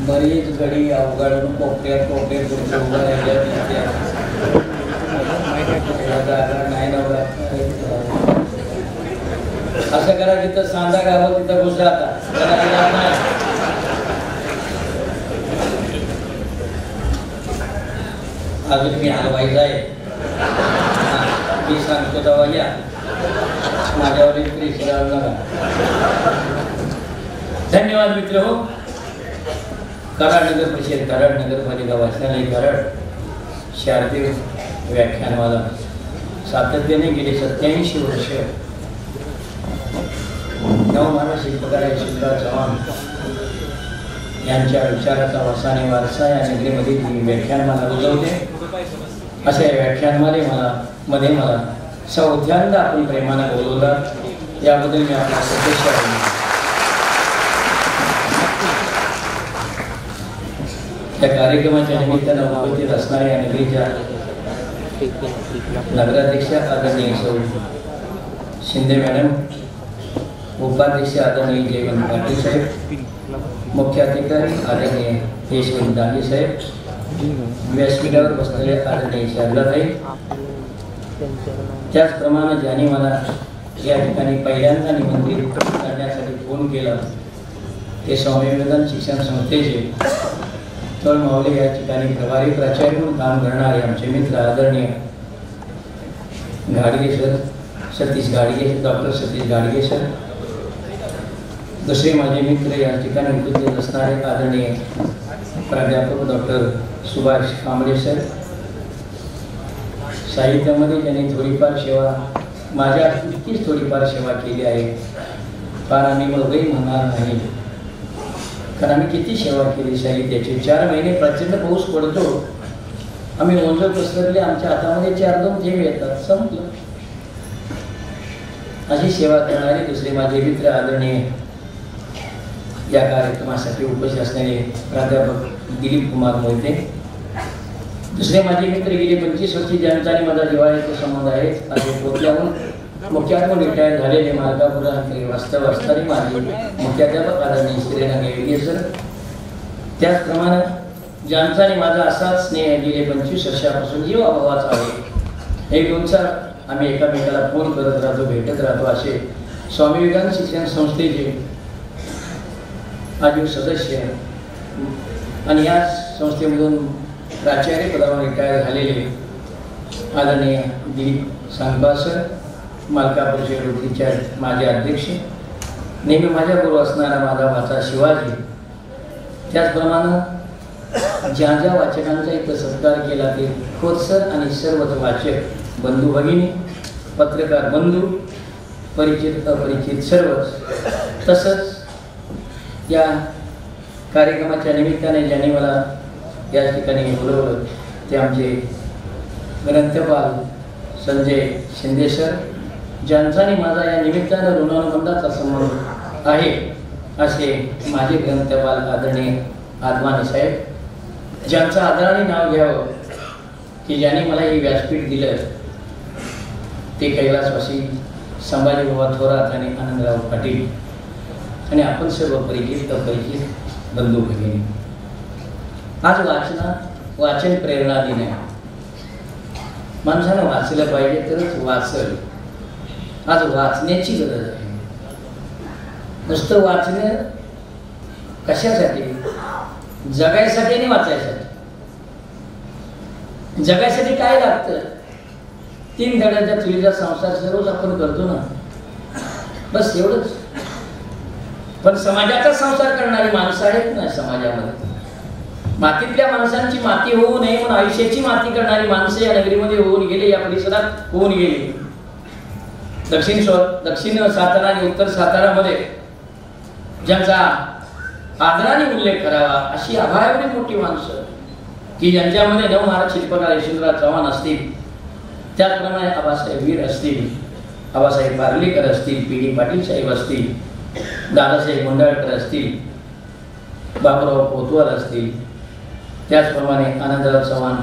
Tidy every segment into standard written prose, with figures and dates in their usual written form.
बरीच घडी अवघडून कोपऱ्यात कोपऱ्यात उभं राहिल्या जागा नाही नवरा असं करा जिथं सांदा गावं तिथं घुसा आता अजून मी हलवायचं आहे मी सांगतो तेव्हा या माझ्यावर धन्यवाद मित्र हो. कराड नगर परिषद कराड नगरपालिका वाचनालय कराड शारदीय व्याख्यानमाला सातत्याने गेले 87 वर्ष नवमानव शिल्पकार यशवंतराव चव्हाण यांच्या विचाराचा वसाने वारसा या नगरीमध्ये व्याख्यानमाला उजवते. अशा व्याख्यानमाले मला सौध्यांदा आपण प्रेमाने बोलवलं याबद्दल मी आपला सदस्य आहे. त्या कार्यक्रमाच्या निमित्तानं उपस्थित असणाऱ्या या नगरीच्या नगराध्यक्ष आदरणीय सौ शिंदे मॅडम, उपाध्यक्ष आदरणीय जयवंत पाटील साहेब, मुख्य अधिकारी आदरणीय यशवंत दांगे साहेब, व्यासपीठावर बसलेले आदरणीय शारदाताई, त्याचप्रमाणे ज्यांनी मला या ठिकाणी पहिल्यांदा निमंत्रित करण्यासाठी फोन केला ते स्वामी विवेकानंद शिक्षण संस्थेचे तळमावले या ठिकाणी प्रभारी प्राचार्य म्हणून काम करणारे आमचे मित्र आदरणीय घाडगे सर, सतीश घाडगे, डॉक्टर सतीश घाडगे सर, दुसरे माझे मित्र या ठिकाणी उपस्थित असणारे आदरणीय प्राध्यापक डॉक्टर सुभाष कांबळे सर, साहित्यामध्ये ज्यांनी थोडीफार सेवा माझ्या इतकीच थोडीफार सेवा केली आहे. फार आम्ही मगही म्हणणार नाही कारण आम्ही किती सेवा केली साहित्याची. 4 महिने प्रचंड पाऊस पडतो, आम्ही ओंजळ पसरले, आमच्या हातामध्ये 4-2 थेंब येतात, संपलं. अशी सेवा करणारे दुसरे माझे मित्र आदरणीय या कार्यक्रमासाठी उपस्थित असणारे प्राध्यापक दिलीप कुमार मोहिते, दुसरे माझे मित्र गेले 25 वर्षी ज्यांचा आणि माझा जिव्हाळ्याचा संबंध आहे असे पोटल्याहून मुख्याध्यापक रिटायर झालेले मार्गापुरांकडे वास्तव असणारे माझे मुख्याध्यापक आदरणीय श्रीरंग सर, त्याचप्रमाणे ज्यांचा आणि माझा असाच स्नेह गेले 25 वर्षापासून जीवाभावाचा आहे. एक दोनचा आम्ही एकामेकाला फोन करत राहतो, भेटत राहतो. असे स्वामी विवेकानंद शिक्षण संस्थेचे आजीव सदस्य आणि या संस्थेमधून प्राचार्य पदावर रिटायर झालेले आदरणीय दिलीप सांगबा सर, मालकापूर शेडूच्या माझे अध्यक्ष, नेहमी माझ्याबरोबर असणारा माझा वाचा शिवाजी, त्याचप्रमाणे ज्या ज्या वाचकांचा इथं सत्कार केला ते खोतसर आणि सर्वच वाचक बंधू भगिनी, पत्रकार बंधू, परिचित अपरिचित सर्वच, तसंच या कार्यक्रमाच्या निमित्ताने ज्यांनी मला या ठिकाणी बोलवलं ते आमचे ग्रंथपाल संजय शिंदे सर, ज्यांचा आणि माझा या निमित्तानं ऋणानुबंधाचा संबंध आहे असे माझे ग्रंथपाल आदरणीय आदमाने साहेब, ज्यांचं आदराने नाव घ्यावं की ज्यांनी मला हे व्यासपीठ दिलं ते कैलासवासी संभाजी बाबा थोरात आणि आनंदराव पाटील आणि आपण सर्व परिचित अपरिचित बंधू भगिनी. आज वाचन प्रेरणा दिन आहे. माणसानं वाचलं पाहिजे तरच वाचल. आज वाचण्याची गरज आहे. नुसतं वाचणं कशासाठी? जगायसाठी आणि वाचायसाठी. जगायसाठी काय लागतं? 3 धड्याचा चुलीचा संसार सर्वच आपण करतो ना, बस एवढंच. पण समाजाचा संसार करणारी माणसं आहेत ना समाजामध्ये. मातीतल्या माणसांची माती होऊ नये म्हणून आयुष्याची माती करणारी माणसं या नगरीमध्ये होऊन गेले, या परिसरात होऊन गेली. दक्षिण सातारा आणि उत्तर सातारामध्ये ज्यांचा आदराने उल्लेख करावा अशी आभाळावरी मोठी माणसं की ज्यांच्यामध्ये नवमानव शिल्पकार यशवंतराव चव्हाण असतील, त्याचप्रमाणे आबासाहेब वीर असतील, आबासाहेब पार्लेकर असतील, पी.डी. पाटील साहेब असतील, दादासाहेब मुंडाळकर असतील, बाबूराव कोतवाल असतील, त्याचप्रमाणे आनंदराव चव्हाण,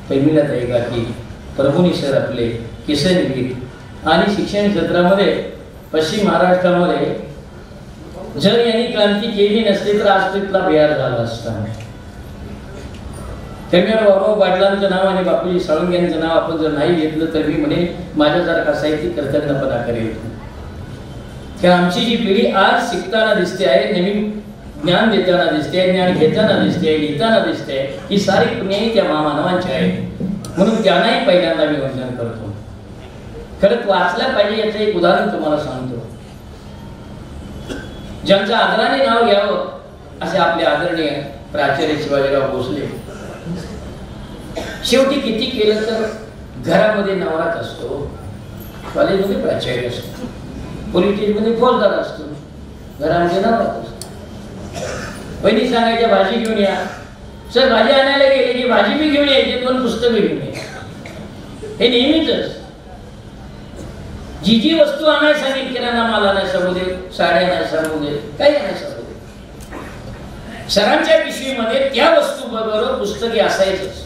पैमिलाताई गाठी, प्रभुनी सर आपले, किसन वीर आणि शिक्षण क्षेत्रामध्ये पश्चिम महाराष्ट्रामध्ये जर यांनी क्रांती केली नसती तर आज तिथला बिहार झाला असता. त्यामुळे बाबा पाटलांचं नाव आणि बापूजी साळुंखे यांचं नाव आपण जर नाही घेतलं तर मी म्हणे माझ्यासारखा साहित्यिक कर्तव्यपणा करेल. की आमची जी पिढी आज शिकताना दिसते आहे, नवीन ज्ञान देताना दिसते, ज्ञान घेताना दिसते, लिहिताना दिसते, ही सारी पुण्याही त्या महामानवांची आहे. म्हणून त्यांनाही पहिल्यांदा मी वंदन करतो. खरंच वाचल्या पाहिजे याचं एक उदाहरण तुम्हाला सांगतो. ज्यांचं आदराने नाव घ्यावं असे आपले आदरणीय प्राचार्य शिवाजीराव भोसले. शेवटी किती केलं तर घरामध्ये नवराच असतो, कॉलेजमध्ये प्राचार्य असतो, पोलीस स्टेशनमध्ये फौजदार असतो, घरामध्ये नवराच असतो. बहिणी सांगायच्या भाजी घेऊन या. सर भाजी आणायला गेले की भाजी बी घेऊन यायची, 2 पुस्तकं घेऊन यायची. हे नेहमीच. जी जी वस्तू आणायला सांगितली, किराणा माल आणायला सांगू दे, साड्या आणायला सांगू दे, काही आणायला सांगू दे, सरांच्या पिशवीमध्ये त्या वस्तू बरोबर पुस्तके असायचंच.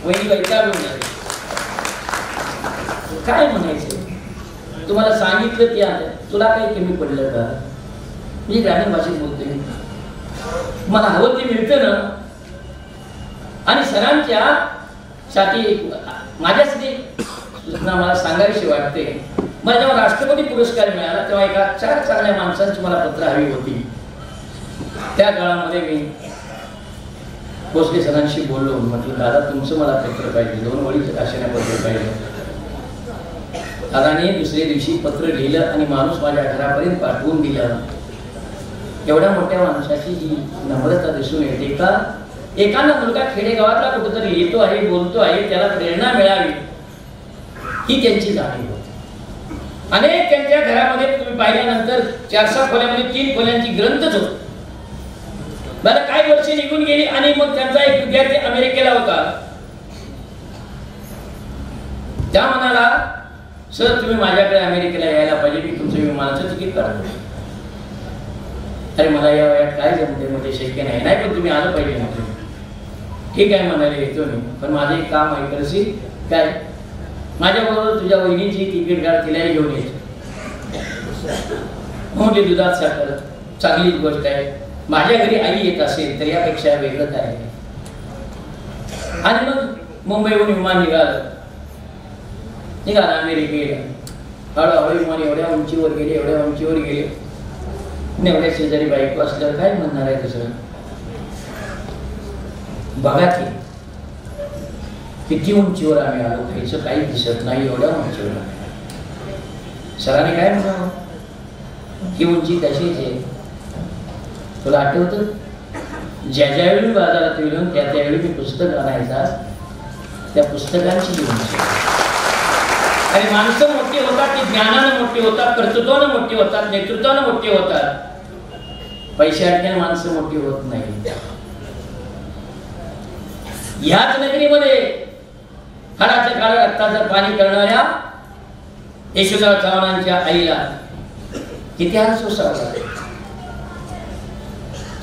वहिनी वैतागून जायची. काय म्हणायचं, तुम्हाला सांगितलं ते आता तुला काही कमी पडलं का? मी ग्रामीण भाषेत बोलते, मला हवं ते मिळतं ना. आणि सरांच्या साठी माझ्यासाठी सूचना मला सांगावीशी वाटते. मला जेव्हा राष्ट्रपती पुरस्कार मिळाला तेव्हा एका 4 चांगल्या माणसांची मला पत्र हवी होती. त्या काळामध्ये मी भोसले सरांशी बोललो. म्हटलं दादा तुमचं मला पत्र पाहिजे, 2 ओळीचं काशाने पत्र पाहिजे. दादाने दुसऱ्या दिवशी पत्र लिहिलं आणि माणूस माझ्या घरापर्यंत पाठवून दिला. एवढ्या मोठ्या माणसाची ही नम्रता दिसून येते का? एखादा मुलगा खेडेगावातला कुठेतरी येतो आहे, बोलतो आहे, त्याला प्रेरणा मिळावी ही त्यांची जाणीव होती. अनेक त्यांच्या घरामध्ये तुम्ही पाहिल्यानंतर 4-6 खोल्यांमध्ये 3 खोल्यांची ग्रंथच होते. मला काही वर्ष निघून गेली आणि मग त्यांचा एक विद्यार्थी अमेरिकेला होता. त्या म्हणाला सर तुम्ही माझ्याकडे अमेरिकेला यायला पाहिजे, मी तुमचं विमानाचं तिकीट काढतो. अरे मला या वयात काय जमते, मध्ये शक्य नाही. नाही पण तुम्ही आलं पाहिजे ना. ठीक आहे म्हणाले येतो मी, पण माझं एक काम आहे करशी काय, माझ्याबरोबर तुझ्या वहिनीची तिकीट काढ, तिलाही घेऊन यायचं. म्हणजे दुधात साखर चांगलीच गोष्ट आहे. माझ्या घरी आई येत असेल तर यापेक्षा वेगळं काय आहे. आणि मग मुंबईहून विमान निघालं अमेरिकेला. हळूहळू विमान एवढ्या उंचीवर गेले, एवढ्या उंचीवर गेले. एवढ्या शेजारी बायको असल्यावर काय म्हणणार आहे दुसरं. बघा की किती उंचीवर आम्ही आलो, खायचं काही दिसत नाही, एवढ्या उंचीवर. सरांनी काय म्हणावं, ही उंची कशीच आहे. तुला आठवतं ज्यावेळी बाजारात येऊन त्यावेळी मी पुस्तक आणायचा, त्या पुस्तकांची जी उंची. आणि माणसं मोठी होतात ती ज्ञानानं मोठी होतात, कर्तृत्वानं मोठी होतात, नेतृत्वानं मोठी होतात. पैसे अडक्याने माणसं मोठी होत नाही. याच नगरीमध्ये हाडाचं काळ रक्ताचं पाणी करणाऱ्या यशोदा चव्हाणांच्या आईला किती हास सोसावला.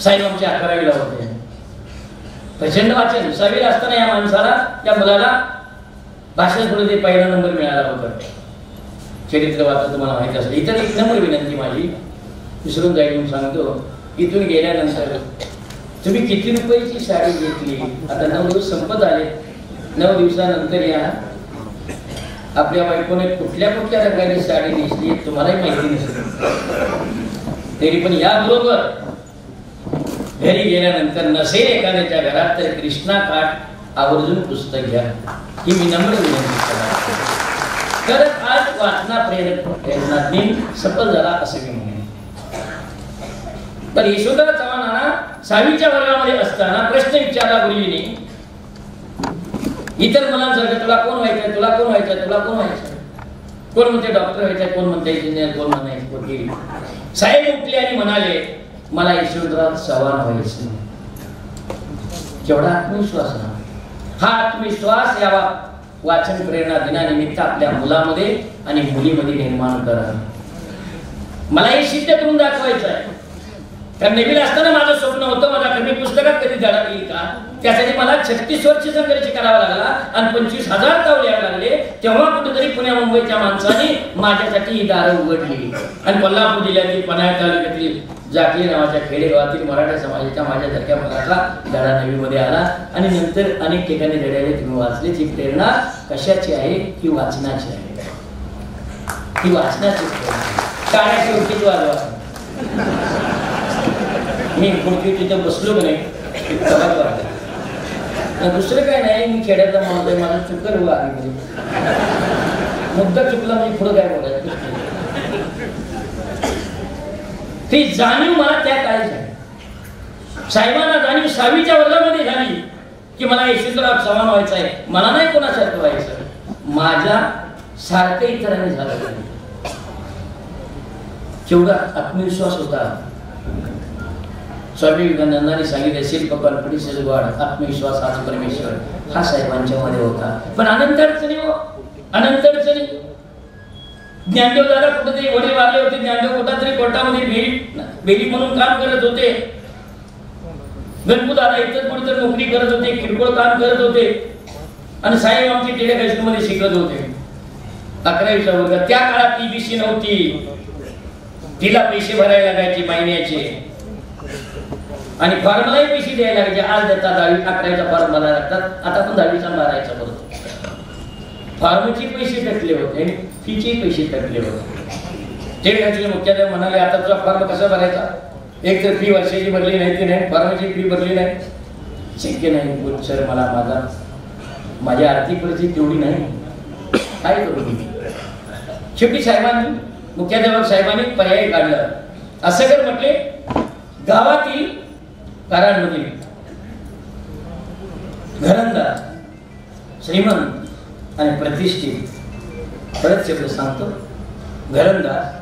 साहेब आमच्या 11वीला होते. प्रचंड वाचन 6वीला असताना या माणसाला, त्या मुलाला भाषण पहिला नंबर मिळाला होता. चरित्र वाचा तुम्हाला माहिती असेल. इतर एक नंबर विनंती माझी, विसरून जाईल म्हणून सांगतो. इथून गेल्यानंतर तुम्ही किती रुपयाची साडी घेतली, आता 9 दिवस संपत आले, 9 दिवसानंतर या आपल्या बायकोने कुठल्या कुठल्या रंगाची साडी नेसली तुम्हालाही माहिती नसेल. तरी पण याबरोबर घरी गेल्यानंतर नसेल एखाद्याच्या घरात तर कृष्णा काठ आवर्जून पुस्तक घ्या, ही मी नम्र विनंती करतो. तर आज वाचना प्रेरणा दिन सफल झाला असं मी म्हणेन. तर यशोदा चव्हाणांना 6वीच्या वर्गामध्ये असताना प्रश्न विचारला गुरुजीने. इतर मुलांसारखं तुला कोण व्हायचं, तुला कोण व्हायचं, तुला कोण व्हायचं. कोण म्हणते डॉक्टर व्हायचं, कोण म्हणते इंजिनियर, कोण म्हणायचं वकील. साहेब उठले आणि म्हणाले मला यशोधराव चव्हाण व्हायचं. केवढा आत्मविश्वास ना. हा आत्मविश्वास या वाचन प्रेरणा दिनानिमित्त आपल्या मुलामध्ये आणि मुलीमध्ये निर्माण करा. मला हे सिद्ध करून दाखवायचं आहे. कारण नेहमीला असताना माझं स्वप्न होतं मला कधी पुस्तकात कधी धडा येईल का, त्यासाठी मला 36 वर्ष संघर्ष करावा लागला आणि 25,000 ताव लिहावे लागले. तेव्हा कुठेतरी पुण्या मुंबईच्या माणसाने माझ्यासाठी ही दारं उघडली. आणि कोल्हापूर जिल्ह्यातील पन्हाळ तालुक्यातील जाकली नावाच्या खेडेगावातील मराठा समाजाच्या माझ्यासारख्या मुलाचा धडा नवीमध्ये आला. आणि नंतर अनेक ठिकाणी धड्याले तुम्ही वाचले. ती प्रेरणा कशाची आहे? ही वाचनाची आहे. ही वाचनाची टाळ्याची उठीच वाजवा. मी खुर्ची तिथं बसलो की नाही दुसरं काय नाही. मी खेड्याचा माणूस आहे. माझं चुकर हुआ आहे मुद्दा चुकला म्हणजे पुढं काय बोलायचं. ती जाणीव मला त्या काळी झाली. साहेबांना जाणीव 6वीच्या वर्गामध्ये झाली की मला यशवंतराव चव्हाण व्हायचं आहे. मला नाही कोणासारखं व्हायचं, माझ्या सारखं इतरांनी झालं. केवढा आत्मविश्वास होता. स्वामी विवेकानंदांनी सांगितले शिल्प कॉन्फिडन्स गॉड, आत्मविश्वास हाच परमेश्वर, हा साहेबांच्या मध्ये होता. पण अनंत अडचणी हो, अनंत अडचणी. ज्ञानदेव दादा कुठेतरी वडील वारले होते. ज्ञानदेव कुठेतरी कोर्टामध्ये बेली म्हणून काम करत होते. गणपू दादा इतर कुठेतरी नोकरी करत होते, किरकोळ काम करत होते. आणि साहेब आमची टिळक हायस्कूलमध्ये शिकत होते 11वीच्या वर्गात. त्या काळात ईबीसी नव्हती, तिला पैसे भरायला लागायचे महिन्याचे आणि फॉर्मलाही पैसे द्यायला लागायचे. आज देतात 10वी 11वीचा फॉर्म भरायला लागतात. आता पण 10वीचा भरायचा बरोबर. फॉर्मचे पैसे टाकले होते आणि फीचे पैसे टाकले होते. टिळकाचे मुख्याध्याप म्हणाले आता तुझा फॉर्म कसा भरायचा? एक तर फी वर्षाची भरली नाही, ती नाही फॉर्मची फी भरली नाही. शक्य नाही सर, मला माझी आर्थिक परिस्थिती तेवढी नाही, काय करू मी? शेवटी साहेबांनी मुख्याध्यापक साहेबांनी पर्याय काढला. असं कर म्हटले, गावातील घरांमध्ये घरंदाज श्रीमंत आणि प्रतिष्ठित, परत शब्द सांगतो, घरंदाज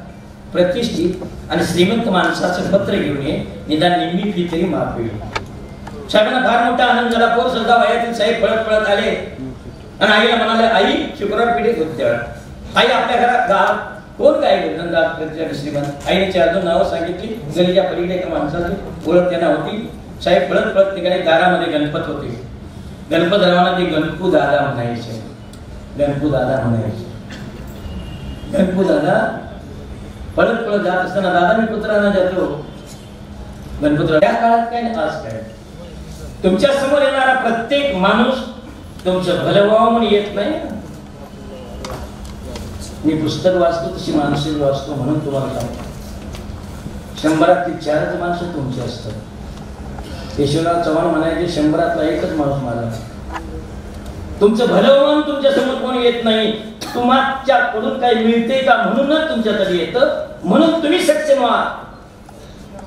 प्रतिष्ठित आणि श्रीमंत माणसाचं पत्र घेऊन ये, निदान निम्मी फी तरी माफ होईल. साहेबांना फार मोठा आनंद झाला. पोर सुद्धा वयातील साहेब पळत पळत आले आणि आईला म्हणाले, आई शुक्रवार पेठेत होते तेव्हा, आई आपल्या घरात गावात कोण काय घरंदाज प्रतिष्ठित श्रीमंत? आईने 4 नावं सांगितली. गलीच्या पलीकडे एका माणसाची ओळख त्यांना होती. साहेब पळत पळत तिकडे दारामध्ये गणपत होते. गणपतरावांना ते गणपू दादा म्हणायचे. गणपू दादा म्हणायचे. गणपू दादा पळत पळत जात असताना, दादा मी पुत्रांना जातो. गणपतराव, त्या काळात काय आज काय, तुमच्या समोर येणारा प्रत्येक माणूस तुमचं भलं व्हावं म्हणून येत नाही. मी पुस्तक वाचतो तशी माणसे वाचतो म्हणून तुम्हाला सांगतो. 100 ती 4च माणसं तुमची असतात. यशवंतराव चव्हाण म्हणायचे 100 एकच माणूस माझा. तुमचं भलं म्हणून तुमच्या समोर कोणी येत नाही. तुमच्याकडून काही मिळते का म्हणूनच तुमच्याकडे येतं. म्हणून तुम्ही सक्षम व्हा.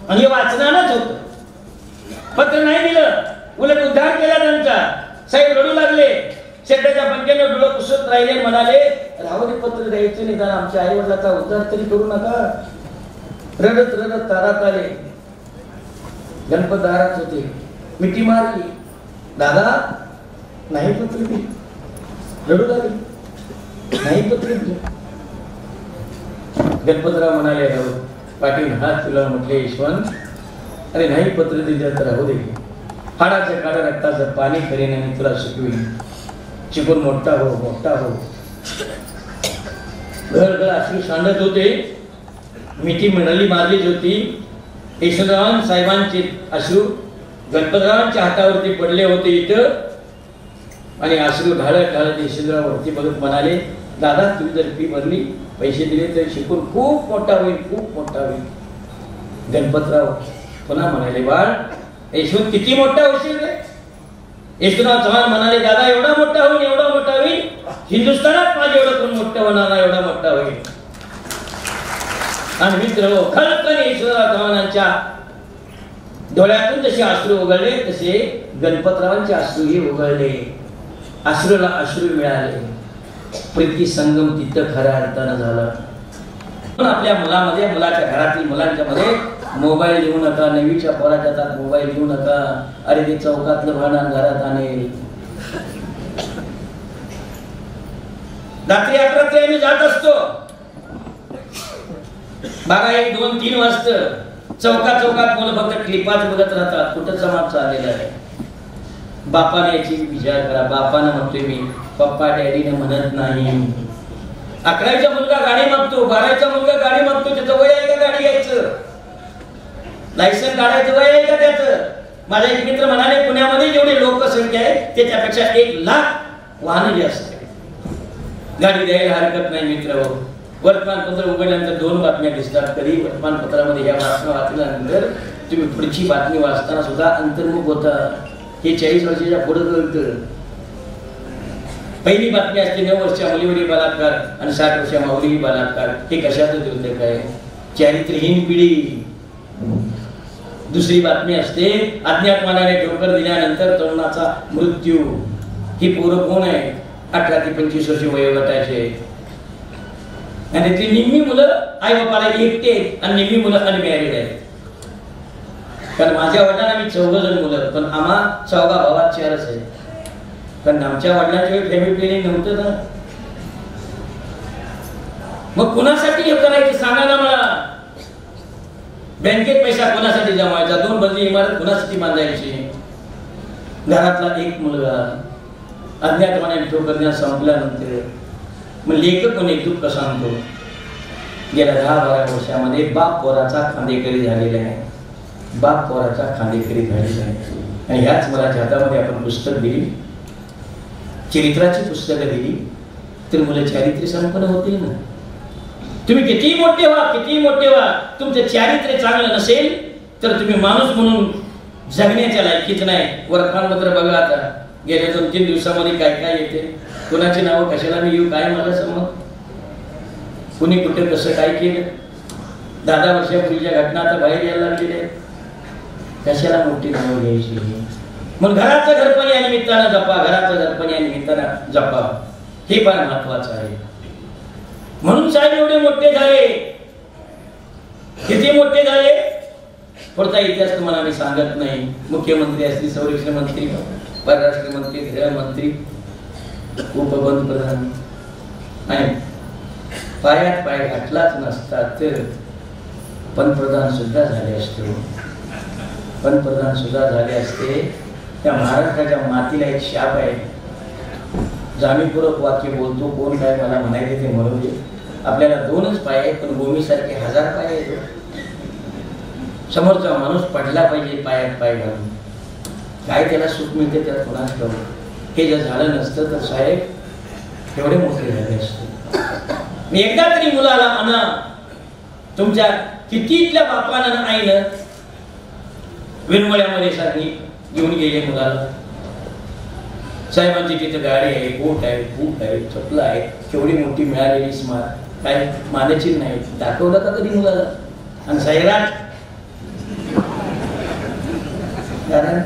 आणि हे वाचनानच होतं. पत्र नाही दिलं, उलट उद्धार केला त्यांचा. साहेब रडू लागले. शेताच्या पंख्याने डोळं पुसत राहिले, म्हणाले राहू दे, पत्र द्यायचं नाही, कारण आमच्या आई वडिलाचा उद्धार तरी करू नका. रडत रडत दारात आले. गणपत दारात होते. मिठी मारली. दादा नाही पत्र दे. रडू लागले, नाही पत्र दे. गणपतराव म्हणाले, राहू पाटील हात तुला म्हटले, यशवंत अरे नाही पत्र दिलं तर राहू दे. हाडाच्या काढा रक्ताचं पाणी करेन आणि तुला शिकवेन. शिकून मोठा हो, मोठा हो. घरघर अश्रू सांडत होते. मिठी मिळाली मारलीच होती. यशवंतराव साहेबांचे अश्रू गणपतरावांच्या हातावरती पडले होते इथं. आणि अश्रू ढाळत ढाळत यशवंतराव वरती बघत म्हणाले, दादा तुम्ही जर फी भरली, पैसे दिले तर शिकून खूप मोठा होईल, खूप मोठा होईल. गणपतराव पुन्हा म्हणाले, बाळ यशवंत किती मोठा होशील रे? यशवंतराव चव्हाण म्हणाले, दादा एवढा मोठा होईल, एवढा मोठा होईल, हिंदुस्थानात माझे एवढं कोण मोठं होणार नाही, एवढा मोठा होईल. आणि मित्र खरपणे यशवंतराव चव्हाणांच्या डोळ्यातून जसे अश्रू उघडले तसे गणपतरावांचे अश्रूही उघडले. अश्रूला अश्रू मिळाले. प्रीती संगम तिथं खऱ्या अर्थानं झाला. पण आपल्या मुलामध्ये, मुलाच्या घरातील मुलांच्या मध्ये मोबाईल देऊ नका. 9वीच्या पोराच्या हातात मोबाईल देऊ नका. अरे ते चौकातलं भांडण घरात आणेल. रात्री 11 आम्ही जात असतो. बघा 1, 2, 3 वाजता चौकात मुलं फक्त क्लिपाच बघत राहतात, कुठं समाज चाललेला आहे. बापाने याची विचार करा. बापानं म्हणतोय मी, पप्पा डॅडीने म्हणत नाही. 11वीचा मुलगा गाडी मागतो, 12वीचा मुलगा गाडी मागतो, त्याचं वय आहे का गाडी घ्यायचं? लायसन काढायचं वय आहे का त्याचं? माझा एक मित्र म्हणाले, पुण्यामध्ये जेवढी लोकसंख्या आहे त्याच्यापेक्षा 1 लाख वाहनं जास्त आहे. गाडी द्यायला हरकत नाही मित्र. वर्तमानपत्र उघडल्यानंतर 2 बातम्या दिसतात. कधी वर्तमानपत्रामध्ये ह्या बातम्या वाचल्यानंतर तुम्ही पुढची बातमी वाचताना सुद्धा अंतर्मुख होता. हे 40 वर्षाच्या पुढे कळतं. पहिली बातमी असते 9 वर्षाच्या मुलीवरील बलात्कार आणि 60 वर्षाच्या मुलीवरील बलात्कार. हे कशाचं उद्योग आहे? चारित्र्यहीन पिढी. दुसरी बातमी असते अज्ञात मनाने ठोकर दिल्यानंतर तरुणाचा मृत्यू. ही पोरं कोण आहे? 18 ते 25 वर्ष वयोगटाचे. आणि ती निम्मी मुलं आई बापाला एकटे आहेत आणि निम्मी मुलं अनमॅरिड आहेत. कारण माझ्या वडिलांना मी 4 जण मुलं, पण आम्हा 4 भावात 4च आहेत. कारण आमच्या वडिलांच्या वेळी फॅमिली प्लॅनिंग नव्हतं ना. मग कुणासाठी हे करायचं सांगा ना मला. बँकेत पैसा कोणासाठी जमवायचा? 2 मजली इमारत कोणासाठी बांधायची? घरातला एक मुलगा अज्ञात मनाने ठोकर संपल्यानंतर मग लेखक कोणी दुःख सांगतो. गेल्या 10-12 वर्षामध्ये बाप पोराचा खांदेकरी झालेला आहे. बाप पोराचा खांदेकरी झालेला आहे. आणि ह्याच मुलाच्या हातामध्ये आपण पुस्तक दिली, चरित्राची पुस्तकं दिली, तर मुलं चारित्र्य संपन्न होतील ना. तुम्ही किती मोठे व्हा, तुमचं चारित्र्य चांगलं नसेल तर तुम्ही माणूस म्हणून जगण्याच्या लायकीच नाही. वर्तमानपत्र बघा आता, गेल्या 2-3 दिवसामध्ये काय काय येते. कोणाची नावं कशाला मी येऊ, काय मला समज. कुणी कुठे कसं काय केलं. 10 वर्षापूर्वीच्या घटना आता बाहेर यायला लागलेल्या. कशाला मोठी नावं घ्यायची? मग घराचं घरपण या निमित्तानं जपा, घराचं घरपण या निमित्तानं जपा. हे फार महत्वाचं आहे. म्हणून साहेब एवढे मोठे झाले. किती मोठे झाले पुढचा इतिहास तुम्हाला मी सांगत नाही. मुख्यमंत्री असतील, संरक्षण मंत्री, परराष्ट्र मंत्री, गृहमंत्री, उपपंतप्रधान आणि पायात पाय घातलाच नसता तर पंतप्रधान सुद्धा झाले असते. पंतप्रधान सुद्धा झाले असते. त्या महाराष्ट्राच्या मातीला एक शाप आहे. जामीनपूर्वक वाक्य बोलतो, कोण काय मला म्हणायचे ते म्हणू दे. आपल्याला 2च पाय आहेत, पण गोमीसारखे 1000 पाय आहेत. समोरचा माणूस पडला पाहिजे पायात पाय घालून. काय त्याला सुख मिळते त्यात कोणाच करू. हे जर झालं नसतं तर साहेब एवढे मोठे झाले असते. मी एकदा तरी मुलाला आणा. तुमच्या कितीतल्या बापानं आईनं विनवळ्यामध्ये सारखी घेऊन गेले मुलाला. साहेबांची तिथे गाडी आहे, कोट आहे, बूट आहे, चपला आहे, केवढी मोठी मिळालेली स्मार्ट, काय मानाची नाही. दाखवलं का कधी मुलाला? आणि सैराट, कारण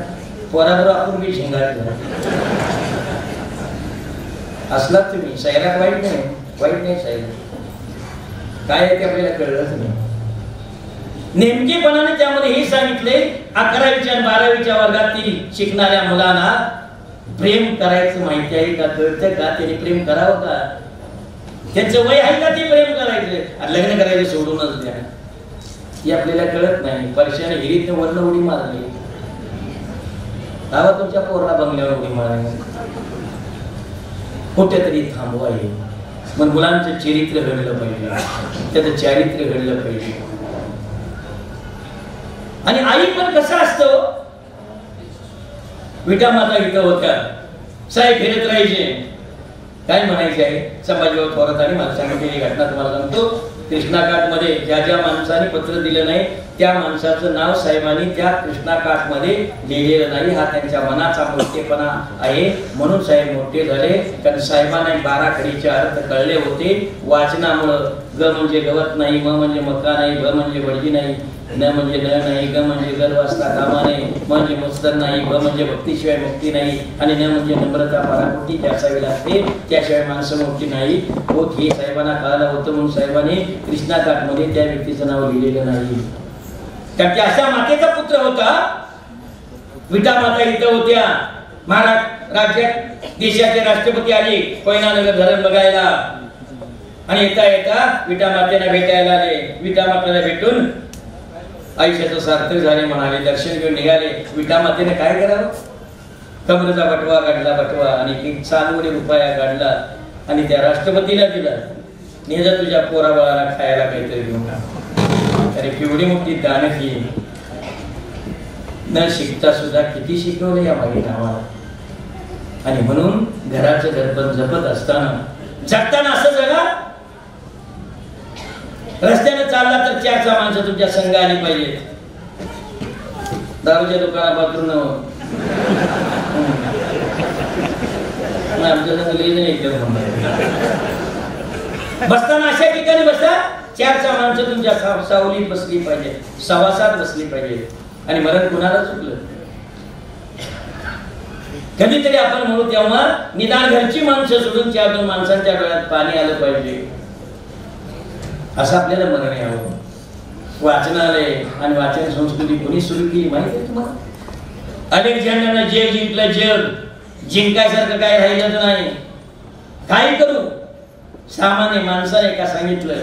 पोराबरोबर आपण बी झिंगाट असलात तुम्ही. सैराट वाईट नाही सैराट काय आहे ते आपल्याला कळलंच नाही. नेमकेपणाने त्यामध्ये हे सांगितले 11वीच्या आणि 12वीच्या वर्गातील शिकणाऱ्या मुलांना प्रेम करायचं माहिती आहे का, कळतं का, त्याने प्रेम करावं का, त्याचं वय आहे का ते प्रेम करायचं. लग्न करायचं सोडूनच द्या, हे आपल्याला कळत नाही. वर्षाने हिरीत वर्ण उडी मारली, तेव्हा तुमच्या पोरला बंगल्यावर उडी मारायला कुठेतरी थांबवा. मग मुलांचं चरित्र घडलं पाहिजे, त्याचं चारित्र्य घडलं पाहिजे. आणि आई पण कसं असतं, विटा माता इथं होत्या, साहेब फिरत राहायचे. काय म्हणायचे आहे संभाजीराव थोरातांनी मला सांगितलेली घटना तुम्हाला सांगतो. कृष्णाकाठमध्ये ज्या ज्या माणसाने पत्र दिलं नाही त्या माणसाचं नाव साहेबांनी त्या कृष्णाकाठमध्ये लिहिलेलं नाही. हा त्यांच्या मनाचा मोठेपणा आहे. म्हणून साहेब मोठे झाले, कारण साहेबांना 12 खडीचे अर्थ कळले होते वाचनामुळं. ग म्हणजे गवत नाही, म म्हणजे मका नाही, भ म्हणजे भडजी नाही, न म्हणजे न नाही, ग म्हणजे गर्व असता कामा नाही, म्हणजे मस्तर नाही, ब म्हणजे भक्तीशिवाय मुक्ती नाही, आणि न म्हणजे नम्रता पराकोटी त्यासावी लागते, त्याशिवाय माणसं मोठी नाही होत. हे साहेबांना कळालं होतं. म्हणून साहेबांनी कृष्णाकाठमध्ये त्या व्यक्तीचं नाव लिहिलेलं नाही. कारण अशा मातेचा पुत्र होता. विटा माता इथं होत्या. महाराष्ट्र राज्यात देशाचे राष्ट्रपती आले कोयनानगर धरण बघायला, आणि येता येता विटा मातेला भेटायला आले. विटा मातेला भेटून आयुष्याचं सार्थक झाले म्हणाले, दर्शन घेऊन निघाले. विटा मातेने काय करावं? कमरेचा बटवा काढला, बटवा आणि एक चांदवडी रुपया काढला आणि त्या राष्ट्रपतीला दिला. नेजा तुझ्या पोराबाळाला खायला काहीतरी घेऊन. अरे केवढी मोठी दानकी, न शिकता सुद्धा किती शिकवलं या मागे नावाला. आणि म्हणून घराचं दर्पण जपत असताना, जगताना असं जगा. रस्त्याने चालला तर 4 माणसं तुमच्या संघ आली पाहिजे. दारूच्या दुकानापासून आमच्या संघ बसताना अशा ठिकाणी बसा 4 माणसं तुमच्या सावलीत बसली पाहिजे, सवासात बसली पाहिजे. आणि मरण कुणाला चुकलं? कधीतरी आपण म्हणू तेव्हा निदान घरची माणसं सोडून 4-2 माणसांच्या डोळ्यात पाणी आलं पाहिजे, असं आपल्याला मरण यावं. वाचनालय आणि वाचन संस्कृती कोणी सुरू केली माहिती आहे तुम्हाला? अलेक्झांडरनं जग जिंकलं. जग जिंकायसारखं काय राहिलं नाही. काय करू? सामान्य माणसाने का सांगितलं,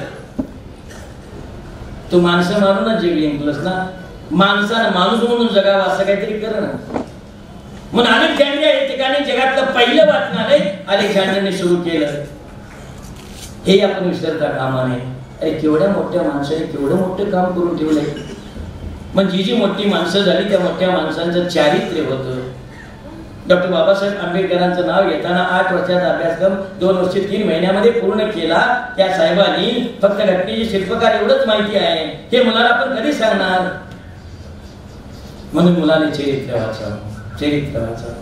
तू माणसं मारूनच जग जिंकलंस ना, माणसानं माणूस म्हणून जगावं असं काहीतरी कर ना. म्हणून अलेक्झांड्रिया या ठिकाणी जगातलं पहिलं वाचनालय अलेक्झांडरने सुरू केलं. हे आपण विसरता कामा नये. अरे केवढ्या मोठ्या माणसाने केवढं मोठं काम करून ठेवलंय. म्हणजे जी मोठी माणसं झाली त्या मोठ्या माणसांचं चारित्र्य होतं. डॉक्टर बाबासाहेब आंबेडकरांचं नाव घेताना 8 वर्षाचा अभ्यासक्रम 2 वर्ष 3 महिन्यामध्ये पूर्ण केला. त्या साहेबांनी फक्त घटनेचे शिल्पकार एवढंच माहिती आहे, हे मुलाला आपण कधी सांगणार? म्हणून मुलाने चरित्र वाचावं, चरित्र वाचावं.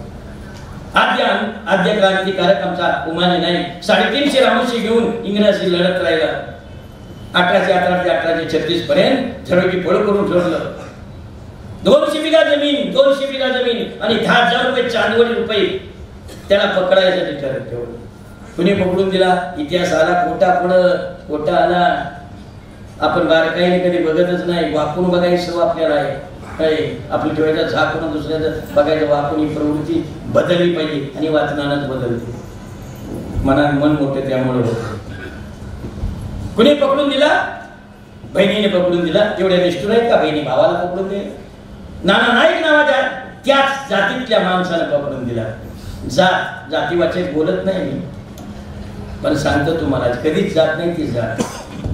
आद्य क्रांतिकारक आमचा उमाजी नाईक 350 रामोशी घेऊन इंग्रजांशी लढत राहिला. 1818 ते 1836 पर्यंत झडकी फळ करून ठेवलं. 200 बिघा जमीन, 200 बिघा जमीन आणि 10,000 रुपये चांदवडी रुपये त्याला पकडायसाठी ठरवलं. कुणी पकडून दिला? इतिहास आला खोटा आला. आपण बारकाईने कधी बघतच नाही. वाकून बघायची सवय आपल्याला आहे. आपली डोळ्याचा झाकून दुसऱ्याचं बघायचं. वाकून ही प्रवृत्ती बदलली पाहिजे आणि वाचनानच बदलते. मनात मन मोठं त्यामुळे होतं. कुणी पकडून दिला? बहिणीने पकडून दिला. एवढ्या निष्ठुर आहेत का बहिणी भावाला पकडून दे? नाना नाईक नावाच्या त्याच जातीतल्या माणसाला पकडून दिला. जातीवाचक बोलत नाही मी, पण सांगतो तुम्हाला, कधीच जात नाही ती जात.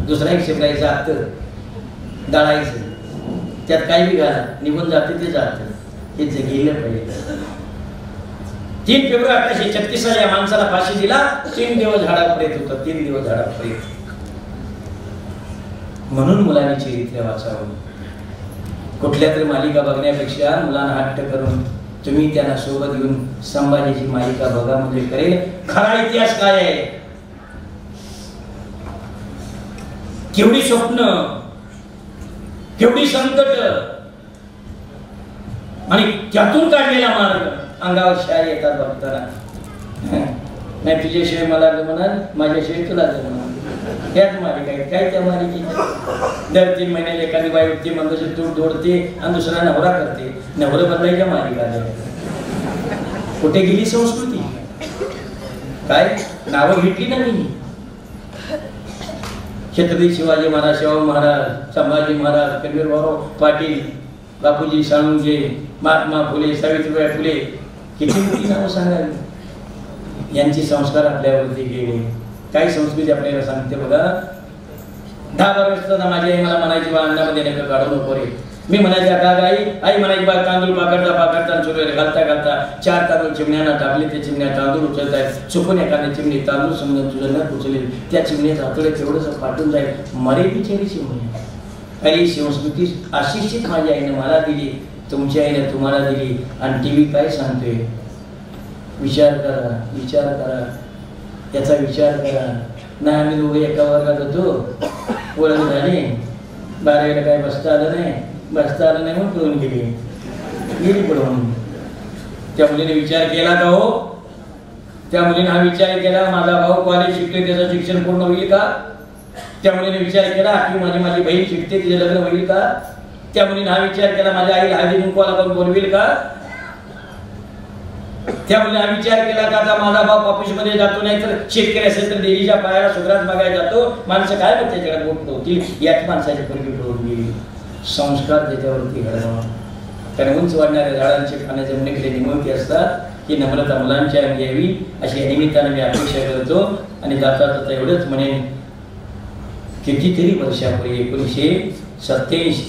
दुसरा एक शब्द आहे जात, दळायचं. त्यात काही बी घाला, निघून जाते ते जात. हे गेलं पाहिजे. 3 फेब्रुवारी 1836 साली या माणसाला फाशी दिला. 3 दिवस झाडावर येत होता. 3 दिवस झाडावर येत. म्हणून मुलांनी चरित्र वाचावं. कुठल्या तरी मालिका बघण्यापेक्षा मुलांना हट्ट करून तुम्ही त्यांना सोबत घेऊन संभाजीची मालिका बघा, म्हणजे करेल खरा इतिहास काय आहे. केवढी स्वप्न, केवढी संकट आणि त्यातून काढलेला मार्ग अंगावर शार येतात बघताना. नाही तुझ्याशिवाय मला म्हणाल, माझ्याशिवाय तुला म्हणाल. त्याच मालिका आहे. काय त्या मालिकेची? दर 3 महिन्याला एखादी बाई उठते, मंगळसूत्र तूट जोडते आणि दुसरा नवरा करते. नवरं बदलायच्या मालिका आल्या. कुठे गेली संस्कृती? काय नावं घेतली ना मी. छत्रपती शिवाजी महाराज, शाहू महाराज, संभाजी महाराज, कबीरभाऊ पाटील, बापूजी साळुंखे, महात्मा फुले, सावित्रीबाई फुले, किती मोठी नावं सांगावी. यांची संस्कार आपल्यावरती गेले. काही संस्कृती आपल्याला सांगते बघा. 10-12 वर्षाचा माझी आई मला म्हणायची, बा अन्नामध्ये नका काढू नको रे. मी म्हणायची का गाई? आई म्हणायची, बा तांदूळ पाकडता चुरे घालता 4 तांदूळ चिमण्यांना टाकले. त्या चिमण्या तांदूळ उचलत आहेत. चुकून एखाद्या चिमणी तांदूळ समजून तुझं न उचलेल, त्या चिमण्याचं हातोडे तेवढंच पाठवून जाईल. मरे बिचारी चिमणी. अरे संस्कृती अशिक्षित माझ्या आईने मला दिली, तुमच्या आईने तुम्हाला दिली. आणि टीव्ही काय सांगतोय? विचार करा, त्याचा विचार करा. नाही आम्ही दोघे एका वर्गात होतो, ओळख झाली, 12वीला काय बसता आलं नाही मग पळून गेली पळून. त्या मुलीने विचार केला का हो? त्या मुलीने हा विचार केला, माझा भाऊ कॉलेज शिकतोय, त्याचं शिक्षण पूर्ण होईल का? त्या मुलीने विचार केला की माझी बहीण शिकते, तिचे लग्न होईल का? त्या मुलीने हा विचार केला, माझ्या आईला हळदी कुंकवाला पण बोलवेल का? त्या मुलीने हा विचार केला का आता माझा बाप ऑफिसमध्ये जातो, नाही तर शेतकरी असेल तर देवीच्या पायाला सुग्रास बघायला जातो. माणसं काय म्हणते त्याच्याकडे बोट नव्हती, याच माणसाची पोरगी पळून गेली. संस्कार त्याच्यावरती घडवा. कारण उंच वाढणाऱ्या झाडांचे पाने जमिनीकडे निमुळते असतात की नम्रता मुलांच्या अंगी यावी अशी या निमित्ताने मी अपेक्षा करतो. आणि जाता जाता एवढंच म्हणेन, कितीतरी वर्षापूर्वी 1987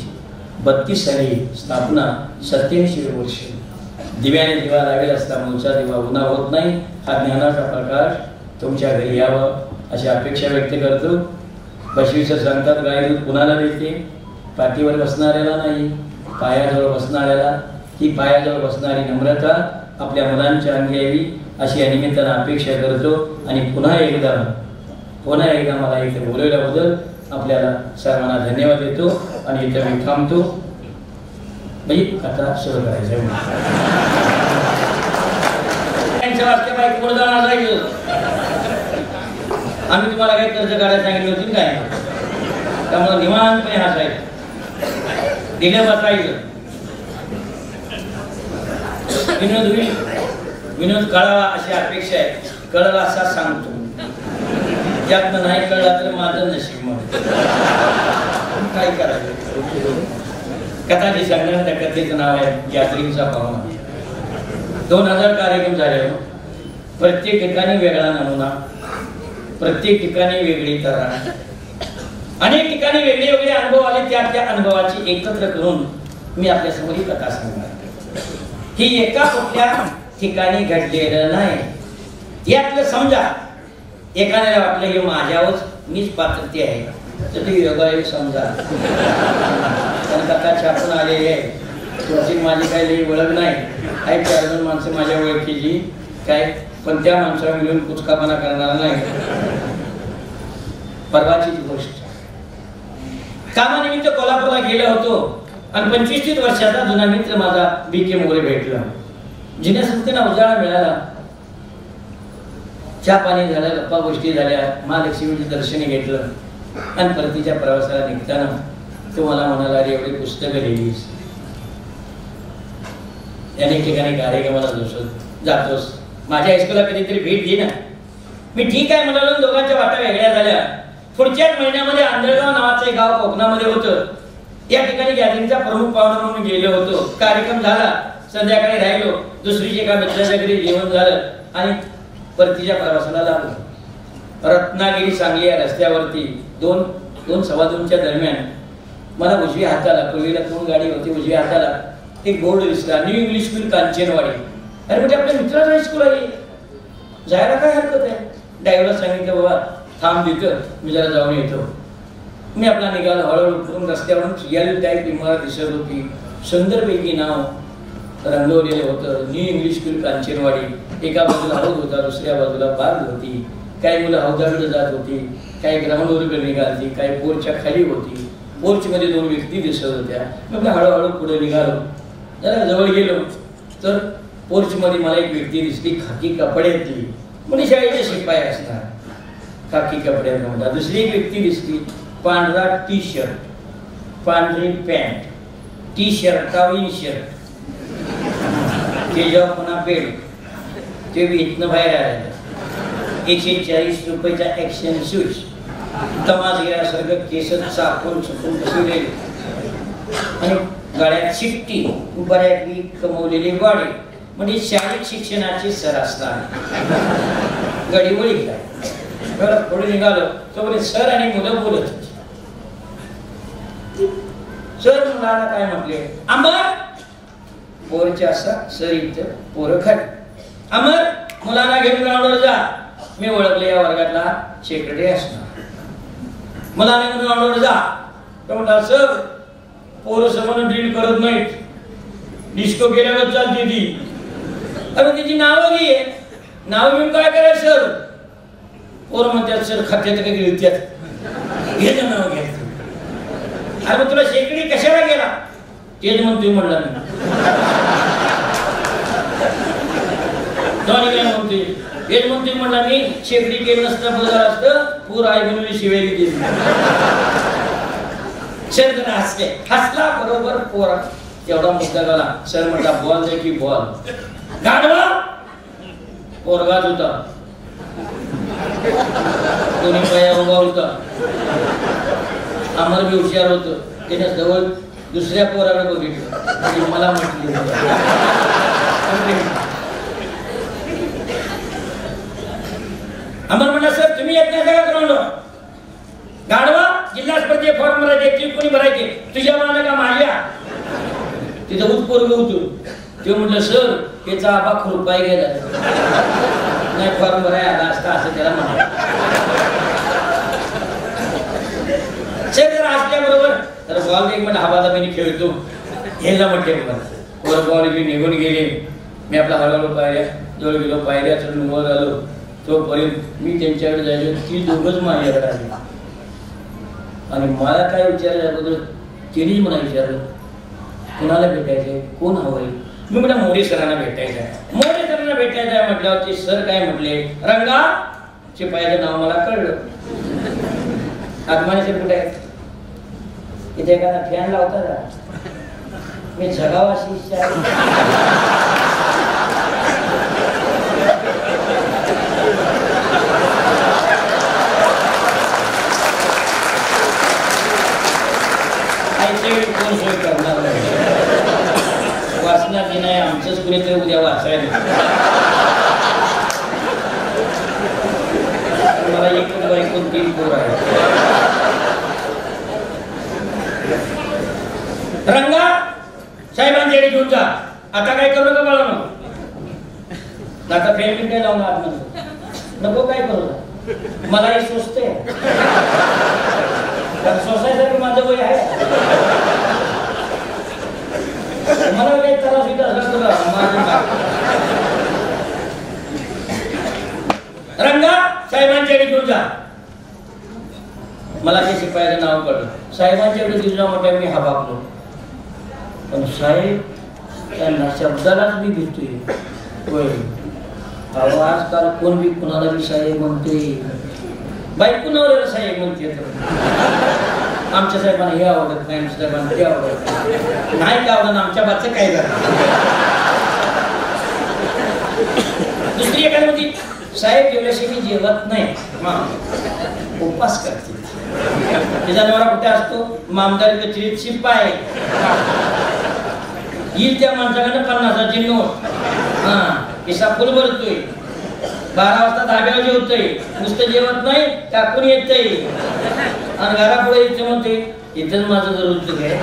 32 साली स्थापना, 87 वर्ष. दिव्याने दिवा लावेल असता मूळचा दिवा उन्हा होत नाही. हा ज्ञानाचा प्रकाश तुमच्या घरी यावा अशी अपेक्षा व्यक्त करतो. बसवीचं सांगतात, गाय दूध कुणाला देते? पाठीवर बसणाऱ्याला नाही, पायाजवळ बसणाऱ्याला. ही पायाजवळ बसणारी नम्रता आपल्या मुलांच्या अंगी यावी अशी या निमित्तानं अपेक्षा करतो. आणि पुन्हा एकदा मला इथे बोलवल्याबद्दल आपल्याला सर्वांना धन्यवाद देतो. आणि इथे मी थांबतो. आता सुरू करायचं आम्ही तुम्हाला काही कर्ज काढायला सांगितलं होती काय? त्यामुळे निवांतपणे हसायचं, दिले बसायचं. विनोद कळावा अशी अपेक्षा आहे. कळला असा सांगतो. त्यातनं नाही कळला तर माझं नशीब. मग काय करायचं? कथाची सांगणार. त्या कथेचं नाव आहे यात्रीचा पाहुणा. 2000 कार्यक्रम झाले. प्रत्येक ठिकाणी वेगळा नमुना, प्रत्येक ठिकाणी वेगळी तऱ्हा, अनेक ठिकाणी वेगळे वेगळे अनुभव आले. त्या अनुभवाची एकत्र करून मी आपल्यासमोर ही कथा सांगणार. ही एका कुठल्या ठिकाणी घडलेलं नाही. यातलं समजा एखाद्याला वाटलं हे माझ्यावरच मीच पात्रते आहे तर ते योगायोग समजा. कथा छापून आलेली आहे. तुमची माझी काही लई ओळख नाही. काही 4 जण माणसं माझ्या ओळखीची काय, पण त्या माणसाला मिळून कुचकापणा करणार नाही. परवाची गोष्ट, कामानिमित्त कोल्हापूरला गेलो होतो आणि 25-30 वर्षाचा जुना मित्र माझा BK मोरे भेटला. जिन्यासंस्थेला उजाळा मिळाला. चहा पाणी झालं, गप्पा गोष्टी झाल्या, महालक्ष्मीचे दर्शन घेतलं. आणि परतीच्या प्रवासाला निघताना तो मला म्हणाला, अरे एवढी पुस्तकं लिहिलीस, अनेक ठिकाणी कार्यक्रमाला जातोस, माझ्या हायस्कूलला कधीतरी भेट दे ना. मी ठीक आहे म्हणालो. दोघांच्या वाटा वेगळ्या झाल्या. पुढच्याच महिन्यामध्ये आंधळगाव नावाचं एक गाव कोकणामध्ये होतं. या ठिकाणी गॅदरिंगचा प्रमुख पाहुणा म्हणून गेलो होतो. कार्यक्रम झाला, संध्याकाळी राहिलो. दुसरीच्या एका मित्राच्या घरी जेवण झालं आणि परतीच्या प्रवासाला लागलो. रत्नागिरी सांगली या रस्त्यावरती 2-2:15च्या दरम्यान मला उजव्या हाताला, पूर्वीला 2 गाडी होती, उजव्या हाताला एक बोर्ड दिसला, न्यू इंग्लिश स्कूल कांचनवाडी. अरे म्हणजे आपल्या मित्राचं हायस्कूल आहे, जायला काय हरकत आहे. ड्रायव्हरला सांगितलं, बाबा थांब तिथं, मी जरा जाऊन येतो. मी आपला निघालो. हळूहळू उतरून रस्त्यावरून रियल टाईप इमारत दिसत होती. सुंदरपैकी नाव रंगवलेलं होतं, न्यू इंग्लिश स्कूल कांचनवाडी. एका बाजूला हौद होता, दुसऱ्या बाजूला बाग होती. काही मुलं हौदाकडे जात होती, काही ग्राउंडवर निघाली, काही पोरच्या खाली होती. पोर्चमध्ये 2 व्यक्ती दिसत होत्या. मी हळूहळू पुढे निघालो. जरा जवळ गेलो तर पोर्चमध्ये मला एक व्यक्ती दिसली, खाकी कपड्यातली, म्हणजे शाळेचे शिपाई असणार, खाकी कपड्यात म्हणतात. दुसरी एक व्यक्ती दिसली, पांढरा टी-शर्ट, पांढरी पॅन्ट, टी-शर्टावर इन-शर्ट, त्याच्यावर पुन्हा पेड. ते इथनं बाहेर आले. 140 रुपयाचा ॲक्शन शूज, तमास गेल्यासारखं केस चापून चुकून बसवलेले आणि गाड्यात शिट्टी, बऱ्यापैकी कमवलेली गाडी, म्हणजे शारीरिक शिक्षणाचे सर असतात. गाडी वळी काय पुढे निघालो तोपर्यंत सर आणि मुलं बोलत होती. सर मुलाला काय म्हटले, अमर पोरच्या असा, सर इथं पोरं खाली. अमर मुलांना घेऊन ग्राउंडवर जा. मी ओळखले या वर्गातला सेक्रेटरी असणार. मुलांना घेऊन ग्राउंडवर जा. तो म्हणला, सर पोरं समोर ड्रिल करत नाहीत, डिस्को केल्यावर चालते ती. अरे तिची नावं घे, नाव घेऊन काय करायचं सर. पोरं म्हणतात, सर खात्यात काही घेतात, घे ना नाव घ्या. अरे मग तुला शेकडी कशाला गेला. तेच म्हणतोय म्हणला मी. म्हणते हेच म्हणतोय म्हणला मी, शेकडी केलं नसतं बरं असतं, पूर आई म्हणून शिवाय दिली. सर जरा हसले, हसला बरोबर पोरा तेवढा मुद्दा झाला. सर म्हणला, बॉल दे की बॉल. गाडवा पोरगाच होता, दोन्ही पाया उभा होता. आम्हाला बी हुशार होतं. त्याने जवळ दुसऱ्या पोराला बघितलं आणि मला म्हटली आम्हाला म्हणलं सर तुम्ही येत नाही का ग्राउंडवर गाडवा जिल्हा स्पर्धे फॉर्म भरायचे ते कोणी भरायचे तुझ्या मनाला का माझ्या तिथं उत्पोर्ग होतो ते म्हटलं सर त्याचा आबा खुरपाय गेला नाही फॉर्म भराय आला असता असं त्याला म्हणाल जर असल्याबरोबर तर बॉल एक मिनिट हवादाबीने खेळतो ह्याला म्हटले बघा बॉल निघून गेले मी आपला हळूहळू पायऱ्या जवळ गेलो पायऱ्या चढून वर आलो तोपर्यंत मी त्यांच्याकडे जायचो ती दोघंच माझ्याकडे आली आणि मला काय विचारलं तिनेच मला विचारलं कुणाला भेटायचंय कोण हवंय मी म्हटलं मोरे सरांना भेटायचं आहे मोरे सरांना भेटायचं आहे म्हटल्यावर ते सर काय म्हटले रंगा शिपायाचं नाव मला कळलं आत्माने सर कुठे आहे इथे एखादा फॅन लावता का मी जगावा शिष्य कोण सोय करणार वाचनाची नाही आमचंच कुणीतरी उद्या वाचायला मला एकूण बायकून 3 पोर आहे रंगा साहेबांच्याकडे घेऊन जा आता काय करू नका मला आता पेमेंट काय लावणार आतमध्ये नको काय करू मला हे स्वस्त आहे सोसायसाठी माझं वय आहे मला काही त्रास होईल असला रंगा साहेबांच्याकडे घेऊन जा मला ते शिपायाचं नाव कळलं साहेबांच्याकडे घेऊन जा म्हटलं मी हबापलो पण साहेब त्यांना शब्दालाच मी भेटतोय होय अहो आजकाल कोण बी कुणाला बी साहेब म्हणते बायको नवऱ्याला साहेब म्हणते आमच्या साहेबांना हे आवडत नाही आमच्या साहेबांना ते आवडत नाही का आवडत आमच्या बाचं काय झालं दुसरी एखादी म्हणजे साहेब जेवल्याशी मी जेवत नाही उपवास करते त्याचा नवरा कुठे असतो मामदार कचेरीत शिपाई येईल त्या माणसाकडे 50ची नोट हिसा फुल भरतोय 12 वाजता धाब्यावर जेवतोय नुसतं जेवत नाही टाकून येतय आणि घरापुढे इथे म्हणते इथंच माझं जर उद्योग आहे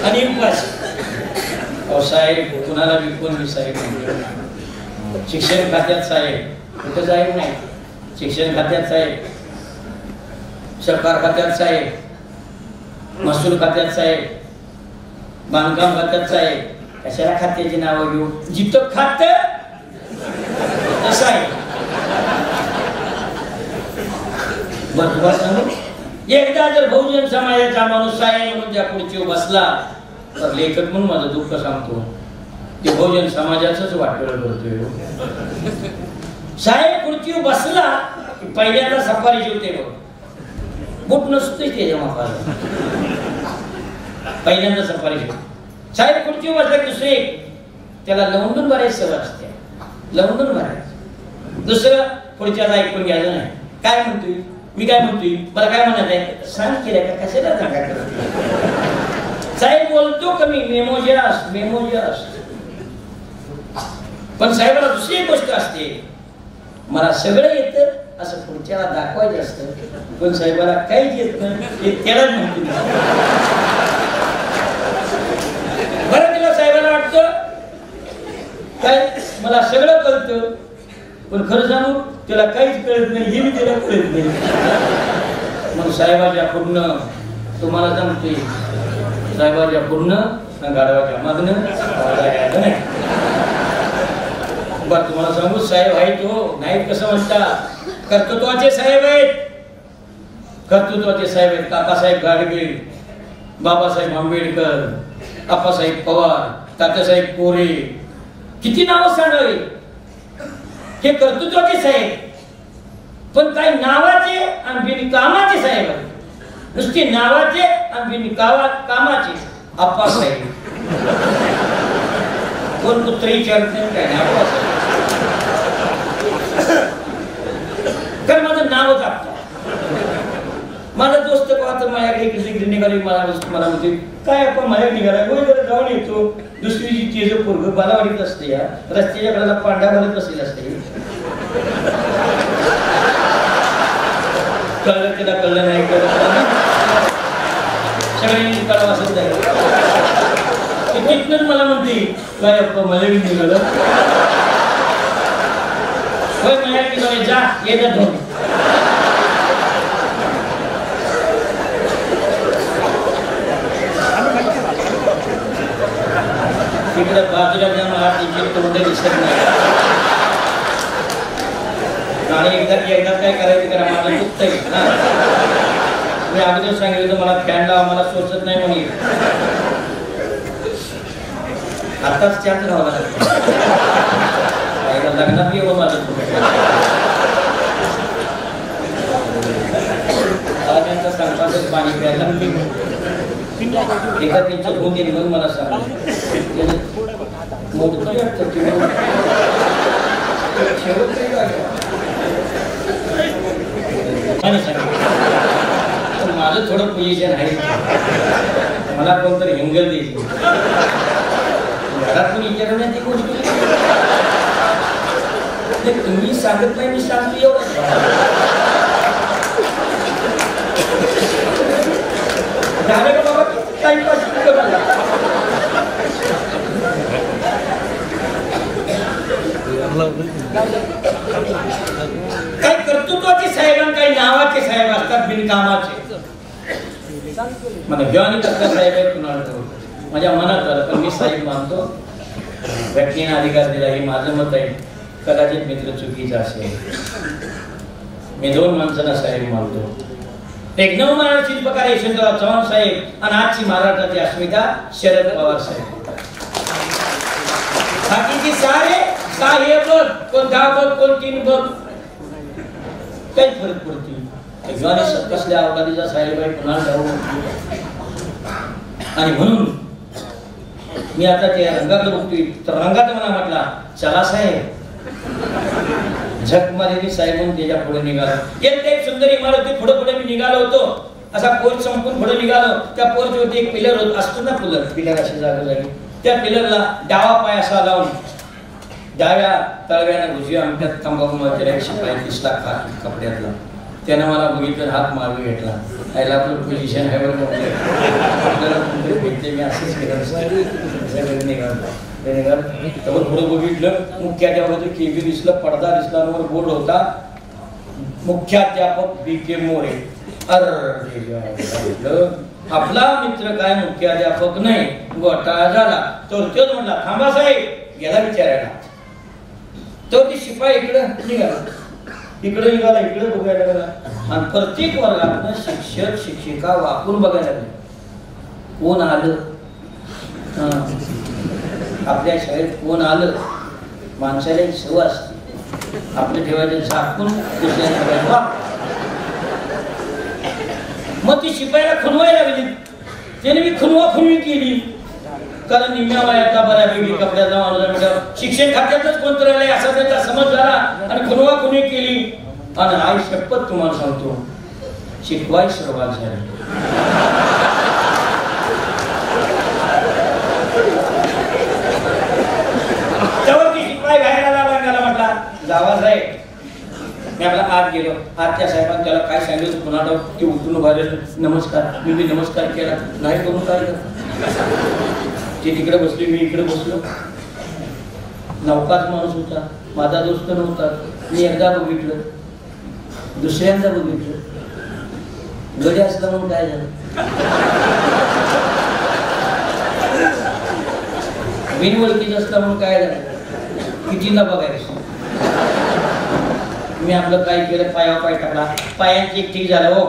आणि उपवास साहेब कुणाला बी कोण बी साहेब शिक्षण खात्यात साहेब कुठं साहेब नाही शिक्षण खात्यात साहेब सरकार खात्यात साहेब महसूल खात्यात साहेब बांधकाम खात्यात साहेब कशाला खात्याची नावं घेऊ जिथं खात तसं आहे बस सांगू एकदा जर बहुजन समाजाचा माणूस साहेब म्हणून त्या खुर्चीवर बसला तर लेखक म्हणून माझं दुःख सांगतो ते बहुजन समाजाचंच वाटोळ करतोय साहेब खुर्चीवर बसला की पहिल्यांदा सफारी जेवते बघ बुट नसतोय त्याच्या मापाला पहिल्यांदा सफारी जेव साहेब खुर्चीवर बसला की दुसरे त्याला लवंडून भरायची सवय असते लवंडून भरायचं दुसरं पुढच्याला ऐकून घ्यायचं नाही काय म्हणतोय मी काय म्हणतोय मला काय म्हणत आहे सांग केलं का कशाला सांगा करत साहेब बोलतो कमी मेमोजियास पण साहेबाला दुसरी एक गोष्ट असते मला सगळं येतं असं पुढच्याला दाखवायचं असतं पण साहेबाला काहीच येत नाही हे त्यालाच माहिती बरं तिला साहेबाला वाटतं काय मला सगळं कळतं पण खरं सांगू त्याला काहीच कळत नाही हे मी त्याला कळत नाही मग साहेबाच्या पूर्ण तुम्हाला सांगतोय साहेबाच्या पूर्ण गाढवाच्या मागणं नाही बरं तुम्हाला सांगू साहेब आहेत हो नाहीत कसं म्हणतात कर्तृत्वाचे साहेब आहेत कर्तृत्वाचे साहेब आहेत काकासाहेब गाडगे बाबासाहेब आंबेडकर आप्पासाहेब पवार तात्यासाहेब कोरे किती नावं सांगावी हे कर्तृत्वाचे साहेब पण काही नावाचे आणि बिनकामाचे साहेब आहेत नुसते नावाचे आणि बिनकामाचे आप्पासाहेब कोण पुत्र विचारत नाही काय नाही आप्पासाहेब कारण माझं नावच आपलं म्हणते काय आपण माझ्या निघाला गोळी जरा जाऊन येतो. दुसरी जी तेज पोरग बालावाडीत असते या रस्त्याच्या कडेला पांढरा भरत बसलेला असते. कळलं त्याला कळलं नाही कळलं सगळ्यांनी कळवा असत नाही. तिथनच मला म्हणते काय आपण माझ्या निघालं होय माझ्या निघाले जा येतात धोन. तिकडे बाजूला जाऊन हात इकडे तोंड दिसत नाही. आणि एकदा काय करायचं करा मला दुखतंय ना. मी अगोदर सांगितलं मला फॅन लावा मला सोचत नाही म्हणे. आताच त्याच राहावं लागतं लग्नात येऊ माझं. त्यांचा सांगताच पाणी प्यायला एका त्यांचं होऊन गेली मग मला सांग माझं थोडं पोझिशन आहे. मला कोणतरी हिंगल द्यायची घरात कोणी विचारलं नाही ती गोष्ट. तुम्ही सांगत नाही मी सांगतो एवढं झालं का बाबा टाइमपास काही कर्तृत्वाचे साहेब आणि काही नावाचे साहेब असतात बिनकामाचे. मला घेऊन कसला साहेब आहे कुणाला माझ्या मनात झालं पण मी साहेब मानतो. व्यक्तीने अधिकार दिला हे माझं मत आहे. कदाचित मित्र चुकीचा असेल. मी दोन माणसांना साहेब मानतो. एक नवमानव शिल्पकार यशवंतराव चव्हाण साहेब आणि आजची महाराष्ट्राची अस्मिता शरद पवार साहेब. बाकीचे सारे साहेब कोण 10 बघ कोण 3 बघ काही फरक पडतील. कसल्या अवकाळीचा साहेब आहे पुन्हा जाऊ. आणि म्हणून मी आता त्या रंगाकडे बघतोय तर रंगात मला म्हटला चला साहेब झक मारली साहेब म्हणून त्याच्या पुढे निघालो. एक सुंदर इमारती पुढे पुढे मी निघालो होतो. असा पोर्च संपून पुढे निघालो. त्या पोर्चवरती एक पिलर होत असतो ना पिलर अशी जागी त्या पिलरला डावा पाय असा लावून डाव्या तळव्यानं उजव्या अंगठ्यात तंबाखू मारलेला एक शिपाई दिसला कपड्यातला. त्यानं मला बघितलं हात मागे घेतला. याला आपलं पोझिशन आहे बरं आपल्याला कोणतरी भेटते मी असंच केलं निघाल तर पुढं बघितलं मुख्याध्यापक केबी दिसलं पडदा दिसला वर बोर्ड होता मुख्याध्यापक B.K. मोरे. आपला मित्र काय मुख्याध्यापक नाही घोटाळा झाला. तर तोच म्हटला थांबा साहेब गेला विचारायला. तो ती शिपाई इकडं निघाला इकडे बघायला लागला. आणि प्रत्येक वर्गात शिक्षक शिक्षिका वाकून बघायला लागले. कोण आलं आपल्या शाळेत कोण आलं. माणसाला एक सवय असते आपलं ठेवायचं झाकून दुसऱ्या. मग ती शिपाईला खुनवायला लागली. त्याने मी खुनवी केली कारण निम्म्या वयातला बऱ्यापैकी कपड्याचा माणूस शिक्षण खात्यातच कोणतं राहिलंय असा त्याचा समज झाला आणि खुनवी केली. आणि आई शपथ तुम्हाला सांगतो शिकवाय सुरुवात झाली. त्यावरती शिकवाय बाहेर आला म्हटला जावा साहेब. मी आपला आत गेलो. आत त्या साहेबांनी त्याला काय सांगितलं पुन्हा ते उठून उभा नमस्कार. मी नमस्कार केला नाही करून काय ते तिकडे बसले मी इकडे बसलो. नौकाच माणूस होता माझा दोस्त नव्हता. मी एकदा बघितलं दुसऱ्यांदा बघितलं गडी असला म्हणून काय झालं बिनवळखीच असला म्हणून काय झालं कितीला बघायचं. मी आपलं काय केलं पायावर पाय टाकला. पायांची एक ठीक झालं हो.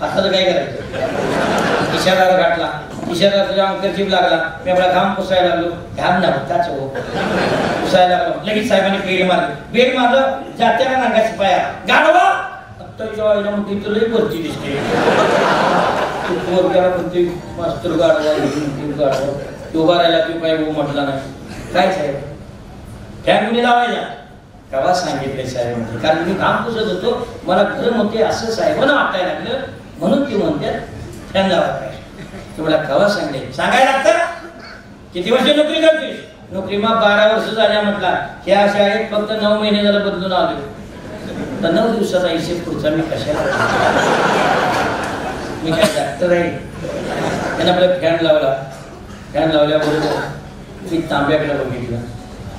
आता तर काय करायचं इशारा घातला. इशारा तुझ्या अंकरजीभ लागला. मी आपला घाम पुसायला लागलो. घाम नव्हताच हो पुसायला लागलो. लगेच साहेबांनी बेल मारली. बेल मारलं जात्याला नांगाची पाया गाडवा वरती दिसते मास्तर गाडवा उभा राहिला तू काय म्हटला नाही. काय साहेब फॅन कुणी लावायला तेव्हा सांगितले साहेब म्हणजे कारण मी घाम पुसत होतो मला गरम होते असं साहेबांना वाटायला लागलं म्हणून ती म्हणतात फॅन लावा. तुम्हाला कवा सांगले सांगायला लागतं. किती वर्ष नोकरी करतोय? नोकरी मग 12 वर्ष झाल्या म्हटला. ह्या शाळेत फक्त 9 महिने झालं बदलून आलो. तर 9 दिवसाचा हिशेब पुढचा मी कशाला? मी काय डॉक्टर आहे? त्यांना आपला फॅन लावला. फॅन लावल्याबरोबर मी तांब्याकडे बघितलं.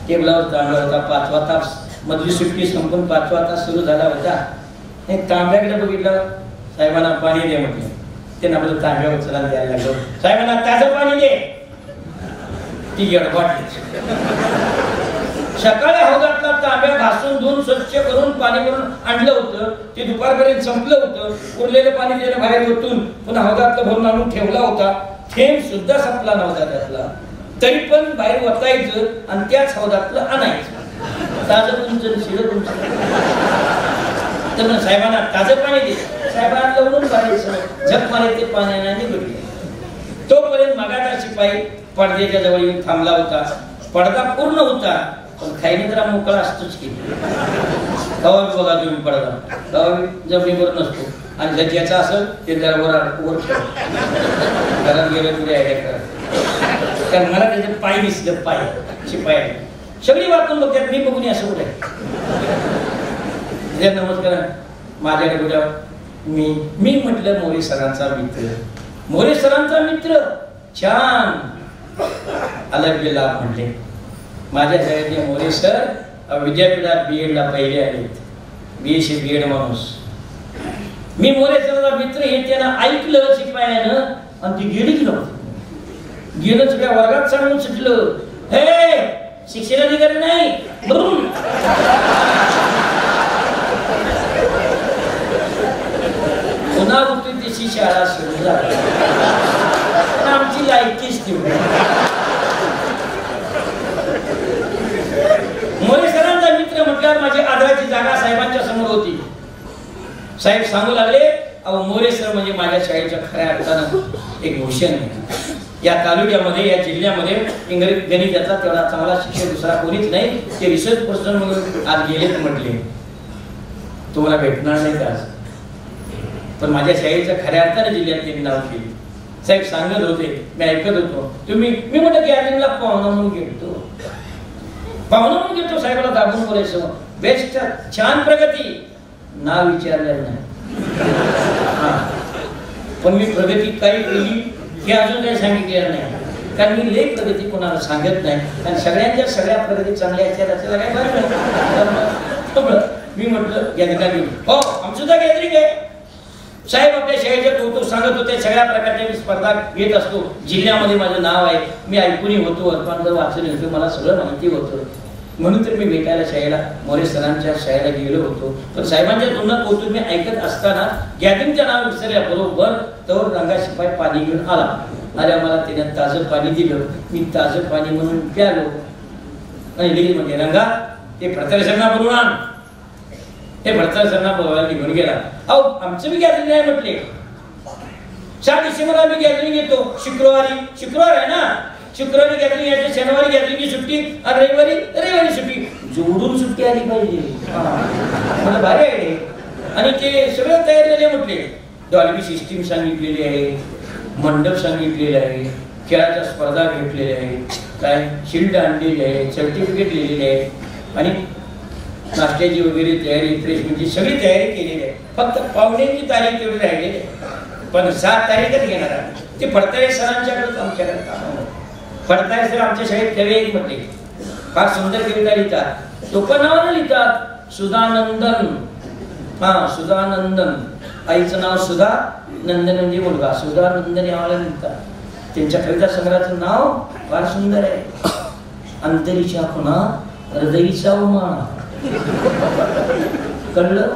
टेबलावर तांब्या होता. 5वा तास मधली सुट्टी संपून 5वा तास सुरू झाला होता. तांब्याकडे बघितलं. साहेबांना पाणी दे म्हटलं. त्यांना आपलं तांब्या उचलायला द्यायला लागलो. साहेबांना ताजं पाणी दे. ती गडबडली. सकाळी हौदातला तांब्या घासून धुवून स्वच्छ करून पाणी भरून आणलं होतं. ते दुपारपर्यंत संपलं होतं. उरलेलं पाणी त्याला बाहेर ओतून पुन्हा हौदातलं भरून आणून ठेवला होता. थेंब सुद्धा संपला नव्हता त्यातला. तरी पण बाहेर वतायचं आणि त्याच हौदातलं आणायचं. ताजं तुमचं शिरं तुमचं. तर साहेबांना ताजं पाणी दे. साहेबांना लवून पाडायचं. झक मारे ते पाण्याने निघडले. तोपर्यंत मागाचा शिपाई पडद्याच्या जवळ येऊन थांबला होता. पडदा पूर्ण होता पण खाईने जरा मोकळा असतोच की. कवा बघा तुम्ही पडदा कवा जमिनीवर नसतो. आणि जर ज्याचा असेल ते जरा वर घरात गेलं तुझी आयडिया करा. कारण मला त्याचे पाय दिसलं. पाय शिपाई सगळी वाटून बघतात. मी बघून असं कुठे नमस्कार माझ्याकडे बघा. मी म्हटलं मोरे सरांचा मित्र. मोरे सरांचा मित्र छान अलग लाभ म्हटले. माझ्या शाळेतले मोरे सर विद्यापीठात BEd ला पहिले आलेत. BSc BEd माणूस. मी मोरे सरांचा मित्र हे त्यांना ऐकलं शिपायानं आणि ती गेलीच नव्हती. गेलं सगळ्या वर्गात सांगून सुटलं. हे शिक्षणाधिकारी नाही. पुन्हा होती त्याची शाळा सुरू झाली. आमची लायकीच तेवढी. मोरे सरांचा मित्र म्हटल्यावर माझी आदराची जागा साहेबांच्या समोर होती. साहेब सांगू लागले, अहो मोरे सर म्हणजे माझ्या शाळेच्या खऱ्या अर्थानं एक भूषण आहे. या तालुक्यामध्ये या जिल्ह्यामध्ये इंग्रजी गणिताचा तेवढा चांगला शिक्षक दुसरा कोणीच नाही. ते रिसर्च पर्सन म्हणून आज गेलेत म्हटले. तुम्हाला भेटणार नाही का? पण माझ्या शाळेच्या खऱ्या अर्थाने जिल्ह्यात त्यांनी नाव केले. साहेब सांगत होते, मी ऐकत होतो. मी म्हटलं गॅदरिंगला पाहुणा म्हणून घेतो. पाहुणा म्हणून घेतो. साहेबाला दाबून बोलायचं. बेस्ट छान प्रगती. नाव विचारलेलं नाही. पण मी प्रगती काही केली हे अजून काही सांगितलेलं नाही. कारण मी लई प्रगती कोणाला सांगत नाही. कारण सगळ्यांच्या सगळ्या प्रगती चांगल्या असतात काय बरं. मी म्हटलं गॅदरिंगला घेऊन. हो आमचं सुद्धा गॅदरिंग आहे. साहेब आपल्या शाळेचे कौतुक सांगत होते. सगळ्या प्रकारच्या मी स्पर्धा घेत असतो. जिल्ह्यामध्ये माझं नाव आहे. मी ऐकूनही होतो. वर्तमानपत्र वाचन होतो. मला सगळं माहिती होतं. म्हणून तर मी भेटायला शाळेला मोरे सरांच्या शाळेला गेलो होतो. पण साहेबांच्या तोंडात कौतुक मी ऐकत असताना गॅदरिंगचं नाव विसरल्याबरोबर तर रंगा शिपाई पाणी घेऊन आला. अरे मला त्याने ताजं पाणी दिलं. मी ताजं पाणी म्हणून प्यालो. आणि लगेच म्हणजे रंगा ते प्रत्यक्षांना बोलून आण. हे भरताना बोलवायला निघून गेला. अहो आमचं मी गॅदरिंग नाही म्हटले. 4 डिसेंबरला मी गॅदरिंग येतो. शुक्रवार आहे ना. शुक्रवारी गॅदरिंग यायचं. शनिवारी गॅदरिंगची सुट्टी आणि रविवारी सुट्टी. जोडून सुट्टी आली पाहिजे. मला भारी आहे. आणि ते सगळं तयार झाले म्हटले. डॉल्बी सिस्टीम सांगितलेली आहे. मंडप सांगितलेले आहे. खेळाच्या स्पर्धा घेतलेल्या आहेत. काय शिल्ड आणलेली आहे. सर्टिफिकेट लिहिलेले आहे. आणि नाश्त्याची वगैरे तयारी रिफ्रेशमेंटची सगळी तयारी केलेली आहे. फक्त पाहुण्यांची तारीख तेवढी राहिलेली आहे. पण 7 तारीखच घेणार आहे. ते फडतारे सरांच्याकडेच आमच्याकडे काम. फडतारे सर आमच्या शाळेत कवी एक म्हटले. फार सुंदर कविता लिहितात. टोपण नावानं लिहितात. सुधानंदन. सुधानंदन. आईचं नाव सुधा. नंदन म्हणजे मुलगा. सुधानंदन यावाला लिहितात. त्यांच्या कविता संग्रहाचं नाव फार सुंदर आहे. अंतरीच्या खुणा हृदयीचा उमाळा. कळलं?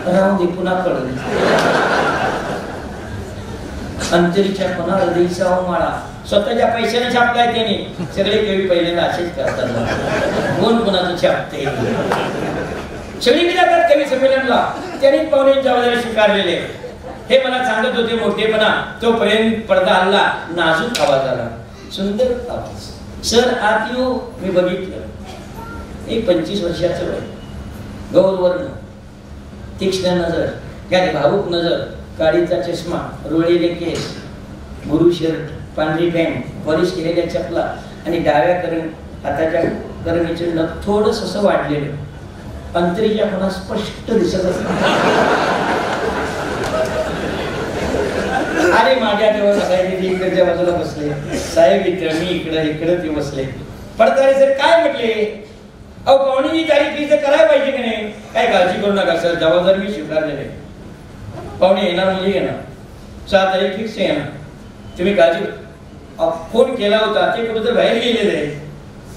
राहून दे पुन्हा कळलं. अंतरीच्या खुणा हृदयीचा उमाळा. स्वतःच्या पैशाने छापलाय त्याने. सगळे कवी पहिल्यांदा असेच करतात. कोण कोणाचं छापते. सगळीकडे जातात कवी संमेलनला. त्यांनी पाहुणे जबाबदारी स्वीकारलेले. हे मला सांगत होते मोठेपणा. तोपर्यंत पडदा हल्ला. नाजूक आवाज आला. सुंदर आवाज. सर आत येऊ. मी बघितलं. एक 25 वर्षाचं वय. गौरवर्ण. तीक्ष्ण नजर. काय भावुक नजर. काळीचा चष्मा, रोळलेले केस, गुरु शर्ट, पांढरी पॅन्ट, पॉलिश केलेल्या चपला आणि डाव्या हाताच्या करणीचे नख थोडंसं असं वाढलेलं, अंतरीच्या कोणा स्पष्ट दिसत असत. आणि माझ्या जवळ बसायचे, ते इकडच्या बाजूला बसले. साहेब इकडे, मी इकडे ते बसले. पडताळे सर काय म्हटले, अहो पाहुणे तारीख करायला पाहिजे की नाही, काय काळजी करू नका सर, जबाबदारी मी स्वीकारलेले. पाहुणे येणार म्हणजे येणार, 6 तारीख फिक्स येणार, तुम्ही काळजी. फोन केला होता, ते कुठं बाहेर गेलेले आहे.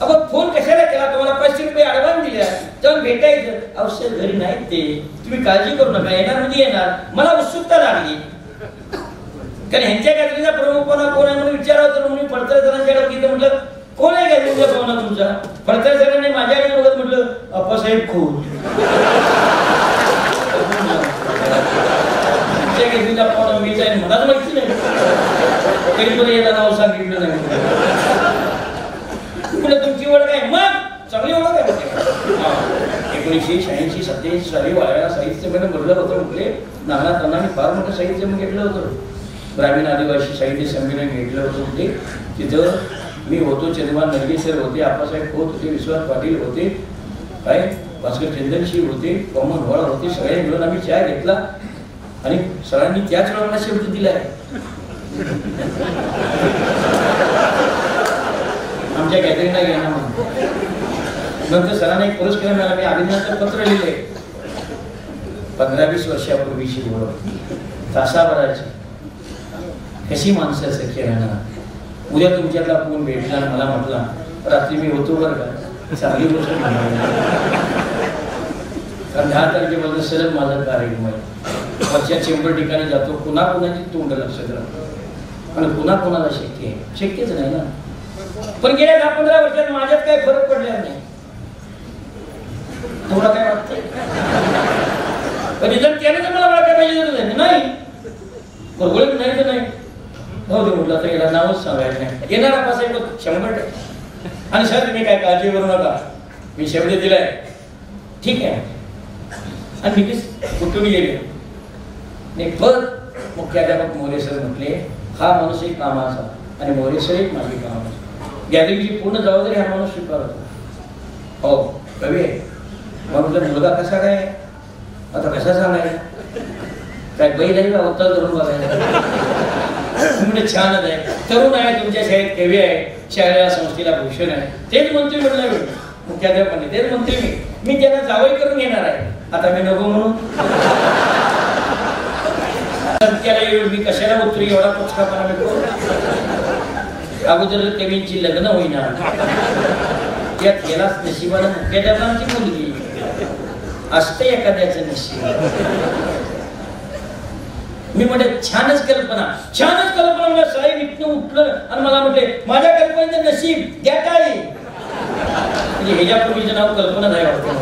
अगं फोन कशाला केला, तुम्हाला 500 रुपये ॲडव्हान्स दिल्या, जाऊन भेटायचं. औषध घरी नाहीत ते, तुम्ही काळजी करू नका, येणार म्हणजे येणार. मला उत्सुकता लागली, कारण ह्यांच्या गॅदरीचा प्रमुख कोण आहे म्हणून विचारावं. तर मी पडतळ सरांच्याकडे गेलं, म्हटलं कोण आहे गॅदरीचा पाहुणा तुमचा. पडतळ सरांनी माझ्याकडे बघत म्हटलं अप्पासाहेब खूप. तुमच्या गॅदरीचा पाहुणा मीच आहे, मलाच माहिती नाही, तरी पण याला नाव सांगितलं नाही. तुमची ओळख आहे, मग चांगली ओळख आहे. 1986 87 साली वाळव्याला साहित्य संमेलन भरलं होतं. म्हटले नागनाथांना मी फार मोठं साहित्य संमेलन घेतलं होतं, ग्रामीण आदिवासी साहित्य संमेलन घेतलं होतं. म्हणजे तिथं मी होतो, चंद्रमान नरगे सर होते, आप्पासाहेब खोत होते, विश्वास पाटील होते, काय भास्कर चंदनशी होते, कॉमन व्हाळ होते. सगळे मिळून आम्ही चहा घेतला आणि सरांनी त्याच वेळा मला शब्द दिला आहे, आमच्या गॅदरिंगला घेणार म्हणून. नंतर सरांना एक पुरस्कार मिळाला. मी अभिनंदन पत्र लिहिले. 15-20 वर्षापूर्वीची ओळख, तासाभराची. कशी माणसं सख्य राहणार. उद्या तुमच्यातला कोण भेटला, मला म्हटला रात्री मी होतो बरं का, चांगली गोष्ट म्हणाली. कारण 10 तारखेपासून सलग माझा कार्यक्रम आहे. वर्षात 100 ठिकाणी जातो, पुन्हा कुणाची तोंड लक्षात राहतो आणि पुन्हा कोणाला शक्य आहे, शक्यच नाही ना. पण गेल्या 10-15 वर्षात माझ्यात काही फरक पडला नाही. थोडा काय वाटतंय, पण इथं त्याने तर मला काय पाहिजे नाही, बरोबर नाही तर नाही. हो दे म्हटलं तर याला नावच सांगायचं नाही. येणारा पासाहेब 100%. आणि सर तुम्ही काय काळजी करू नका, मी शब्द दिलाय, ठीक आहे. आणि मी कुठून गेले नाही. परत मुख्याध्यापक मोरे सर म्हटले हा माणूस एक कामाचा आणि मोरे सर एक माझी कामाचा. गॅदरिंगची पूर्ण जबाबदारी हा माणूस स्वीकारतो. हो कवी आहे. मग म्हटलं मुलगा कसा काय, आता कसा सांगायचा, काय बैल आहे का अवतार धरून बघायला. म्हणजे छानच आहे, तरुण आहे, तुमच्या शाळेत कवी आहे, शाळेला संस्थेला भूषण आहे. तेच म्हणतोय म्हटलं मुख्याध्यापकांनी, तेच म्हणतोय मी त्यांना जावई करून घेणार आहे. आता मी नको म्हणून त्याला येऊन मी कशाला उतरी, एवढा पुचकापणा मिळतो. अगोदर कवींची लग्न होईना, त्यात गेलाच नशिबाला मुख्याध्यापकांची मुलगी असते एखाद्याचं नशीब. मी म्हटलं छानच कल्पना, छानच कल्पना. मला साहेब इथनं उठलं आणि मला म्हटले माझ्या कल्पनेचं नशीब द्या काय. म्हणजे ह्याच्यापूर्वीचं नाव कल्पना नाही वाटतं.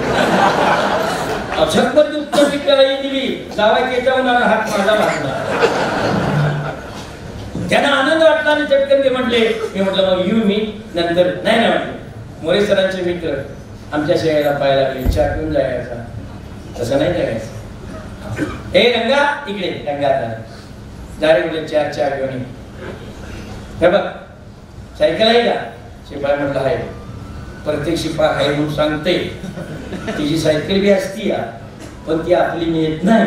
झकपट उत्तर पिकाला दिली, जावायच्या हात माझा लागला. त्यांना आनंद वाटला आणि चटकन ते म्हटले. मी म्हटलं मग येऊ मी नंतर. नाही ना म्हटलं, मोरे सरांचे मित्र आमच्या शाळेला पाहायला लागले, चहा पिऊन जायचा. तसं नाही जायचं. हे रंगा इकडे, रंगा जारे म्हटलं चहा घेऊन. हे बघ सायकल आहे का. शिपाई म्हटलं आहे. प्रत्येक शिपाई आहे म्हणून सांगते. तिची सायकल बी असती पण ती आपली नेत नाही.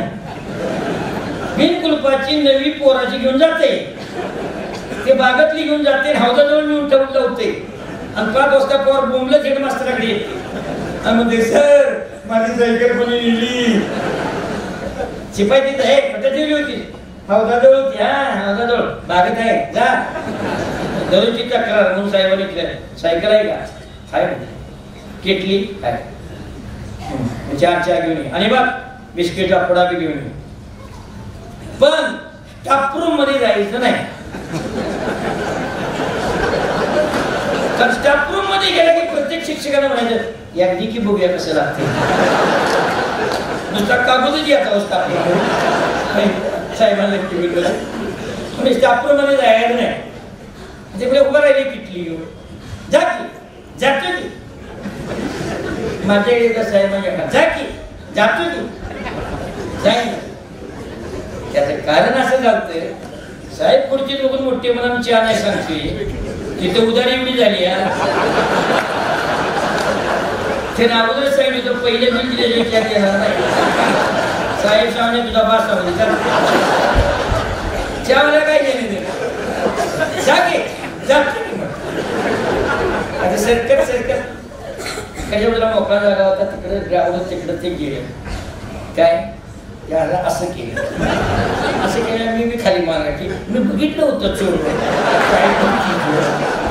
बिनकुलपाची नवी पोराची घेऊन जाते, ते बागतली घेऊन जाते, हौदाजवळ मी उठवून लावते आणि 5 वाजता पोर बोंबलं हेड मास्तराकडे येते आणि म्हणते सर माझी सायकल कोणी नेली. शिपाई तिथं आहे, कुठे ठेवली होती, हौदाजवळ होती. हा हौदाजवळ बागेत आहे, जा. दररोजची तक्रार म्हणून साहेबांनी सायकल आहे का, आहे केटली आहे, 4 चहा घेऊन ये आणि बघ बिस्किटचा पुडा बी घेऊन ये. पण स्टाफरूम मध्ये जायचं नाही. तर स्टाफरूम मध्ये गेलं की प्रत्येक शिक्षकाने म्हणायचं एकदी की बघूया कसं लागते. नुसता कागदच याचा असता साहेबांना म्हणजे स्टाफरूम मध्ये जायचं नाही. तिकडे उभं राहिले किटली घेऊन जा की, जातो की माझ्या एकदा साहेबांच्या जा की, जातो की जाईल. त्याचं कारण असं झालं, साहेब पुढची बघून मोठे म्हणून चहा नाही सांगते, तिथे उधारी एवढी झाली ते नावच सांगितलं पहिले मी तिथे विचार येणार नाही. साहेब सांगणे तुझा बास चहावाला काय घेणे जागे आता सरकत कशाबद्दल मोकळा जागा होता तिकडे ग्राउंड तिकडे ते गेले काय याला असं केलं मी खाली मारायची मी बघितलं होतं चोर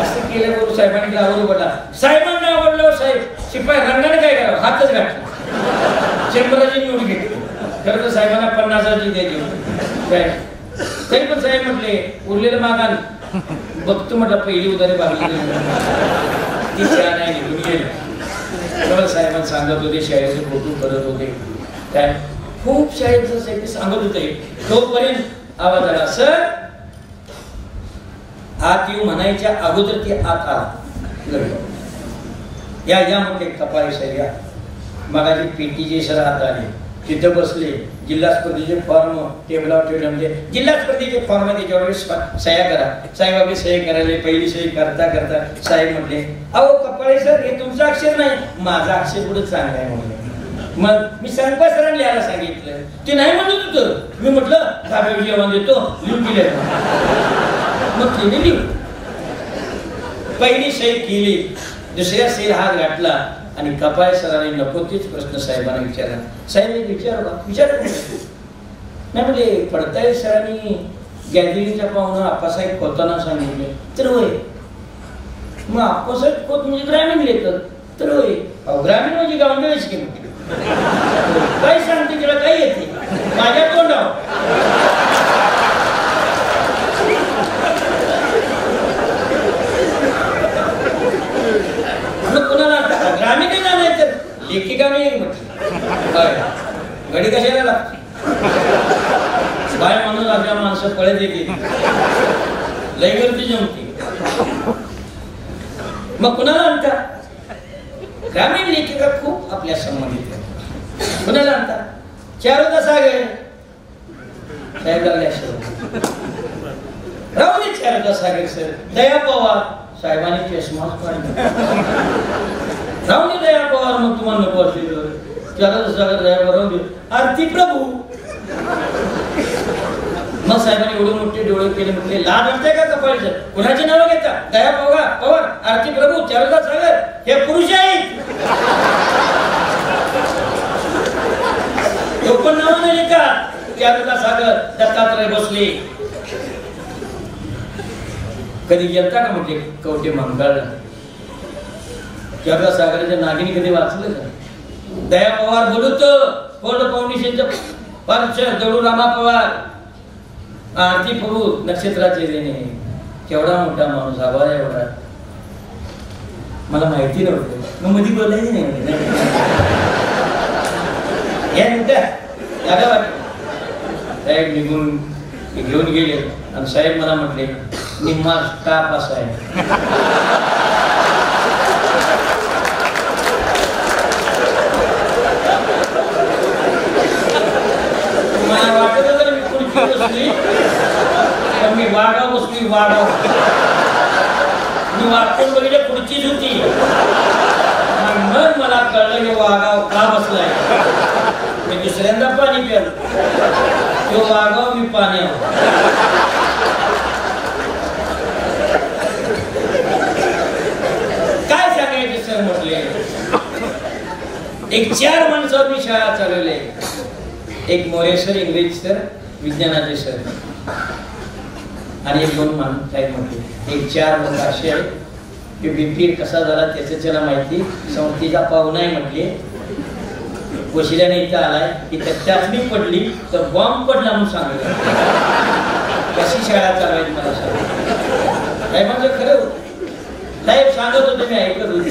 असं केल्याबरोबर साहेबांनी गावावर पडला. साहेबांना आवडलं साहेब शिपाई रंगाने काय करावं हातच घातला शंभराची नोट घेतली. खरं तर साहेबांना 50,000ची द्यायची होती काय तरी पण साहेब म्हटले उरलेलं मागान बघतो म्हटलं पहिली उधारी बागली ती चहा नाही निघून गेली. साहेबांना सांगत होते शाळेचे फोटो करत होते काय खूप शाळेचं साहेब सांगत होते. तोपर्यंत आवाज आला सर आत येऊ म्हणायच्या अगोदर ते आत आला या म्हटले कपाळे सर या मगाची पेटीचे सर आत आले तिथे बसले. जिल्हा स्पर्धेचे फॉर्म टेबलावर ठेवले म्हणजे जिल्हा स्पर्धेचे फॉर्म त्याच्यावर सह्या करा. साहेब आपली सही करायला पहिली सही करता करता साहेब म्हटले अहो कपाळे सर हे तुमचं अक्षर नाही माझा अक्षर पुढे चांगला आहे म्हणले. मग मी संपा सरांनी लिहायला सांगितलं ते नाही म्हणत होतं. मी म्हटलं दाबेवर जेवण देतो लिहून दिले मग तिने लिहू पहिली सही केली दुसऱ्या सहीला हात घातला आणि कपाळे सरांनी नको तेच प्रश्न साहेबांना विचारला. साहेब विचार नाही म्हणजे पडताय सरांनी गॅदरिंगच्या पाहुणं आप्पासाहेब खोताना सांगितले तर होय. मग आप्पासाहेब खोत म्हणजे ग्रामीण लेखक तर होय ग्रामीण म्हणजे गावंडळीच की काय सांगते तिला काय येते माझ्या तोंडावर कुणाला ग्रामीण नाही तर लेखिका नाही म्हटलं घडी कशाला लागते बाय म्हणून आपल्या माणसं पळत येते लय गर्दी जमते. मग कुणाला आणतात ग्रामीण लेखिका खूप आपल्या संबंधित कुणाला आणतात चारुता सागर साहेब लागले राहू दे चारुता सागर सर दया पवार साहेबांनी चष्माच काढला राहू दे दया पवार मग तुम्हाला नको असलेलं चारुता सागर दया राहू दे आरती प्रभू मग साहेबांनी एवढे मोठे डोळे केले म्हटले लाज वाटते का कपाळीचं कुणाची नावं घेतात दया पवार आरती प्रभू चारुता सागर हे पुरुष आहेत पण नाव नाही लिहितात चारुता सागर दत्तात्रय बसले. कधी गेलता का म्हटले कवटे मंगळ चारुता सागराच्या नागिनी कधी वाचलं का? दया पवार बोलत फोर्ड फाउंडेशनच्या पार्च दळू रामा पवार आरती प्रभू नक्षत्राचे देणे केवढा मोठा माणूस आभार एवढा मला माहिती नव्हतं मग मध्ये बोलायची नाही या नव्हत्या साहेब निघून घेऊन गेले आणि साहेब मला म्हटले निम्मा स्टाफ असा आहे. मला वाटत होतं मी खुर्ची बसली तर मी वागाव बसली मी वाटून बघितलं खुर्चीच होती मग मला कळलं की वागाव का बसलाय. मी दुसऱ्यांदा पाणी प्याल तो वागाव मी पाण्यावर काय सांगायचे सर म्हटले एक 4 माणसावर मी शाळा चालवले. एक मोरे सर इंग्रजी सर विज्ञानाचे सर आणि एक 2 माणूस काय म्हटले एक 4 लोक असे आहे की बीपी कसा झाला त्याचं त्याला माहिती संस्थेचा पाहुणा आहे म्हटले वशिल्याने इथं आलाय की चाचणी पडली तर बॉम्ब पडला म्हणून सांगितलं. कशी शाळा चालवायची मला सांग साहेबांचं खरं साहेब सांगत होते मी ऐकत होते.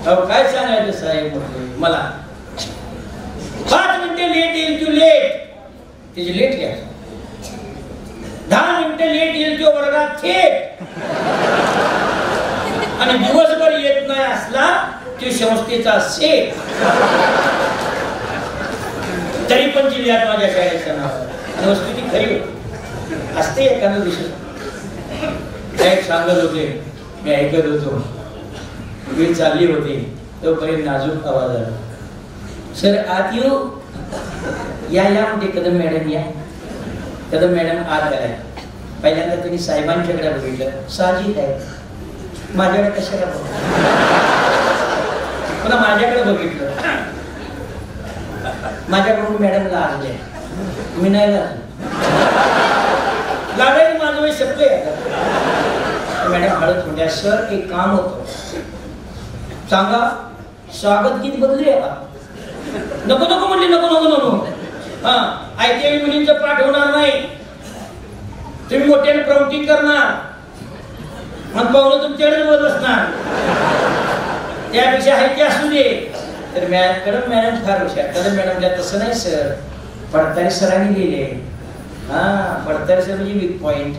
अहो काय सांगायचं साहेब म्हटले मला 5 मिनिटे लेट येईल तू लेट तिची लेट घ्या 10 मिनिटे लेट येईल तो वर्गात थेट आणि दिवसभर येत नाही असला तो संस्थेचा सेट तरी पण जिल्ह्यात माझ्या शाळेचं नाव आणि वस्तू ती खरी होती. असते एखादं दुसरं काय सांगत होते, मी ऐकत होतो, वेळ चालली होती तोपर्यंत नाजूक आवाज आला, सर आत येऊ. या या म्हणजे कदम मॅडम या. कदम मॅडम आत आल्या. पहिल्यांदा त्यांनी साहेबांच्याकडे बघितलं, साहजिक आहे, माझ्याकडे कशाला पुन्हा माझ्याकडे बघितलं. माझ्याकडून मॅडमला आणले, मी नाही लागायला माझं वय शब्द आहे. मॅडम हळद म्हणल्या, सर एक काम होतं, सांगा. स्वागत गीत बदलूया का? नको नको म्हणले, नको नको नको. हा आयत्या मुलींचं पाठ होणार नाही, तुम्ही मोठ्याने प्रवृत्ती करणार, मग पाहुणं तुमच्याकडे बोलत असणार, त्यापेक्षा आहे ते असू दे. तर मॅडम फार हुशार. कदम मॅडमला तसं नाही सर, पडताळी सरांनी लिहिले. हा पडताळी सर म्हणजे वीक पॉइंट,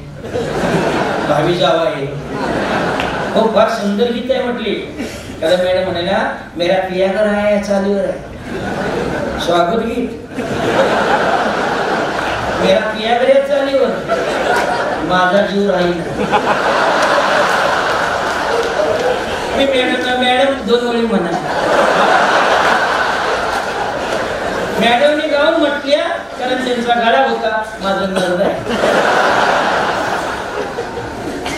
भावी जावा आहे. हो फार सुंदर गीत आहे म्हटली. कदम मॅडम म्हणाल्या, मेरा पिया घर आहे चालूवर आहे. स्वागत गीत मेरा पिया घर आहे चालूवर, माझा जीव राहील. मी मॅडम 2 ओळी म्हणा. मॅडमने गाऊन म्हटल्या, कारण त्यांचा गाडा होता, माझा नर्द आहे.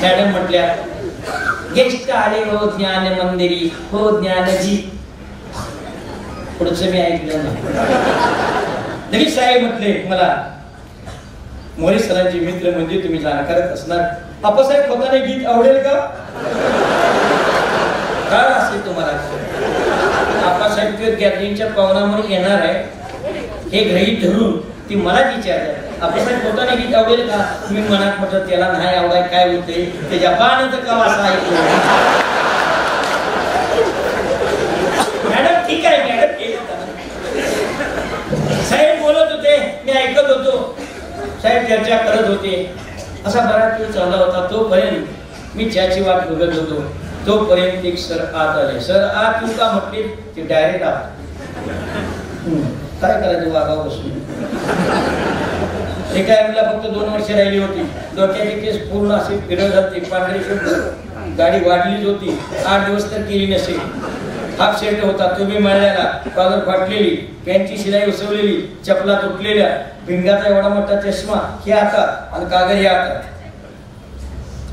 मॅडम म्हटल्या, गेस्ट आले हो ज्ञान मंदिरी, हो ज्ञानजी. पुढचं मी ऐकलं नाही. साहेब म्हटले मला, मोरे सरांचे मित्र म्हणजे तुम्ही जाणकारच असणार, आप्पासाहेब खोताने गीत आवडेल का? काय असेल तुम्हाला? आप्पासाहेब गॅदरिंगच्या पाहुणा म्हणून येणार आहे हे गृहीत धरून ती मला विचारतात, आप्पासाहेब खोताने गीत आवडेल का? मी मनात म्हटलं त्याला नाही आवडाय काय होते, त्याच्या बाणाचं का असं ऐकलं. मॅडम ठीक आहे मॅडम. साहेब बोलत होते, मी ऐकत होतो, साहेब चर्चा करत होते. असा बराच वेळ चालला होता. तोपर्यंत मी चहाची वाट बघत होतो. तोपर्यंत एक सर आत आले. सर आत तू का म्हटले? ते डायरेक्ट आत. काय करायचं वागा बसून. रिटायरमेंटला फक्त 2 वर्ष राहिली होती. डोक्याचे केस पूर्ण असे फिरत होते, पांढरे शुभ्र, गाडी वाढलीच होती. 8 दिवस तर केली नसेल. हाफ शर्ट होता तो बी मळलेला, कागद फाटलेली, पॅन्टची शिलाई उसवलेली, चपला तुटलेल्या, भिंगाचा एवढा मोठा चष्मा हे आता आणि कागद हे आता.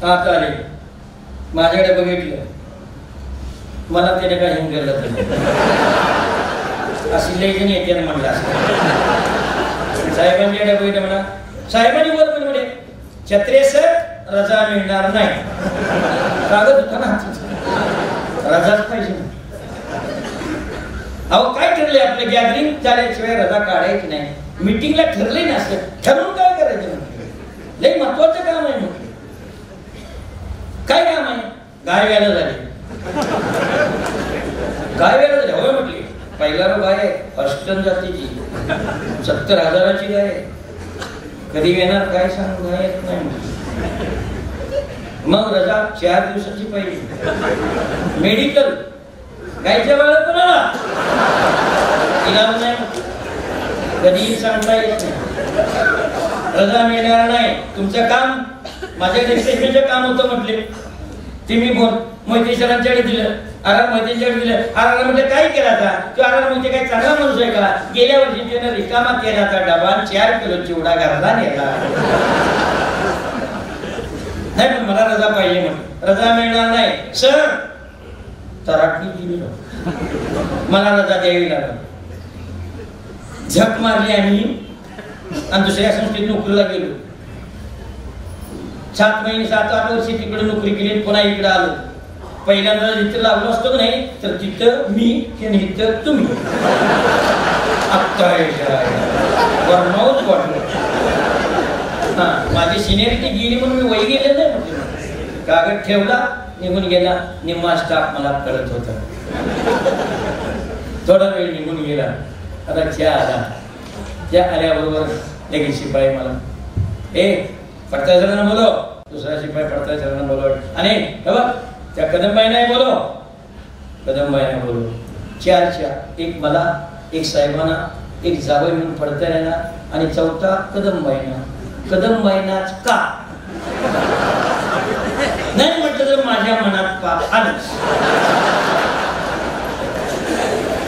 आत आले, माझ्याकडे बघितलं, मला त्याने काय हिंगलं अशी लई जणी येते म्हणलं असं. साहेबांच्याकडे बघितलं म्हणा, साहेबांनी बोल म्हणे, छत्रे सर रजा मिळणार नाही. कागद होता ना, रजाच पाहिजे. अहो काय ठरले आपलं, गॅदरिंग झाल्याशिवाय रजा काढायची नाही. मीटिंगला ठरले नसतं, ठरवून काय करायचं? लई महत्वाचं काम आहे. म्हटलं काय काम आहे? गाय व्याला झाली. गाय व्याला झाली होय म्हटली. पहिला गाय आहे अष्टन जातीची, 70,000ची गाय आहे. कधी येणार काय सांग, गाय येत नाही. मग रजा 4 दिवसाची पाहिजे. मेडिकल गायच्या वेळेत पण इलाज नाही, कधीही सांगता येत नाही. रजा मिळणार नाही. तुमचं काम माझ्याकडे एक्सटेन्शनचं काम होतं म्हटले. ते मी मोहिते सरांच्याकडे दिलं, मोहितेंच्याकडे दिलं. म्हटलं काय केला था तो? म्हणजे काय चांगला माणूस आहे का? गेल्या वर्षी त्यानं रिकामा केला था डबा, 4 किलो चिवडा घरला नेला. नाही पण मला रजा पाहिजे म्हणून. रजा मिळणार नाही सर. तराटणी दिली, मला रजा द्यावी लागली. झक मारली आम्ही आणि दुसऱ्या संस्थेत नोकरीला गेलो. 7 महिने 7-8 वर्ष तिकडे नोकरी केली. पुन्हा इकडे आलो. पहिल्यांदा जिथे लागलो असतो नाही तर तिथं मी आणि इथं तुम्ही. माझी सिनियरिटी गेली म्हणून मी वय गेले नाही म्हटलं. कागद ठेवला, निघून गेला. निम्मा स्टाफ मला कळत होता. थोडा वेळ निघून गेला. आता चहा आला. त्या आल्याबरोबर लगेच शिपाई मला, पडताय सरांना बोलो. दुसरा शिपाई पडताय सरांना बोलव. आणि बघ त्या कदमबाई नाही बोलो, कदमबाई नाही बोलो. 4 चहा, एक मला, एक साहेबांना एक जावई म्हणून पडता येणार, आणि चौथा कदमबाईंना. कदमबाईंनाच का नाही म्हटलं तर माझ्या मनात पाप आलंच.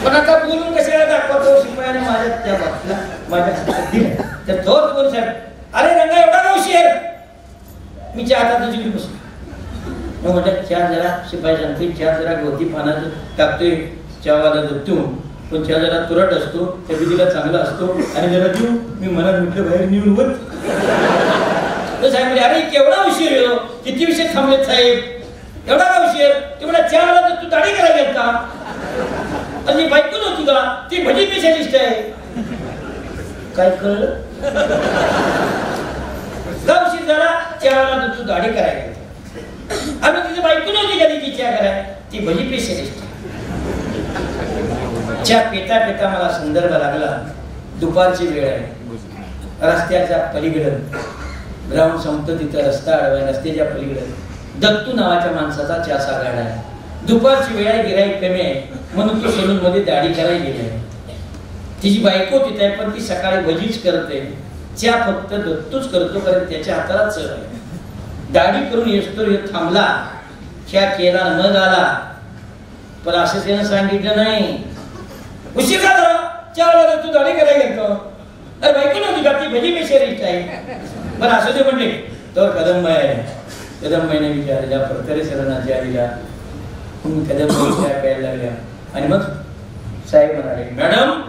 पण आता बोलून कशाला दाखवतो शिपायाने माझ्या त्या बातला माझ्या हातात दिलं. तर तोच बोल साहेब, अरे रंगा एवढा का उशीर? मी चहा हातात घेऊन बसलो. मग म्हटलं चहा जरा, शिपाई सांगते चहा जरा गवती पानाचं टाकतोय चहावाला दत्तू, पण चहा जरा तुरट असतो, तब्येतीला चांगला असतो, आणि जरा देऊ. मी मनात म्हटलं बाहेर नेऊन वर. तर साहेब म्हणजे अरे केवढा उशीर हो, किती विषय थांबलेत साहेब, एवढा का उशीर? ते म्हणा चहावाला दत्तू दाढी करायला गेल का? आणि बायको नव्हती का? ती भजी स्पेशलिस्ट आहे. काय कळलं? का उशीर झाला? चहावाला दत्तू दाढी करायला गेला. आणि तिथे बायको नव्हती कधी ती चहा कराय, ती भजी स्पेशलिस्ट. चहा पेता पेता मला संदर्भ लागला, दुपारची वेळ आहे, रस्त्याच्या पलीकडं ग्राउंड संपतं, तिथं रस्ता अडवाय, रस्त्याच्या पलीकडं दत्तू नावाच्या माणसाचा चहाचा गाडा आहे. दुपारची वेळ आहे, गिराईक कमी आहे, म्हणून तो सलून मध्ये दाढी करायला गेलाय. तिची बायको तिथे आहे, पण ती सकाळी भजीच करते, चहा फक्त दत्तूच करतो, कारण त्याच्या हाताला चव आहे. दाढी करून येतो थांबला, चहा केला न झाला, पण असं त्यानं सांगितलं नाही. उशीर का झाला? चहा तू दाढी करायला गेलो. अरे बायको नव्हती का? ती भजी स्पेशलिस्ट आहे. पण असं ते म्हणले तो कदमबाई आहे. कदमबाईने विचारल्या, फडतरे सरांना चहा दिला, कदमबाई चहा प्यायला लागल्या. आणि मग साहेब म्हणाले, मॅडम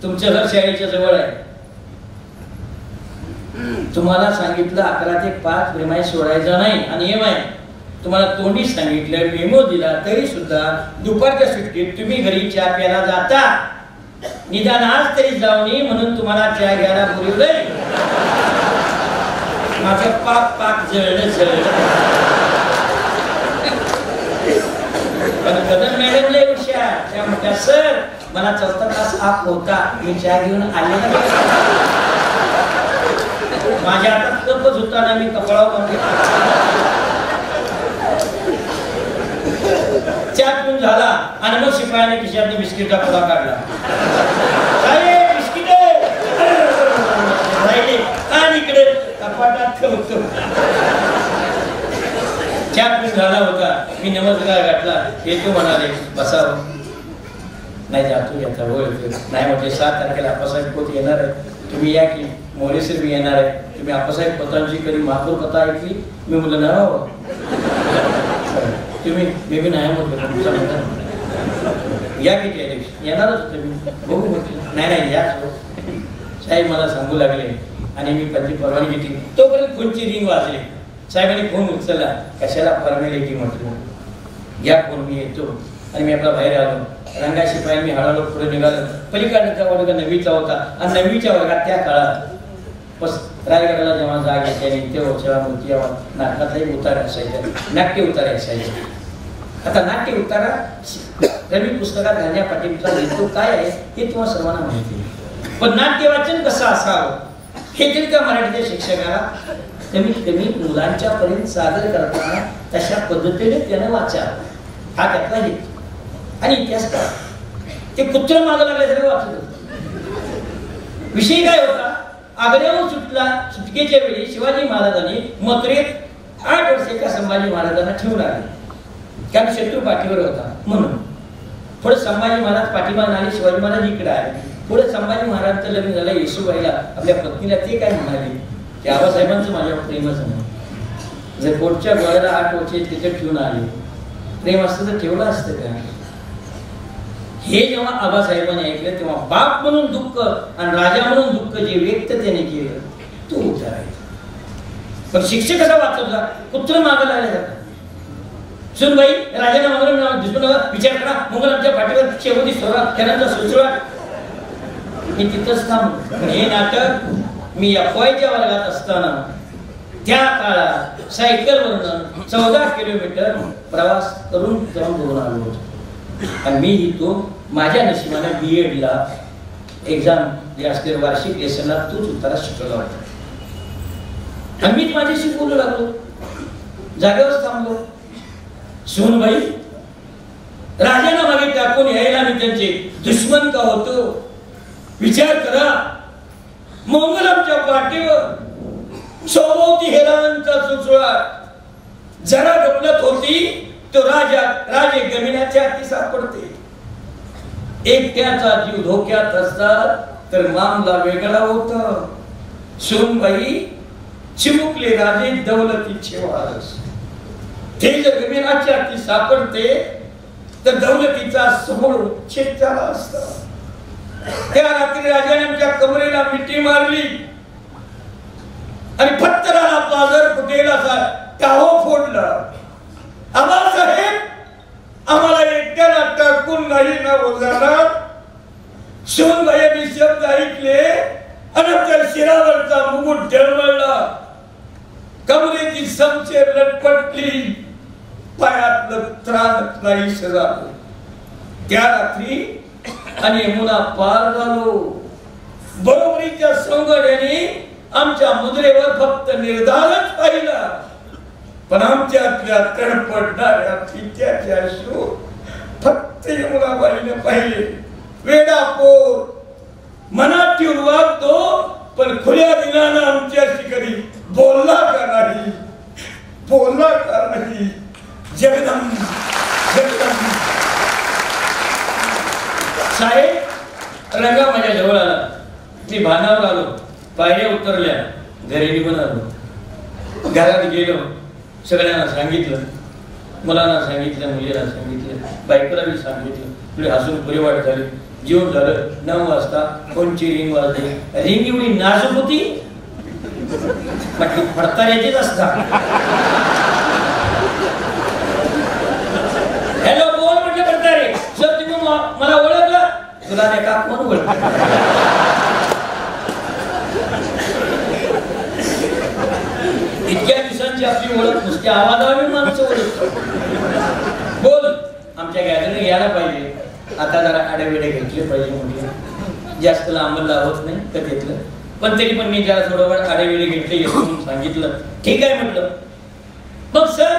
तुमचं घर शाळेच्या जवळ आहे, तुम्हाला सांगितलं 11 ते 5 प्रेमाई सोडायचा नाही, आणि नियम आहे. तुम्हाला तोंडी सांगितलं, मेमो दिला, तरी सुद्धा दुपारच्या सुट्टीत तुम्ही घरी चहा प्यायला जाता. निदान आज तरी जाऊ नये म्हणून तुम्हाला चहा घ्यायला बोलवलंय. माझं पाक पाक जळलं जळलं. पण कदम मॅडम लय हुशार, त्या म्हणतात सर मला 4 तास आप होता, मी चहा घेऊन आले ना. माझ्या हातात कपच होता ना, मी कपाळावर चहा पिऊन झाला, आणि मग शिपायाने खिशातून बिस्किटचा पुडा काढला. बिस्किट राहिले आणि इकडे कपाटात ठेवतो. चहा पिऊन झाला होता, मी नमस्कार घातला, येतो म्हणाले बसावं. नाही जातो याचा वेळ नाही म्हटले 7 तारखेला आप्पासाहेब पोत येणार आहे, तुम्ही या की. मोरेसर मी येणार आहे, तुम्ही आप्पासाहेब पोतांची कधी महापूर कथा ऐकली? मी म्हटलं ना हो तुम्ही, मी नाही म्हटलं या की त्या दिवशी येणारच होतं मी. बघू म्हटलं नाही याच. साहेब मला सांगू लागले, आणि मी त्यांची परवानगी घेतली. तोपर्यंत फोनची रिंग वाजली. साहेबांनी फोन उचलला, कशाला फॉर्मॅलिटी म्हटलं, या फोन मी येतो. आणि मी आपला बाहेर आलो. रंगा शिपाई मी हळूहळू पुढे निघालो. पलीकडचा वर्ग 9वीचा होता, आणि 9वीच्या वर्गात त्या काळात रायगडाला जेव्हा जाग येते तेव्हा मूर्ती नाटकातलाही उतार असायचे, नाट्य उतारे असायचे. आता नाट्य उतारा रवी पुस्तकात घालण्या पाठीचा हेतू काय आहे हे तुम्हाला सर्वांना माहिती आहे. पण नाट्य वाचन कसं असावं हे तरी त्या मराठीच्या शिक्षकाला कमीत कमी मुलांच्या पर्यंत सादर करताना तशा पद्धतीने त्यानं वाचावं, हा त्यातला हेतू. आणि इतिहास का ते कुत्र मागं लागल्यासारखं वाचत होतं. विषय काय होता? आग्र्याहून सुटकेच्या वेळी शिवाजी महाराजांनी मथुरेत 8 वर्षाच्या संभाजी महाराजांना ठेवून आले, कारण शत्रू पाठीवर होता म्हणून. पुढे संभाजी महाराज पाठीमागे आले, शिवाजी महाराज इकडे आले. पुढे संभाजी महाराजांचं लग्न झालं येसूबाईला, आपल्या पत्नीला. ते काय म्हणाले की आबासाहेबांचं माझ्यावर प्रेमच नाही. जर कोर्टच्या गोळ्याला 8 वर्षे तिथे ठेवून आले, प्रेम असतं तर ठेवलं असतं का? हे जेव्हा आबासाहेबांनी ऐकलं तेव्हा बाप म्हणून दुःख आणि राजा म्हणून दुःख जे व्यक्त त्याने केलं तो उतारायचा. पण शिक्षक कसा वाचवला? कुत्र मागं लागले जातात. सुनबाई राजाला मागं दुसऱ्याला विचार करा, मुघलांच्या पाठीवर शेवटी सोडा, त्यांचा सुचवा. मी तिथंच थांबलो. हे नाटक मी FYच्या वर्गात असताना त्या काळात सायकलवरनं 14 किलोमीटर प्रवास करून जाऊन बघून आलो होतो. आणि मी तो माझ्या नशिबाने BEdला एक्झाम जे असते वार्षिक लेसनला तोच उत्तरा शिकवला होता. आणि मी माझ्याशी बोलू लागलो, जागेवर थांबलो. सोनबाई राजाला मागे टाकून यायला मी त्यांचे दुश्मन का होतो? विचार करा, मंगलमच्या पाठीवर सोबती हेरांचा सुसुळाट जरा गपलत होती तो राजे गमिनाच्या हाती सापडते. एकट्याचा जीव धोक्यात असतात तर मामला वेगळा होता. सोनबाई चिमुकले राजे दौलतीचे वारस, ते जर गमिनाच्या हाती सापडते तर दौलतीचा समोर उच्छेद झाला असता. त्या रात्री राजाने आमच्या कमरेला मिठी मारली आणि पत्तराला पाजर फुटेल असा टाहो फोडला. आबासाहेब, आम्हाला एकट्याला टाकून नाही ना जाणार. सोनबाईंनी शब्द ऐकले आणि आमच्या शिरावरचा मुकुट ढळवळला. कमरेची समशेर लटपटली, पायातलं त्रास नाही झालं. त्या रात्री आणि यमुना पार झालो. बरोबरीच्या सौंदर्याने आमच्या मुद्रेवर फक्त निर्धारच पाहिला, पण आमच्यातल्या तडपडणाऱ्या पित्याचे अश्रू फक्त यमुनाबाईने पाहिले. वेडा पोर मनात ठेवून वागतो, पण खुल्या दिनानं आमच्याशी कधी बोलला का नाही, बोलला का नाही. जगदंब जगदंब. साहेब रंगा माझ्या जवळ आला. मी भानावर आलो, पायऱ्या उतरल्या, घरी निघून आलो. घरात गेलो, सगळ्यांना सांगितलं, मुलांना सांगितलं, मुलीला सांगितलं, बायकोला बी सांगितलं. पुढे हसून पुरे वाट झाली. जेवण झालं. 9 वाजता कोणची रिंग वाजली. रिंग एवढी नाजूक होती, म्हटली फडताऱ्याचीच असतात. हॅलो बोल म्हटलं फडतारे. सर तुम्ही मला ओळखलं? तुला नाही का कोण ओळखलं? इतक्या दिवसांची आपली ओळख नुसत्या आवाजावर माणसं ओळख. बोल, आमच्या गॅदरिंग यायला पाहिजे. आता जरा आडेवेडे घेतले पाहिजे. म्हणजे जास्त लांबला होत नाही कधीतलं, पण तरी पण मी जरा थोडं वेळ आडेवेडे घेतले म्हणून सांगितलं. ठीक आहे म्हटलं. मग सर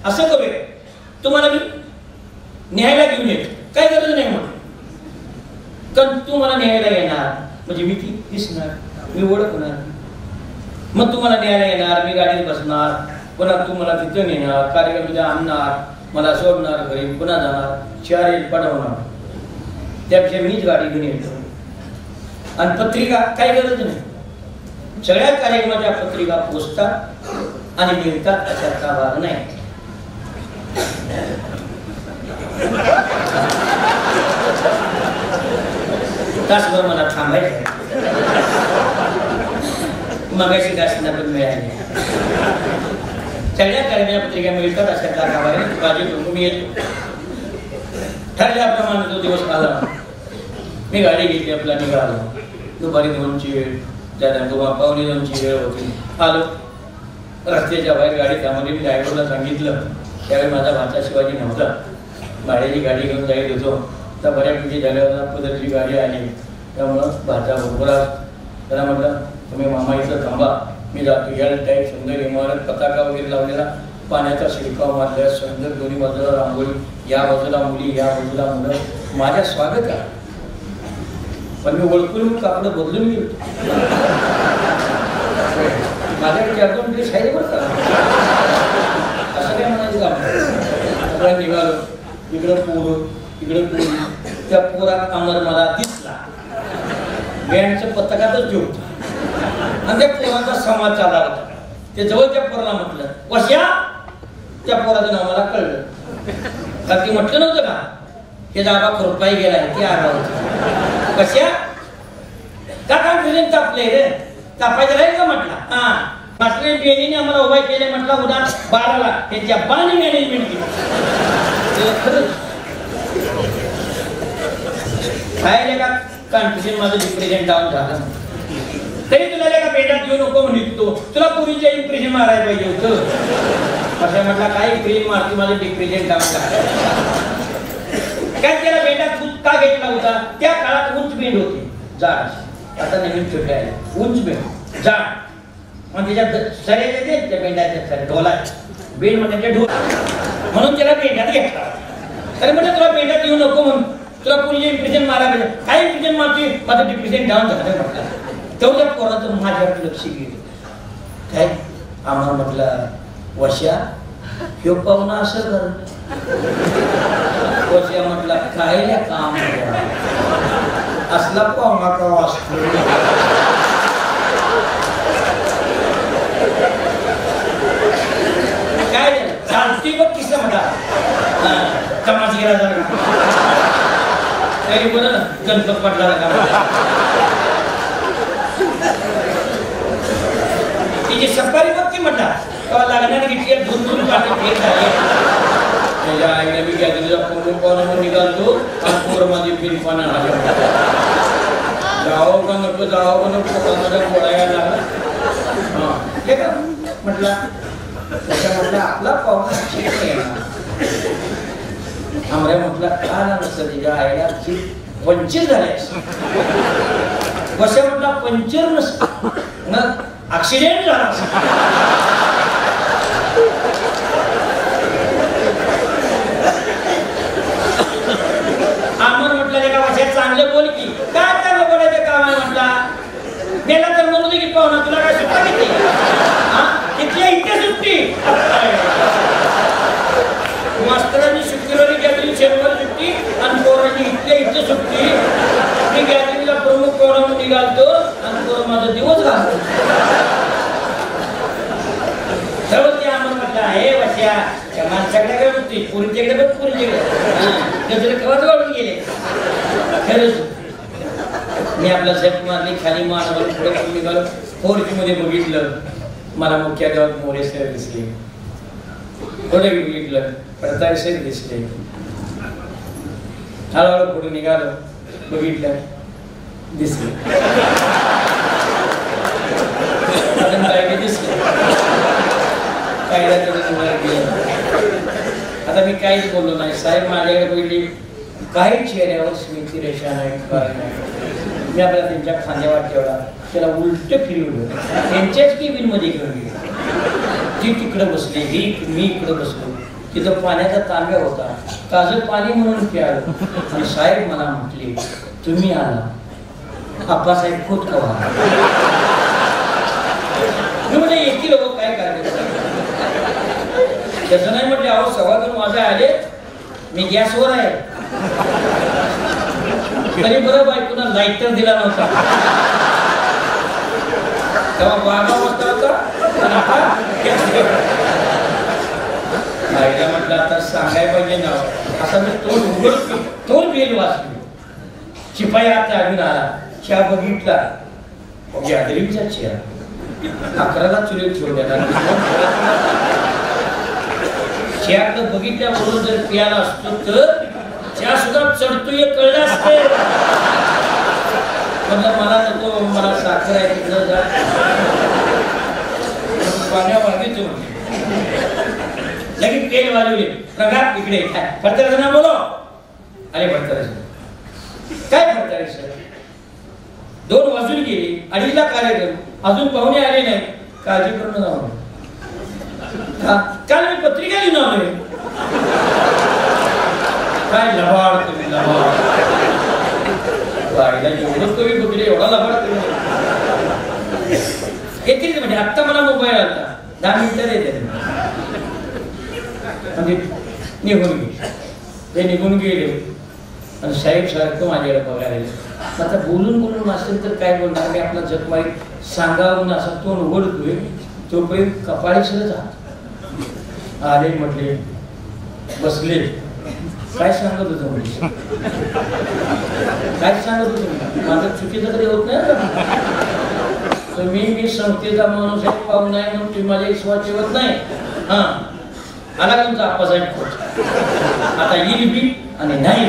असं करूया, तुम्हाला मी न्यायला घेऊन येतो, काय गरज नाही म्हटलं. कारण तू मला न्यायला येणार म्हणजे मी ती दिसणार, मी ओळखणार. मग तुम्हाला न्यायला येणार, मी गाडीत बसणार, पुन्हा तू मला तिथं नेणार, कार्यक्रम आणणार, मला सोडणार, घरी पुन्हा जाणार, 4 पडवणार. त्यापेक्षा मीच गाडी घेऊन येतो. आणि पत्रिका काही गरज नाही, सगळ्या कार्यक्रमाच्या पत्रिका पोचतात आणि मिळतात अशाचा भाग नाही. तासभर मला थांबायचं, मगाशी घासना पण मिळाली. सगळ्या कार्यक्रमाच्या पत्रिका मिळतात अशाचा भाग आहे. मी येतो. ठरल्याप्रमाणे तो दिवस आला. मी गाडी घेतली, आपला निघालो. दुपारी 2ची वेळ, त्यानंतर पावणे 2ची वेळ होती. आलो, रस्त्याच्या बाहेर गाडी थांबवली. मी ड्रायव्हरला सांगितलं, त्यावेळी माझा भाचा शिवाजी नव्हता, भाड्याची गाडी घेऊन जायला होतो. तर बऱ्यापैकी झाल्यावर पदरची गाडी आली, त्यामुळं भाचा बरोबर त्याला म्हटलं तुम्ही मामा इथं थांबा, मी जातो. या टाईप सुंदर इमारत, पताका वगैरे लावलेला, पाण्याचा शिरकाव मारल्या, सुंदर दोन्ही बाजूला रांगोळी, या बाजूला मुली, या बाजूला मुलं, माझ्या स्वागत आहे. पण मी ओळखून कापडं बदलून गेलो. माझ्याकडे 4-2 ड्रेस आहे बरं का, असं काय म्हणायचं का. निघालो, इकडं पोरं, इकडं पोरी. त्या पोरात अमर मला दिसला, बँडच्या पथकातच जेवतो. आणि त्या पोराचा संवाद चालला होता. ते जवळच्या पोराला म्हटलं, वश्या. त्या पोराचं नाव मला कळलं, का ती म्हटलं नव्हतं का हे दाबा खुरपाई गेलाय, ते आला होता. वश्या का कॉन्फिडन्स तापले रे, तापायचं राहील का म्हटला. हा मास्टर बेनीने आम्हाला उभा केले, म्हटला उद्या 12ला त्यांच्या बाणी मॅनेजमेंट केली. काय का कॉन्फिडन्स माझं डिप्रेशन डाऊन झालं. तरी तुला का पेटात घेऊ नको म्हणतो, तुला पूर्वीच्या इम्प्रेशन मारायला पाहिजे होतं. असं म्हटलं काय इम्प्रेशन मारते, माझं डिप्रेशन डाऊन झालं. काय त्याला बेटात का घेतला होता, त्या काळात उंच बेंड होते जाड, आता नवीन छोटे आहे उंच बेंड जाड. मग त्याच्यात सरे येते त्या बेंडाच्या सरे ढोला बेंड म्हणजे ढोल, म्हणून त्याला बेंडात घेतला. तरी म्हणजे तुला बेंडात येऊ नको म्हणून तुला पुढे इम्प्रेशन मारा पाहिजे. काय इम्प्रेशन मारते? माझं डिप्रेशन डाऊन झालं म्हटलं. तेवढ्या पोराचं माझ्यावर लक्ष गेलं. काय आम्हाला म्हटलं वशा ह्यो पाहुणा असं कर. वशा म्हटला काय काम असला पाहुणा का असतो. काय चालती बघ किस्सा म्हणा तमाश गेला जरा तरी बरं गणपत पडला का तिची सफारी बघ की म्हटला तेव्हा लागण्याने घेतली धुन पाठी फेक झाली. त्याच्या आईने मी गॅदरीला फोन पाहुण्यावर निघालतो आणि पोर माझी फिरपाना जाओ का नको जाओ का नको कोणाला बोलायला लागला. हे का म्हटला त्याच्या म्हटलं आपला पाहुणा आमऱ्या म्हटलं का ना नसतं तिच्या आईला पंचर झाले. वशा म्हटला पंचर नसतं मग ऍक्सिडेंट झाला. आम्हाला म्हटलं एका वशात चांगलं बोल की काय चांगलं बोलायचं काम आहे म्हटला. मेला तर म्हणू दे की पाहुणा तुला काय सुट्टा किती इथल्या इथे सुट्टी. मास्तरांनी शुक्रवारी गॅदरिंग शनिवारी सुट्टी आणि पोरांनी इथल्या इथे सुट्टी. मी गॅदरिंगला प्रमुख पोरा निघालतो आणि पोर माझा दिवस घालतो. सर्व ते आम्हाला म्हटलं हे वशा त्या माणसाकडे होती पुरीच्याकडे बघ पुरीच्याकडे कवाच वाढून गेले. खरंच मी आपला झेप मारली खाली मानवर पुढे निघालो. 4G मध्ये बघितलं मला मुख्याध्यापक मोरे सर दिसले. पुढे बघितलं पडताळ सर दिसले. हळूहळू पुढे निघालो बघितलं दिसले. दिसले आता मी काहीच बोललो नाही. साहेब माझ्याकडे बघितली काही चेहऱ्यावर स्मिती रेषा नाही काय नाही. मी आपल्याला त्यांच्या खांद्यावर ठेवला त्याला उलट फिरवलं. त्यांच्याच केबिन मध्ये घेऊन गेले. ती तिकडे बसली मी इकडे बसलो. तिथं पाण्याचा तांब्या होता. ताजं पाणी म्हणून प्यालं आणि साहेब मला म्हटले तुम्ही आला आप्पासाहेब खोत कवा. मी म्हटलं येतील हो काय करायचं. त्याचं नाही म्हटले अहो सव्वा माझे आले मी गॅसवर आहे. तरी बरं बायकोना लाईटर दिला नव्हता तेव्हा बागा वाजता होता. आईला म्हटलं आता सांगायला पाहिजे ना असं मी तोंड बेल वाचली. शिपाई आता अजून आला चहा बघितला गॅदरिंगचा चहा 11ला चुलीत ठेवल्या. चहा बघितल्याबरोबर जर प्याला असतो तर चहा सुद्धा चढतोय कळलं असते. मला नको मला साखर आहे तिकडं जा पाण्या वागितो लगेच तेल वाजवले प्रघात इकडे फडतराचं नाव बोलो. अरे फडतराचं काय फडतराचं 2 वाजून गेले 2:30ला कार्यक्रम अजून पाहुणे आले नाही. काळजी करून जाऊ काल मी पत्रिका लिहून आलोय. काय लबाड तुम्ही लबाड एवढं कमी बघले एवढा लबाड तुम्ही येतील म्हणजे आत्ता मला मोबाईल आला 10 मिनिटं येते म्हणजे निघून गेले. ते निघून गेले आणि साहेब सारखं माझ्याकडे बघायला. आता बोलून असेल तर काय बोलणार मी आपला जगमाई सांगावून असा तोंड उघडतोय तोपर्यंत कपाळी सरच आले म्हटले बसले. काय सांगत होतं म्हणजे काय सांगत होतं माझं चुकीचं कधी होत नाही का. मी संस्थेचा माणूस आहे पाहून नाही म्हणून तुम्ही माझ्या विश्वास ठेवत नाही. हा आला तुमचा आप्पासाहेब खोत आता येईल बी आणि नाही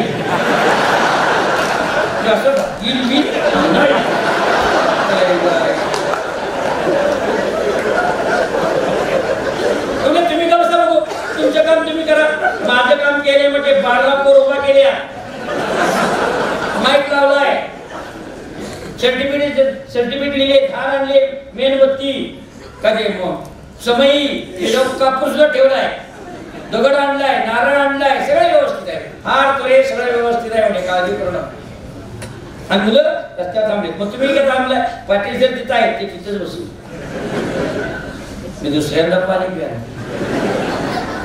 असं येईल बी आणि नाही. तुम्ही का बसा बघू तुमचं काम तुम्ही करा. माझं काम केले म्हणजे 12 कोटी उभा केल्या माईक लावलाय सर्टिफिकेट लिहिले धार आणले मेणबत्ती कधी मग समयी कापूसला ठेवलाय दगड आणलाय, नारळ आणलाय, सगळं व्यवस्थित आहे, हार तुरे सगळं व्यवस्थित आहे म्हणजे काळजी करू नका. आणि मुलं रस्त्यावर थांबलेत. मग तुम्ही काय थांबलाय? पाटील जर तिथं आहेत ते तिथंच बसू. मी दुसऱ्यांदा पाणी प्या.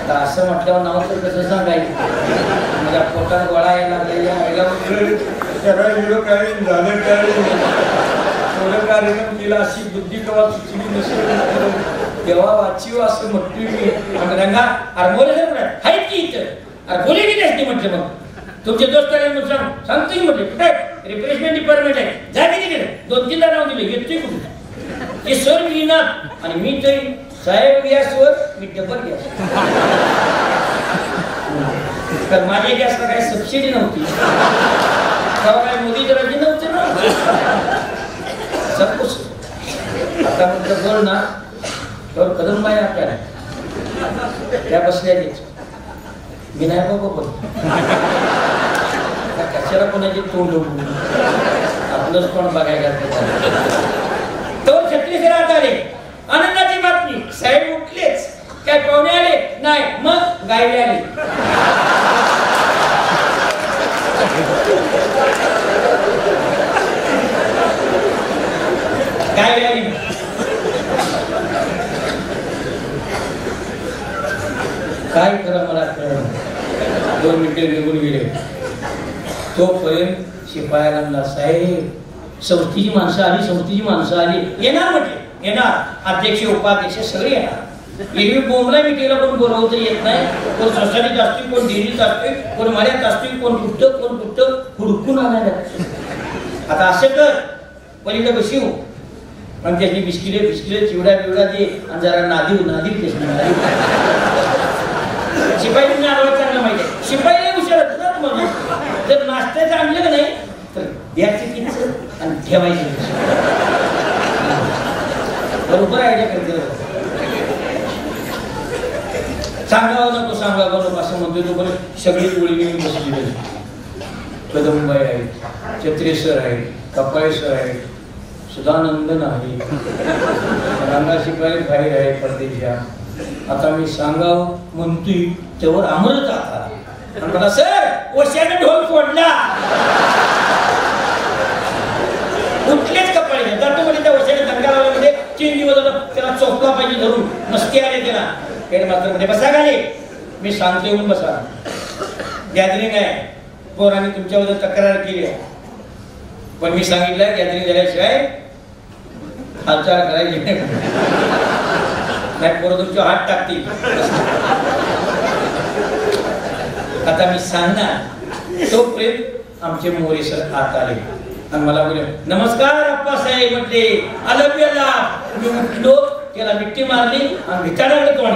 आता असं म्हटल्यावर नाव तर कसं सांगायचं? माझ्या पोटात गोळा यायला लागलेल्या आईला कार्यक्रम केला अशी बुद्धी कवा सुचली नसेल तेव्हा वाचीव असं म्हटली मी. रंगा अरे बोले आहेत की इथं अरे बोले की नाही म्हटलं. मग तुमचे दोस्त सांगतो की म्हटले कुठे रिफ्रेशमेंट डिपार्टमेंट आहे जा की तिकडे. 2-3दा नाव दिले घेतोय कुठे ते सर मी ना आणि मी तरी साहेब गॅसवर मी डबल गॅस. तर माझ्या गॅसला काही सबसिडी नव्हती तेव्हा काय मोदी जराजी नव्हते ना सब कुछ. आता म्हटलं बोल ना तर कदम बाई आपल्याला त्या बसल्या मी नाही बाबा बोल कशाला कोणाची तोंड आपलंच कोण बघायला. तो छत्तीस राहत आले. आनंदाची बातमी साहेब उठलेच. काय पाहुणे आले नाही मग गायले आले. गायले आली. काय करा मला कळलं. 2 मिनिटे निघून गेले. तोपर्यंत शिपायाला म्हणला साहेब संस्थेची माणसं आली, संस्थेची माणसं आली. येणार म्हटले येणार. अध्यक्ष उपाध्यक्ष सगळे येणार. एरवी बोंबला मी केलं पण बोलवता येत नाही. कोण सोसायटीत असतील, कोण डेअरीत असतील, कोण मळ्यात असतील, कोण कुठं हुडकून आणायला. आता असं कर पलीकडे बसू आणि त्याची बिस्किले चिवडा बिवडा दे आणि जरा नादीव शिपाई तुम्ही आम्हाला चांगलं माहिती आहे. शिपाई नाही हुशार ना तुम्हाला. जर नाश्त्याचं आणलं का नाही तर द्यायचं किंच आणि ठेवायचं बरोबर आयडिया करते. सांगावं नको असं म्हणतोय. तो पण सगळी गोळी घेऊन बसली. कदमबाई आहेत, छत्रे सर आहेत, कपाळे सर आहेत, सुधानंदन आहे, रांगा शिपाई बाहेर आहे परदेशा. आता मी सांगावं म्हणतोय तेव्हा अमृत आता मला सर ओशाने ढोल फोडला. उठलेच कपाळे जातो म्हणजे त्या ओशाने दंगा लावल्यामध्ये 3 दिवस त्याला चोपला पाहिजे धरून मस्ती आले त्याला. मात्र म्हणजे बसा गाले मी सांगतो येऊन बसा. गॅदरिंग आहे पोरांनी तुमच्याबद्दल तक्रार केली आहे पण मी सांगितलं गॅदरिंग झाल्याशिवाय हालचाल करायची नाही. पोरं तुमच्या हात टाकतील. आता मी सांगणार तोपर्यंत आमचे मोरे सर आत आले आणि मला बोलले नमस्कार अप्पासाहेब म्हटले. आलं प्याला मी उठलो त्याला मिट्टी मारली आणि भिताडाकडे तोंड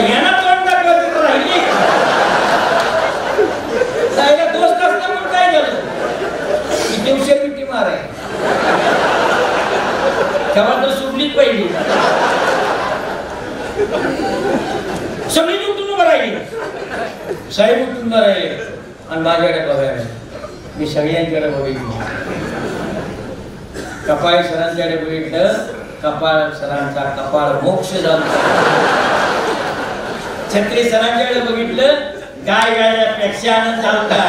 यांना तोंड टाकलं राहिली. दोस्त असता म्हणून काय झालं किती उशीर मिट्टी माराय तेव्हा तर सुटलीच पाहिजे. सगळी उठून उभं राहिली. साहेब उठून उभं राहिले आणि माझ्याकडे बघायला. मी सगळ्यांकडे बघितलं. कपाळ सरांच्याकडे बघितलं. कपाळ सरांचा कपाळ मोक्ष झाला. छत्री सरांच्याकडे बघितलं. गाय गायल्यापेक्षा आनंद झाला.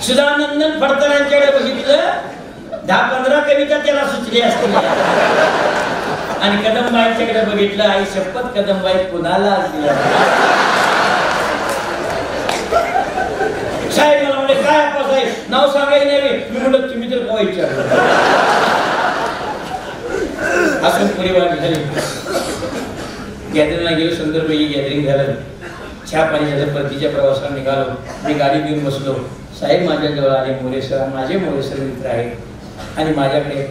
सुधानंदन फडतरांच्याकडे बघितलं. 10-15 कविता त्याला सुचली असतील. आणि कदमबाईंच्याकडे बघितलं. आई शपथ कदमबाई कुणाला साहेब मला म्हणजे काय साहेब नाव सांगायचं नाही. मी म्हणलं तुम्ही तर काय विचारलं. असून परिवार झाली. गॅदरिंगला गेलो. सुंदरपैकी गॅदरिंग झालं. चहा पाणी झालं. परतीच्या प्रवासाला निघालो. मी गाडी घेऊन बसलो. साहेब माझ्याजवळ आले. मोरे सर माझे मोरे सर मित्र आहेत आणि माझ्याकडे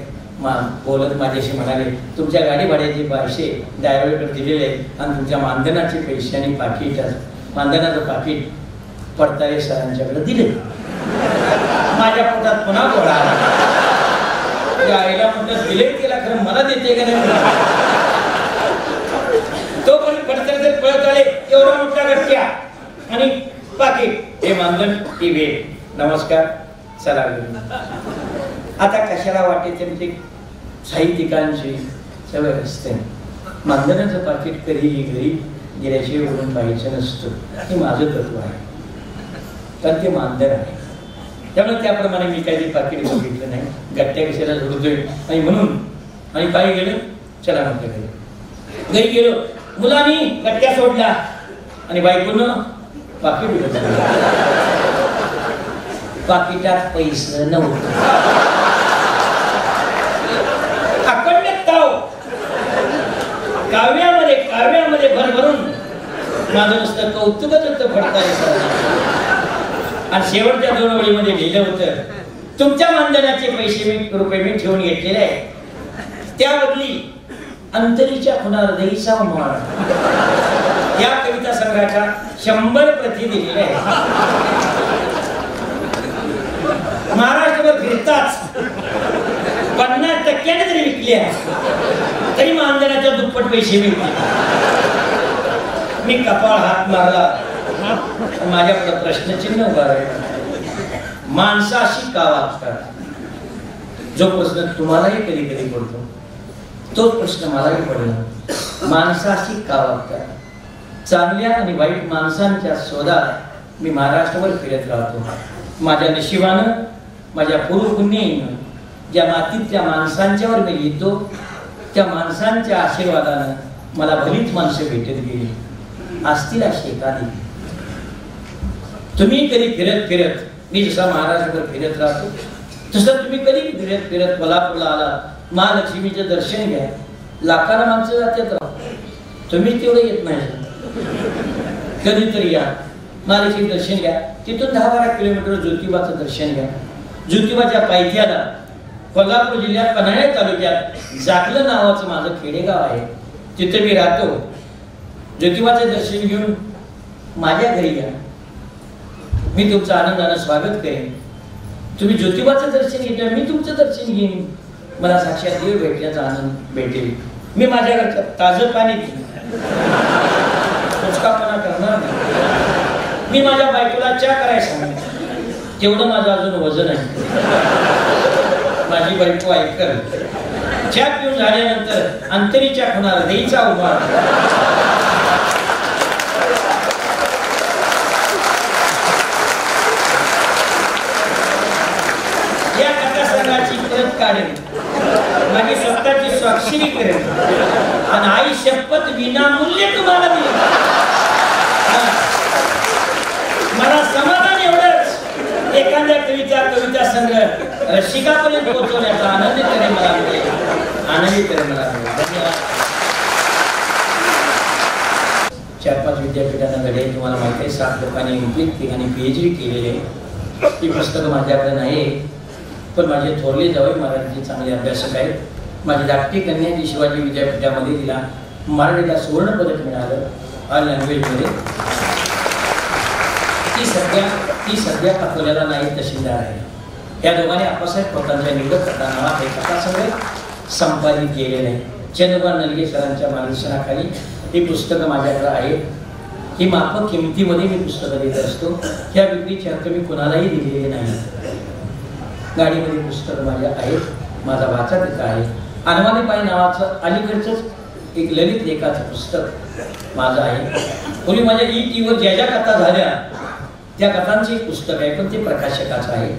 बोलत माझ्याशी म्हणाले तुमच्या गाडी भाड्याचे 500 ड्रायव्हरकडे दिलेले आहेत आणि तुमच्या मानधनाचे पैसे आणि पाकिट मानधनाचं पाकिट पडताळे सरांच्याकडे दिले. माझ्या पोटात पुन्हा गोळा आला. आईला म्हटलं दिले त्याला खरं मला देते का नाही. तो पण पडताळे पळत आले. एवढा मोठा गट्ट्या आणि पाकिट हे मानधन ती भेट. नमस्कार चला आता कशाला वाटेल ते साहित्यिकांची सवय असते. मानधनाचं पाकिट कधीही घरी गेल्याशिवाय बोलून पाहायचं नसतं. हे माझं तत्व आहे, कारण ते मानधन आहे. त्यामुळे त्याप्रमाणे मी काही पाकिट बघितलं नाही. गट्ट्या कशाला जोडतोय आणि म्हणून आणि काय गेलं, चला म्हटलं घरी गेलो. मुलांनी गट्ट्या सोडला आणि बायकोनं पाकिट उघडलं. पाकिटात पैसे नव्हतं. अखंड ताव काव्यामध्ये भरभरून माझं नुसतं कौतुकच होतं फडकायचं. आणि शेवटच्या 2 ओळीमध्ये लिहिलं होतं, तुमच्या मानधनाचे रुपये मी ठेवून घेतलेले आहे, त्या बदली अंतरीच्या खुणा हृदयीचा माळ या कविता संग्रहाच्या 100 प्रती दिलेल्या आहेत. महाराष्ट्रभर फिरताच 50% जरी विकल्या तरी मानधनाच्या दुप्पट पैसे मिळतील. मी कपाळ हात मारला. माझ्याकडे प्रश्नचिन्ह उभा राहिला. माणसाशी का वागतात? जो प्रश्न तुम्हालाही कधी कधी पडतो तोच प्रश्न मलाही पडला. माणसाशी का वागतात? चांगल्या आणि वाईट माणसांच्या शोधात मी महाराष्ट्रभर फिरत राहतो. माझ्या नशिबानं, माझ्या पूर्वपुण्याईनं ज्या मातीत त्या माणसांच्यावर मी लिहितो, त्या माणसांच्या आशीर्वादानं मला भलीच माणसं भेटत गेली. असतील अशी एखादी. तुम्ही कधी फिरत फिरत, मी जसा महाराष्ट्रभर फिरत राहतो तसं तुम्ही कधी फिरत फिरत कोल्हापूरला आला, महालक्ष्मीचं दर्शन घ्या. लाखाला माणसं जातात राहू, तुम्ही तेवढं येत नाही. कधीतरी या, महालक्ष्मी दर्शन घ्या. तिथून 10-12 किलोमीटर ज्योतिबाचं दर्शन घ्या. ज्योतिबाच्या पायथ्याला कोल्हापूर जिल्ह्यात पन्हाळा तालुक्यात जाकलं नावाचं माझं खेडेगाव आहे. तिथे मी राहतो. ज्योतिबाचं दर्शन घेऊन माझ्या घरी या. मी तुमचं आनंदानं स्वागत करेन. तुम्ही ज्योतिबाचं दर्शन घेतलं, मी तुमचं दर्शन घेईन. मला साक्षात देव भेटण्याचा आनंद भेटेल. मी माझ्या घरचं ताजं पाणी देईन, कुचकापणा करणार नाही. मी माझ्या बायकोला चहा करायला सांगेन, तेवढं माझं अजून वजन आहे. माझी बायको ऐकल. चहा पिऊन झाल्यानंतर अंतरीच्या खुणा हृदयीचा उभा. या कथासंग्रहाची परत काढेन, माझी स्वतःची स्वाक्षरी करेन आणि आई शपथ विनामूल्य तुम्हाला देईन. मला समाधान एवढंच, एखाद्या कविता संग्रह रसिकापर्यंत पोहोचवण्याचा आनंद तरी मला मिळेल. धन्यवाद. 4-5 विद्यापीठांना घडे. तुम्हाला माहिती आहे, 7 लोकांनी ठिकाणी PhD केलेले. ही पुस्तकं माझ्याकडे नाही, पण माझे थोरले जावई मराठीचे चांगले अभ्यासक आहेत. माझी धाकटी कन्या जी शिवाजी विद्यापीठामध्ये तिला मराठीला सुवर्ण पदक मिळालं ऑल लँग्वेजमध्ये. ती सध्या अकोल्याला नाही तहसीलदार आहे. या दोघांनी आप्पासाहेब खोतांच्या निवडक कथा नावात हे कथासंग्रह संपादित केलेले आहे. चंद्रकांत नलगे सरांच्या मार्गदर्शनाखाली ही पुस्तकं माझ्याकडे आहेत. ही माफक किमतीमध्ये मी पुस्तकं देत असतो. ह्या विक्रीचे हक्क मी कुणालाही दिलेले नाही. गाडीमध्ये पुस्तकं माझ्या आहेत. माझा वाचा तिथं आहे. अनवानी पायी नावाचं अलीकडचंच एक ललित लेखाचं पुस्तक माझं आहे. पूर्वी माझ्या ETवर ज्या ज्या कथा झाल्या त्या कथांचे एक पुस्तक आहे, पण ते प्रकाशकाचं आहे.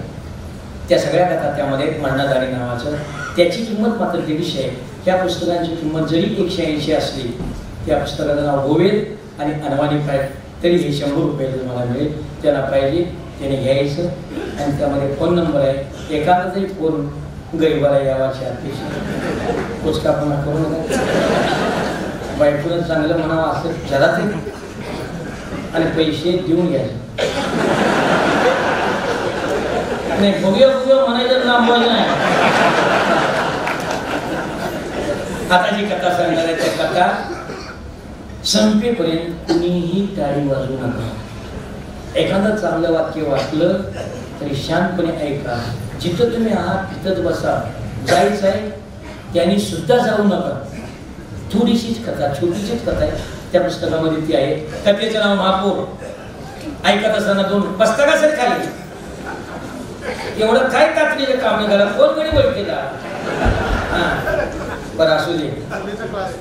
त्या सगळ्या कथा त्यामध्ये मरणधारी नावाचं. त्याची किंमत मात्र 150 आहे. त्या पुस्तकांची किंमत जरी 180 असली, त्या पुस्तकाचं नाव गोवेद आणि अनवानी पाय, तरी हे 100 रुपये तुम्हाला मिळेल. त्याला पाहिजे त्याने घ्यायचं. आणि त्यामध्ये फोन नंबर आहे. एखादा तरी फोन गरीबाला यावाच्या अतिशय कुचकापणा करू नका. बायकोनं चांगलं म्हणावं असं जरा ते, आणि पैसे देऊन घ्यायचे नाही. बघूया म्हणायचं लांबवायचं नाही. आता जी कथा सांगणार आहे त्या कथा संपेपर्यंत कुणीही टाळी वाजवू नका. एखादं चांगलं वाक्य वाचलं तरी शांतपणे ऐका. जिथं तुम्ही आहात तिथंच बसा. जायचं आहे त्यांनी सुद्धा जाऊ नका. थोडीशीच कथा, छोटीशीच कथा आहे. त्या पुस्तकामध्ये ती आहे. कथेचं नाव महापौर. ऐकत असताना 2 पुस्तकासर खाली एवढं काय तातडीचं काम निघाला. कोण गडी बोल केला बरं असू दे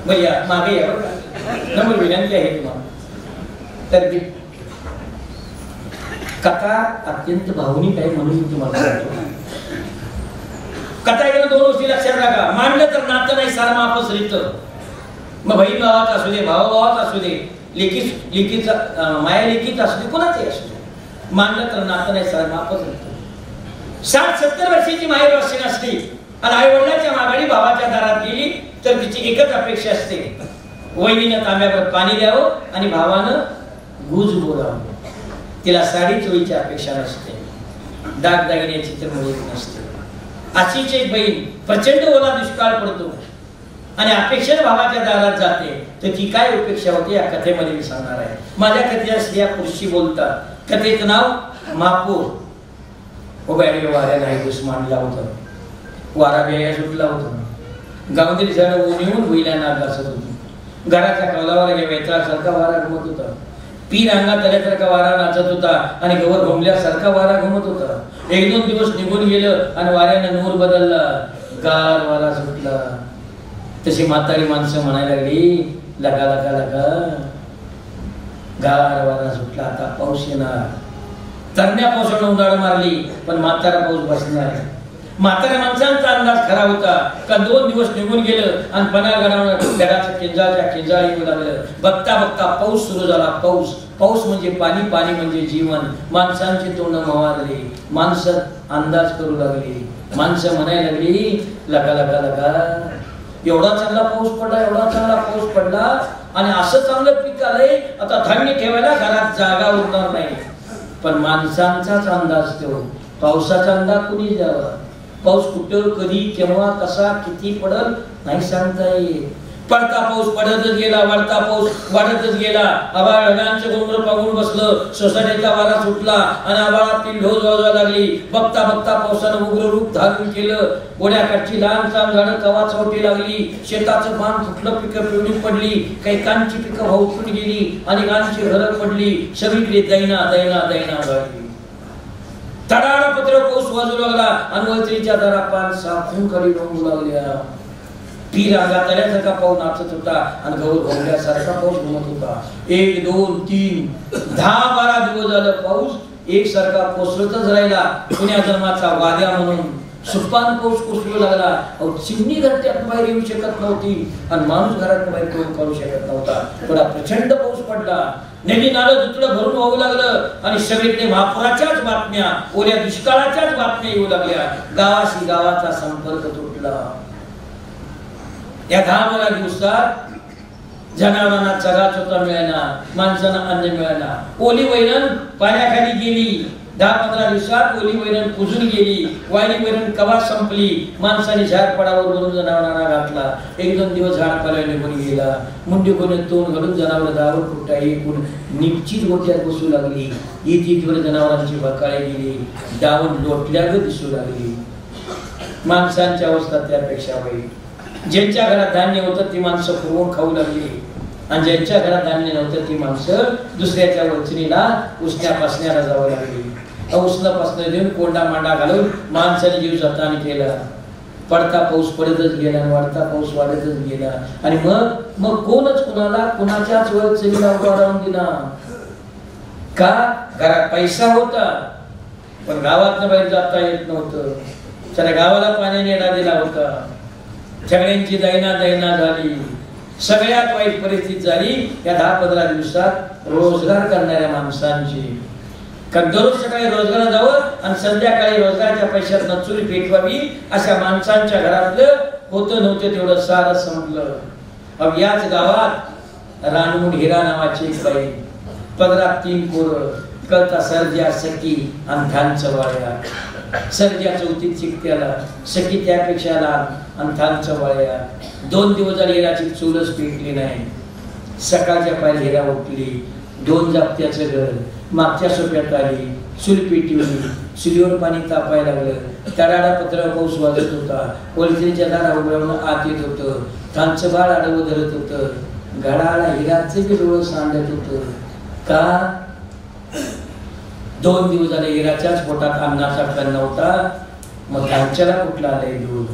भैया मागे या बरं का. नंबर विनंती आहे तुम्हाला. तर ती कथा अत्यंत भावनिक आहे म्हणून मी तुम्हाला सांगतो. कथा गेलं 2 गोष्टी लक्षात राखा. मांडलं तर नातं नाही सार मापच रीत. मग बहीण भावात असू दे, भावा भावात असू दे, लेकीचा माया लेकीत असू दे, कोणाचंही असू दे, मांडलं तर नातं नाही सार मापच रीत. 60-70 वर्षाची माहेर वर्षी असते आणि आई वडिलांच्या माघारी भावाच्या दारात गेली तर तिची एकच अपेक्षा असते, वहिनीनं तांब्यावर पाणी द्यावं आणि भावानं गुज बोलावं. तिला साडी चोळीची अपेक्षा नसते, दागदागिन्याची तर मुळीच नसते. अशीच एक बहीण प्रचंड ओला दुष्काळ पडतो आणि अपेक्षेने भावाच्या दारात जाते तर ती काय अपेक्षा होते या कथेमध्ये मी सांगणार आहे. माझ्या कथेच्या स्त्रिया पुरुषी बोलतात. कथेचं नाव मापूर. उभ्याडे वाऱ्या नाही घुस मांडला होता, वारा बेया सुटला होता, गावदेरी झाडं ऊन येऊन बैला नाक घासत होती, घराच्या कौलावर वेतासारखा वारा घुमत होता, पीर अंगात आल्यासारखा वारा नाचत होता आणि गवर घुमल्यासारखा वारा घुमत होता. 1-2 दिवस निघून गेलं आणि वाऱ्यानं नूर बदलला, गार वारा सुटला. तशी म्हातारी माणसं म्हणायला लागली, लगा लगा लगा गार वारा सुटला, आता पाऊस येणार. तरण्या पावसानं उन्हाळा मारली पण म्हातारा पाऊस बसणार. म्हाताऱ्या माणसांचा अंदाज खरा होता का 2 दिवस निघून गेलं आणि पणागडावर घराच्या किंजाळी येऊ लागलं. बघता बघता पाऊस सुरू झाला. पाऊस म्हणजे पाणी, पाणी म्हणजे जीवन. माणसांची तोंड मवारली, माणसं अंदाज करू लागली, माणसं म्हणायला लागली, लगा लगा लगा एवढा चांगला पाऊस पडला, एवढा चांगला पाऊस पडला आणि असं चांगलं पीक आलंय, आता धान्य ठेवायला घरात जागा उरणार नाही. पण माणसांचाच अंदाज ठेव, पावसाचा अंदाज कुणी द्यावा. पाऊस कुठं, कधी, केव्हा, कसा, किती पडल नाही सांगता येत. पडता पाऊस पडतच गेला, वाढता पाऊस वाढतच गेला. आभाळ ढगांचे घोंगडं पाहून बसलं, सोसाट्याचा वारा सुटला आणि आभाळातील ढोल वाजवा लागली. बघता बघता पावसानं उग्र रूप धारण केलं. गोड्याकडची लहान लहान झाडं कवा चवटी लागली, शेताचं पान फुटलं, पिकं पिवळी पडली, काही कांची पिकं भाऊसून गेली आणि गांची घरं पडली. सगळीकडे दैना दैना दैना झाली. तडाळा पत्र पाऊस वाजू लागला आणि वैत्रीच्या दारा पान साफून खाली रंगू लागल्या. पीर अंगात आल्यासारखा पाऊस नाचत होता आणि गौर भोंगल्यासारखा पाऊस घुमत होता. 1, 2, 3, 10-12 दिवस झालं पाऊस एकसारखा कोसळतच राहिला. पुण्या जन्माचा वाद्या म्हणून सुपान पाऊस कोसळू लागला. चिमणी घरट्यात बाहेर येऊ शकत नव्हती आणि माणूस घरात बाहेर काढू शकत नव्हता. थोडा प्रचंड पाऊस पडला. नदी नालं दुतडं भरून वाहू लागलं आणि सगळीकडे महापुराच्याच बातम्या, ओल्या दुष्काळाच्याच बातम्या येऊ लागल्या. गावाशी गावाचा संपर्क तुटला. या 10-12 दिवसात जनावरांना चराच होता मिळेना, माणसांना अन्न मिळेना. ओली वैरण पाण्याखाली गेली. 10-15 दिवसात ओली वैरण कुजून गेली. वायली वैरण कवा संपली. माणसाने झाड पडावर भरून जनावरांना घातला. 1-2 दिवस झाड पाला निघून गेला. मुंडी कोणी तोंड घालून जनावर दावर फुटा एकूण निश्चित गोट्यात बसू लागली. इथवर जनावरांची बकाळे गेली. दावण लोटल्याग दिसू लागली. माणसांची अवस्था त्यापेक्षा वाईट. ज्यांच्या घरात धान्य होतं ती माणसं पुरवून खाऊ लागली आणि ज्यांच्या घरात धान्य नव्हतं ती माणसं दुसऱ्याच्या वचनीला उसण्या पासण्याला जावं लागली. उसणं पासणं देऊन कोंडा मांडा घालून माणसाने जीव जताने केला. पडता पाऊस पडतच गेला, वाढता पाऊस वाढतच गेला आणि मग कोणच कुणाला कुणाच्याच वचनीला उभा राहून दिला. का? घरात पैसा होता पण गावातनं बाहेर जाता येत नव्हतं. त्याला गावाला पाण्याने येडा दिला होता. सगळ्यांची दैना झाली. सगळ्यात वाईट परिस्थिती झाली या 10-15 दिवसात रोजगार करणाऱ्या माणसांची. कारण दररोज सकाळी रोजगाराला जावं आणि संध्याकाळी रोजगाराच्या पैशात चुरी पेटवावी अशा माणसांच्या घरातलं होतं नव्हतं तेवढं सारं संपलं. याच गावात रानमुंड हिरा नावाची एक बाई, 15-3 पोरं, कळता सर्जा, सखी आणि थानचं वाळ्या. सर्जा 4थीत शिकत्याला, सखी त्यापेक्षा लहान आणि थानचं वाळ्या. 2 दिवस झाले हिराची चूलच पेटली नाही. सकाळच्या पायरी हिरा उठली. 2 जापत्याचं घर, मागच्या सोप्यात आली, चूल पेटवली. चुलीवर पाणी तापायला लागलं. तडाडा पत्र पाऊस वाजत होता. पोलिसांच्या दारा उघडवून आत येत होतं. थानचं बाळ आडवं धरत होतं. घडाला हिराचं बी डोळं सांडत होतं. का? 2 दिवस झाले हिराच्याच पोटात अन्नाचा कण नव्हता. मग थानच्याला कुठला आलंय दूध?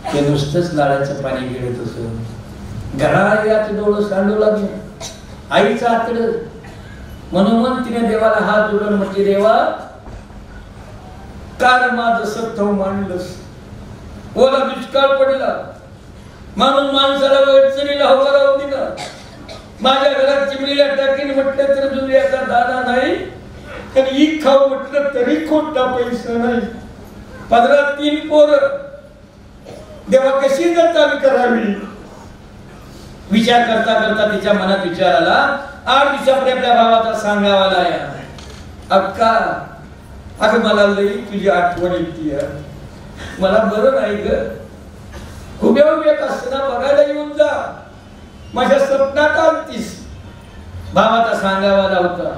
ते नुसतंच नाळ्याचं पाणी गिळत होतं. घरात डोळं सांडू लागले. आईचं आतड म्हणून तिने देवाला हात जोडून म्हटले, देवा कार माझं सत्व मांडलंस, ओला दुष्काळ पडला, म्हणून माणसाला अडचणीला हवा राहू दिला. माझ्या घरात चिमणीला टाकीन म्हटलं तर दुनियाचा दाना नाही, आणि ही खाऊ म्हटलं तरी खोटा पैसा नाही. 15-3 पोरं, देवा कशी चालू करावी. विचार करता करता तिच्या मनात विचार आला. 8 दिवसापुढे आपल्या भावाचा सांगावा लाया, अक्का अगं मला लई तुझी आठवण येते, मला बरं नाही ग, उभ्या उभ्या असताना बघायला येऊन जा, माझ्या स्वप्नात आलतीस. भावाचा सांगावा होता.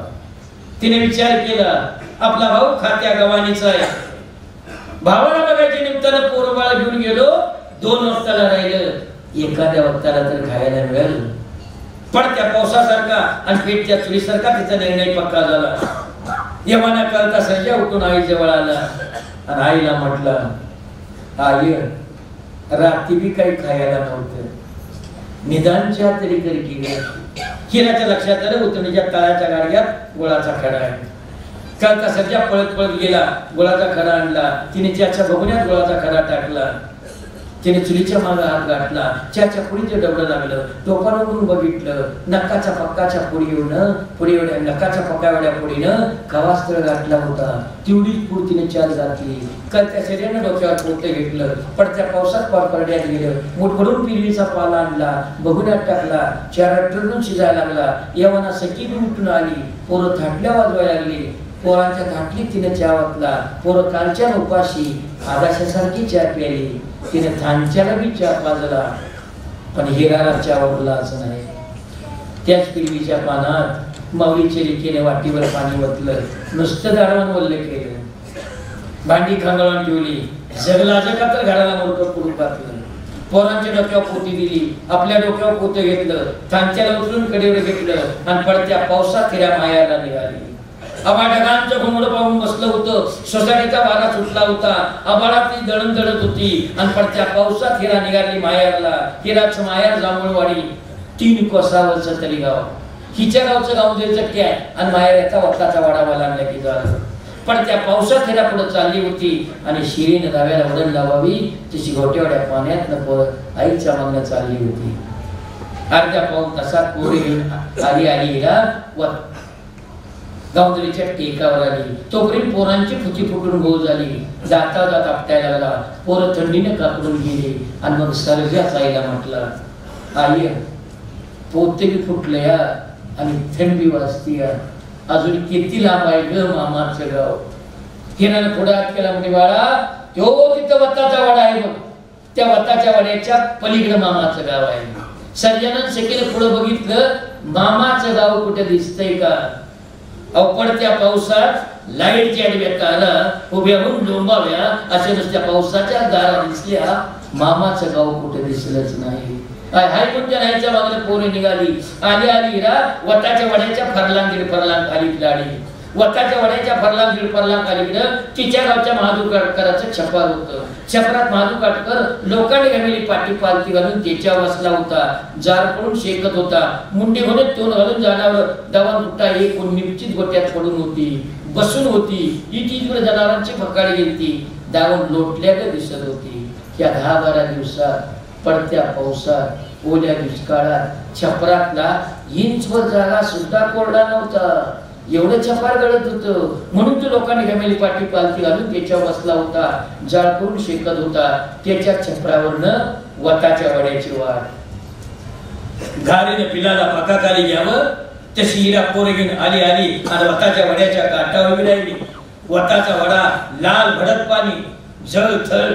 तिने विचार केला, आपला भाऊ खात्या गवानीचा आहे. भावाला बघायच्या निमित्तानं पोरबाळ घेऊन गेलो. 2 वक्ताला राहिलं, एखाद्या वक्ताला तर खायला मिळेल. पण त्या पावसासारखा आणि पेटच्या चुलीसारखा तिचा निर्णय पक्का झाला. यमाना कळता सज्जा उठून आई जवळ आला आणि आईला म्हटलं, आई रात्री बी काही खायला नव्हतं, निदानच्या तरी कर की. हिराच्या लक्षात आलं उतरणीच्या तळाच्या गाडग्यात गोळाचा खडा आहे. कळता सज्जा पळत पळत गेला, गोळाचा खडा आणला. तिने त्याच्या बघण्यात गोळाचा खडा टाकला. तिने चुलीच्या मागे हात गाठला. त्याच्या पुढीचं डबडं लागलं. टोपानं बघितलं, नक्काच्या पक्काच्या पुढे एवढ्या नक्काच्या पक्का एवढ्या पुढीनं कवास्त्र गाठला होता. तेवढीच पूड तिने चार घातली. कळत्या शरीरानं डोक्यावर पोते घेतलं. पडत्या पावसात परड्यात गेलं. मुठभरून पिरवीचा पाला आणला, बघण्यात टाकला. 4 टरून शिजायला लागला. यवना सखी बी उठून आली. पोरं थाटल्या वाजवायला लागली. पोरांच्या थाटलीत तिने चहा वाचला. पोरं कालच्या उपाशी आकाशासारखी चहा प्यायली. तिने थांच्याला बी चहा पाजला, पण हिराला चहा उरलाच नाही. त्याच पिरवीच्या पानात माऊलीच्या लिकेने वाटीवर पाणी वतलं. नुसतं दाडवण वल्ल केलं. भांडी खांगळून ठेवली. जगला जगा तर घराला मोठं पुरून टाकलं. पोरांच्या डोक्यावर पोती दिली. आपल्या डोक्यावर पोतं घेतलं. थांच्याला उचलून कडेवर घेतलं आणि पडत्या पावसात हिरा मायाला निघाली. आबाढगांचं घुमड पाहून बसलं होतं. सोसायटीचा वारा सुटला होता. आबाळातली दळण दळत होती आणि पडत्या पावसात हिरा निघाली मायारला. हिराचं मायार जांभूळवाडी, 3 कोसावरचं तरी गाव. हिच्या गावचं गाव चक्की आहे आणि मायार याचा वक्ताचा वाडा लागला की झालं. पडत्या पावसात हिरा पुढे चालली होती आणि शिरीने धाव्याला वडण लावावी तशी घोट्यावड्या पाण्यात नको आईच्या मागणं चालली होती. अर्ध्या पाऊण तासात पोरी आली हिरा गावदरीच्या टेकावर आली. तोपर्यंत पोरांची फुटी फुटून गोळ झाली. जाता जात आपटायला लागला. पोरं थंडीने कापडून गेली आणि मग सर्जाच आईला म्हटलं, आई पोते बी फुटले या आणि थंडी वाजती या, अजून किती लांब आहे ग मामाचं गाव. हिरानं पुढे हात केला म्हणजे बाळा तो तिथं वत्ताचा वाडा आहे बघ, त्या वत्ताच्या वाड्याच्या पलीकडे मामाचं गाव आहे. सर्जानं सगळं पुढे बघितलं, मामाचं गाव कुठे दिसतंय का. पडत्या पावसात लाईटच्या आडव्या तारा उभ्या होऊन डोंबाव्या अशा नुसत्या पावसाच्या दारा दिसल्या. मामाचं गाव कुठे दिसलंच नाही. हाय कोणत्या राहायच्या मागणे पोरे निघाली. आली हिरा वताच्या वड्याच्या फरलांग आली गाडी. वताच्या वड्याच्या फरलांग अलीकडं तिच्या गावच्या महादू काटकराचं छपार होतं. छपरात महादू काटकर लोकांनी घालेली पाठी पालती घालून त्याच्या बसला होता. जार पडून शेकत होता. मुंडी घालून तोंड घालून जनावर दवा तुटा एक निश्चित गोट्यात पडून होती, बसून होती. ही तिकडे जनावरांची फकाळी गेली. दावून लोटल्या दिसत होती. या 10-12 दिवसात पडत्या पावसात ओल्या दुष्काळात छपरातला इंचवर जागा सुद्धा कोरडा नव्हता. एवढं छपार गळत होतं. म्हणून तो लोकांनी घामेली पाठी पालती घालून त्याच्यावर बसला होता. जाळ करून शेकत होता. त्याच्या छपरावरनं वताच्या वड्याची वाट. घारीने पिलाला पाकाखाली घ्यावं तशी हिरा पोरे घेऊन आली आणि वताच्या वड्याच्या काठावर उभी राहिली. वताचा वडा लाल भडक पाणी झळझळ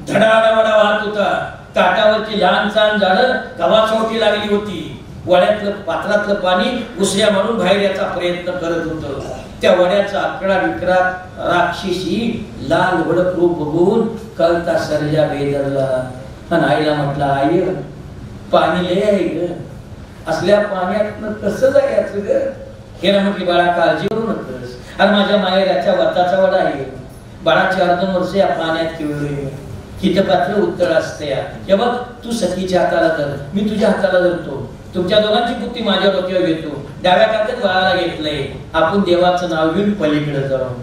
धडाडा वाहत होता. काठावरची लहान सहान झाडं गव्हाचोटी लागली होती. वड्यातलं पात्रातलं पाणी उसऱ्या मारून बाहेर याचा प्रयत्न करत होतं. त्या वड्याचा आकडा विक्रात राक्षसी लाल भडक रूप बघून कळता सर्जा बेदरला आणि आईला म्हटलं, आई पाणी लय आहे ग, असल्या पाण्यात कसं जायचं ग. हिरा म्हटली, बाळा काळजी करू नकोस, आणि माझ्या माहेराच्या वताचा वडा आहे. बाळा 4-2 वर्ष या पाण्यात खेळलोय. हितपात्र उत्तर असते हे बघ, तू सखीच्या हाताला धर, मी तुझ्या हाताला धरतो, तुमच्या दोघांची बुद्धी माझ्या डोक्यावर घेतो, डाव्या काकात बाळाला घेतलंय, आपण देवाचं नाव घेऊन पलीकडे जाऊ.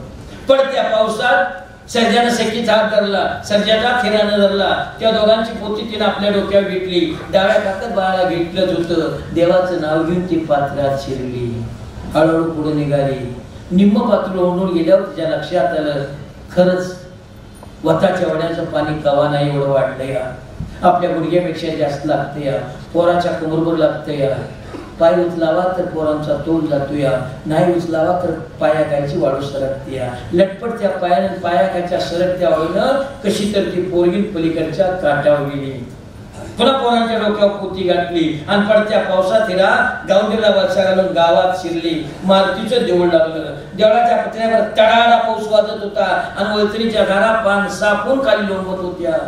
पडत्या पावसात सर्जानं सखीचा हात धरला, सर्जाचा हिरानं धरला, त्या दोघांची पोती तिने आपल्या डोक्यावर घेतली, डाव्या काकात बाळाला घेतलंच होतं, देवाचं नाव घेऊन ती पात्रात शिरली, हळूहळू पुढे निघाली. निम्म पात्र ओढून गेल्यावर तिच्या लक्षात आलं, खरंच वताच्या वड्याचं पाणी कवा नाही एवढं वाढलंय या, आपल्या गुडघ्यापेक्षा जास्त लागते या, पोराच्या कमरभर लागते या, पाय उचलावा तर पोरांचा तोल जातो या, नाही उचलावा तर पायाकायची वाळू सरकते या, लटपट त्या पायानं पायाकायच्या सरकत्या वाळूनं कशी तर ती पोरगी पलीकडच्या काठावर गेली. पुन्हा पोरांच्या डोक्यावर पोती गाठली आणि पडत्या पावसात हिरा गावडीला वरचा घालून गावात शिरली. मारुतीचं देऊळ लागलं, देवळाच्या पत्र्यावर तडाडा पाऊस वाजत होता आणि वैतरीच्या धारा पान सापून खाली लोंबत होत्या.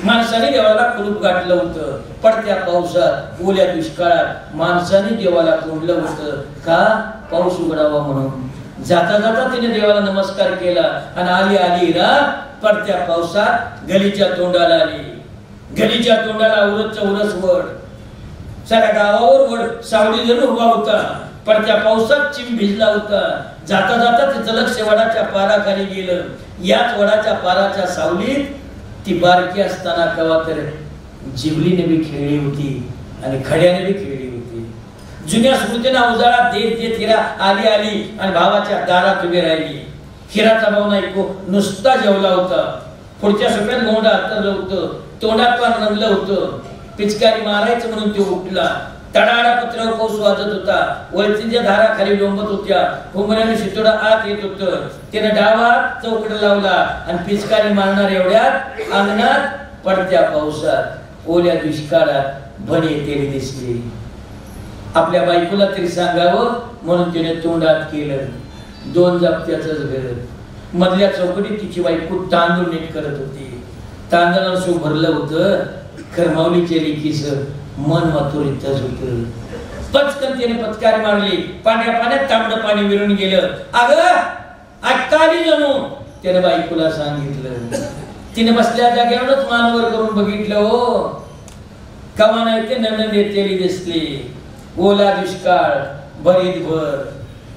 माणसाने देवाला कुलूप गाठलं होतं. पडत्या पावसात ओल्या दुष्काळात माणसाने देवाला तोडलं होतं, का? पाऊस उघडावा म्हणून. जाता जाता तिने देवाला नमस्कार केला आणि आली आली हिरा पडत्या पावसात गलीच्या तोंडाला आली. गलीच्या तोंडाला उरच उरस वड, साऱ्या गावावर वड सावली जण उभा होता. पडत्या पावसात चिंब भिजला होता. जाता जाता ते जलक्ष वडाच्या पाराखाली गेलं. याच वडाच्या पाराच्या सावलीत ती बारकी असताना कवा तर जिबलीने बी खेळली होती आणि खड्याने बी खेळली होती. जुन्या स्मृतींना उजाळा देत देत हिरा आली आली आणि भावाच्या दारात उभी राहिली. हिराचा भाऊ नाही नुसता जेवला होता. पुढच्या सोप्यात मोंडा हातरलं होतं, तोंडात पण रंगलं होतं. पिचकारी मारायचं म्हणून तो उठला. तडाडा पत्रावर पाऊस वाजत होता. वळतीच्या धारा खाली लोंबत होत्या. घुमऱ्याने शितोडा आत येत होतं. त्याने डावा चौकड लावला आणि पिचकारी मारणार एवढ्यात अंगणात पडत्या पावसात ओल्या दुष्काळात भणी तेरी दिसली. आपल्या बायकोला तरी सांगावं म्हणून तिने तोंडात केलं. 2 जप्त्याचंच घर. मधल्या चौकटीत तिची बायको तांदूळ नीट करत होती. तांदळाला सो भरलं होतं. खरमावलीच्या लेकीच मन माथुरीतच होतं. पचकन तिने पचकारी मारली. पाण्या पाण्यात तांबडं पाणी विरून गेलं. अगं अक्काली जणू, त्याने बायकोला सांगितलं. तिने बसल्या जागेवरच मानवर करून बघितलं. हो कमा नाही ते ननंद येतेली दिसली. ओला दुष्काळ भरीत भर.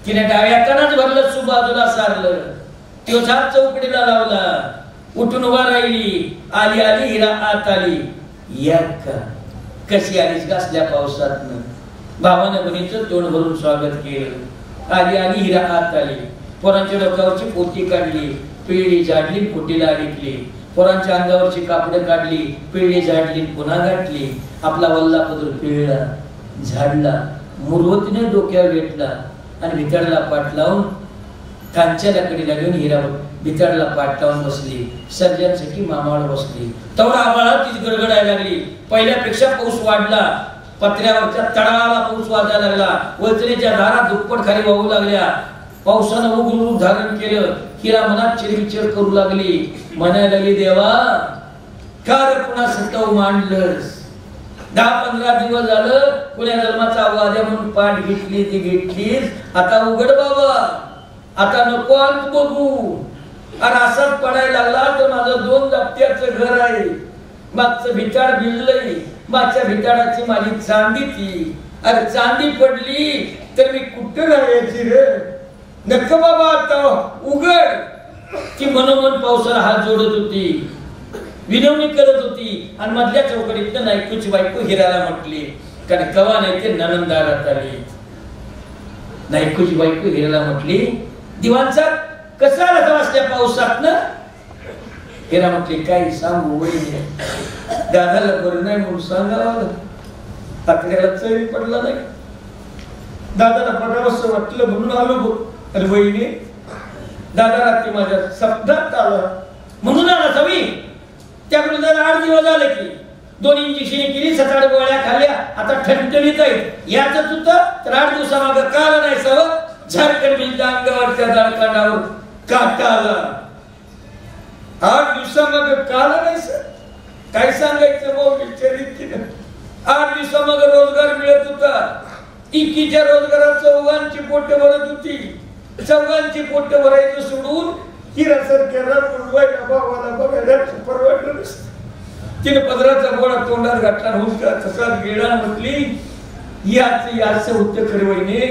तिने डाव्या कानात भरलं, सुबाजूला सारलं. तो झाप चौकडीला लावला. उठून उभा राहिली. आली आली हिरा आत आली. या का कशी आलीस गासल्या पावसातनं. भावानं बहिणीचं तोंड भरून स्वागत केलं. आली आली हिरा आत आली. पोरांच्या डोक्यावरची पोती काढली, पिळली झाडली, फुटीला अडकली. पोरांच्या अंगावरची कापडं काढली, पिळली झाडली, पुन्हा गाठली. आपला वल्ला पदर पिळला, झाडला, मुरवतीने डोक्यावर घेतला आणि भितडला पाठ लावून खांच्या लाकडीला घेऊन हिरा भितडला पाठ लावून बसली. सर्जांसाठी मामावर बसली. तवरा आबाळात तीच गडगडायला लागली. पहिल्यापेक्षा पाऊस वाढला. पत्र्यावरच्या तडाला पाऊस वाजायला लागला. वैतरीच्या धारा दुप्पट खाली वाहू लागल्या. पावसानं उग्र रूप धारण केलं. हिरा मनात चिरविचर करू लागली. म्हणायला लागली, देवा का रे पुन्हा सताव मांडलंस. 10-15 दिवस झालं पुण्या जन्माचा वाद्या म्हणून पाठ घेतली ती घेतलीस. आता उघड बाबा, आता नको अंत बघू. आणि असाच पडायला लागला तर माझं 2 जप्त्याचं घर आहे. मागचं भिताड भिजलंय. मागच्या भिताडाची माझी चांदी ती. अरे चांदी पडली तर मी कुठं राहायची रे. नक्क बाबा आता उघड. ती मनोमन पावसाला हात जोडत होती, विनवणी करत होती. आणि मधल्या चौकडीत नायकूची बायको हिराला म्हटली, कारण कवा नाही ते ननंदारात आली. नायकूची बायको हिराला म्हटली, दिवाणचा कसा आला असल्या पावसात ना. हिरा म्हटली, काही सांगू वहिनी, दादाला बरं नाही म्हणून सांगावं. ताकड्याला चैन पडला नाही. दादाला बघावंसं वाटलं म्हणून आलो बघ. अरे वहिनी, दादाला ते माझ्या शब्दात आला म्हणून आला सवी. त्याकडे जरा 8 दिवस झाले की 2 इंजेक्शन केली, 7-8 गोळ्या खाल्ल्या, आता ठणठणीत आहेत. याच होतं तर 8 दिवसामागं काल नाही सव झारखंड बिंद अंगावरच्या दळकांडावर काटा आला. 8 दिवसामागं काल नाही सर. काय सांगायचं भाऊ विचारित. 8 दिवसामागं रोजगार मिळत होता. इकीच्या रोजगारात 4 पोट भरत होती. 4 पोट भरायचं सोडून हिरासारख्या रानवायला भावाला बघायला परवडलं नसतं. तिने पदराचा बोळा तोंडात घातला हुंका तसाच गेला. म्हटली याच उत्तर खरे वहिने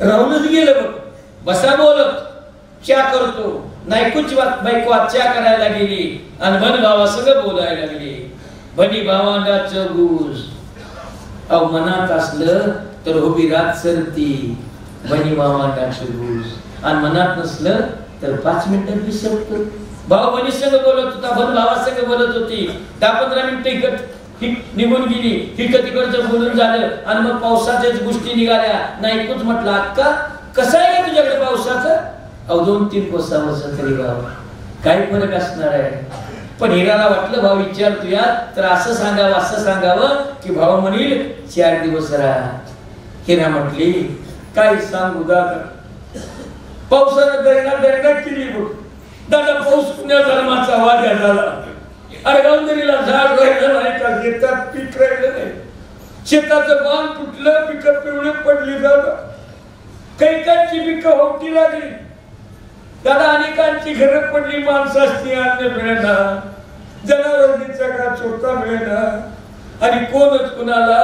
राहूनच गेलं बघ. बसा बोलत च्या करतो. नायकूची बायको च्या करायला गेली आणि बन भावा सगळं बोलायला लागली. बनी भावांडाचं गुज अव मनात असलं तर उभी रात सरती. बनी भावांडाचं गुज आणि मनात नसलं तर 5 मिनिटात विसरतो. भाऊ बनी संग बोलत होता, बन भावा संग बोलत होती. 10-15 मिनिटं निघून गेली. तिकडचं बोलून झालं आणि मग पावसाच्याच गोष्टी निघाल्या. नायकूच म्हटलं अक्का कसं आहे का तुझ्याकडे पावसाचं? अहो 2-3 कोसावरचं तरी भाव काय फरक असणार आहे. पण हिराला वाटलं भाऊ विचारतोया तर असं सांगावं की भाऊ म्हणील 4 दिवस राहा. हिरा म्हटली काय सांगू दादा, पावसानं दरडा केली बघ. दादा पाऊस पुण्या धर्माचा वाद्या झाला. अडगावदरीला झाड राहिलं नाही का, शेतात पीक राहिलं नाही. शेताचं बांध तुटलं, पिकं पिवळी पडली. दादा कैकांची पिकं होती लागली. दादा अनेकांची घरं पडली. माणसाची अन्न मिळणार, जनावरांचा का चोथा मिळणार आणि कोणच कुणाला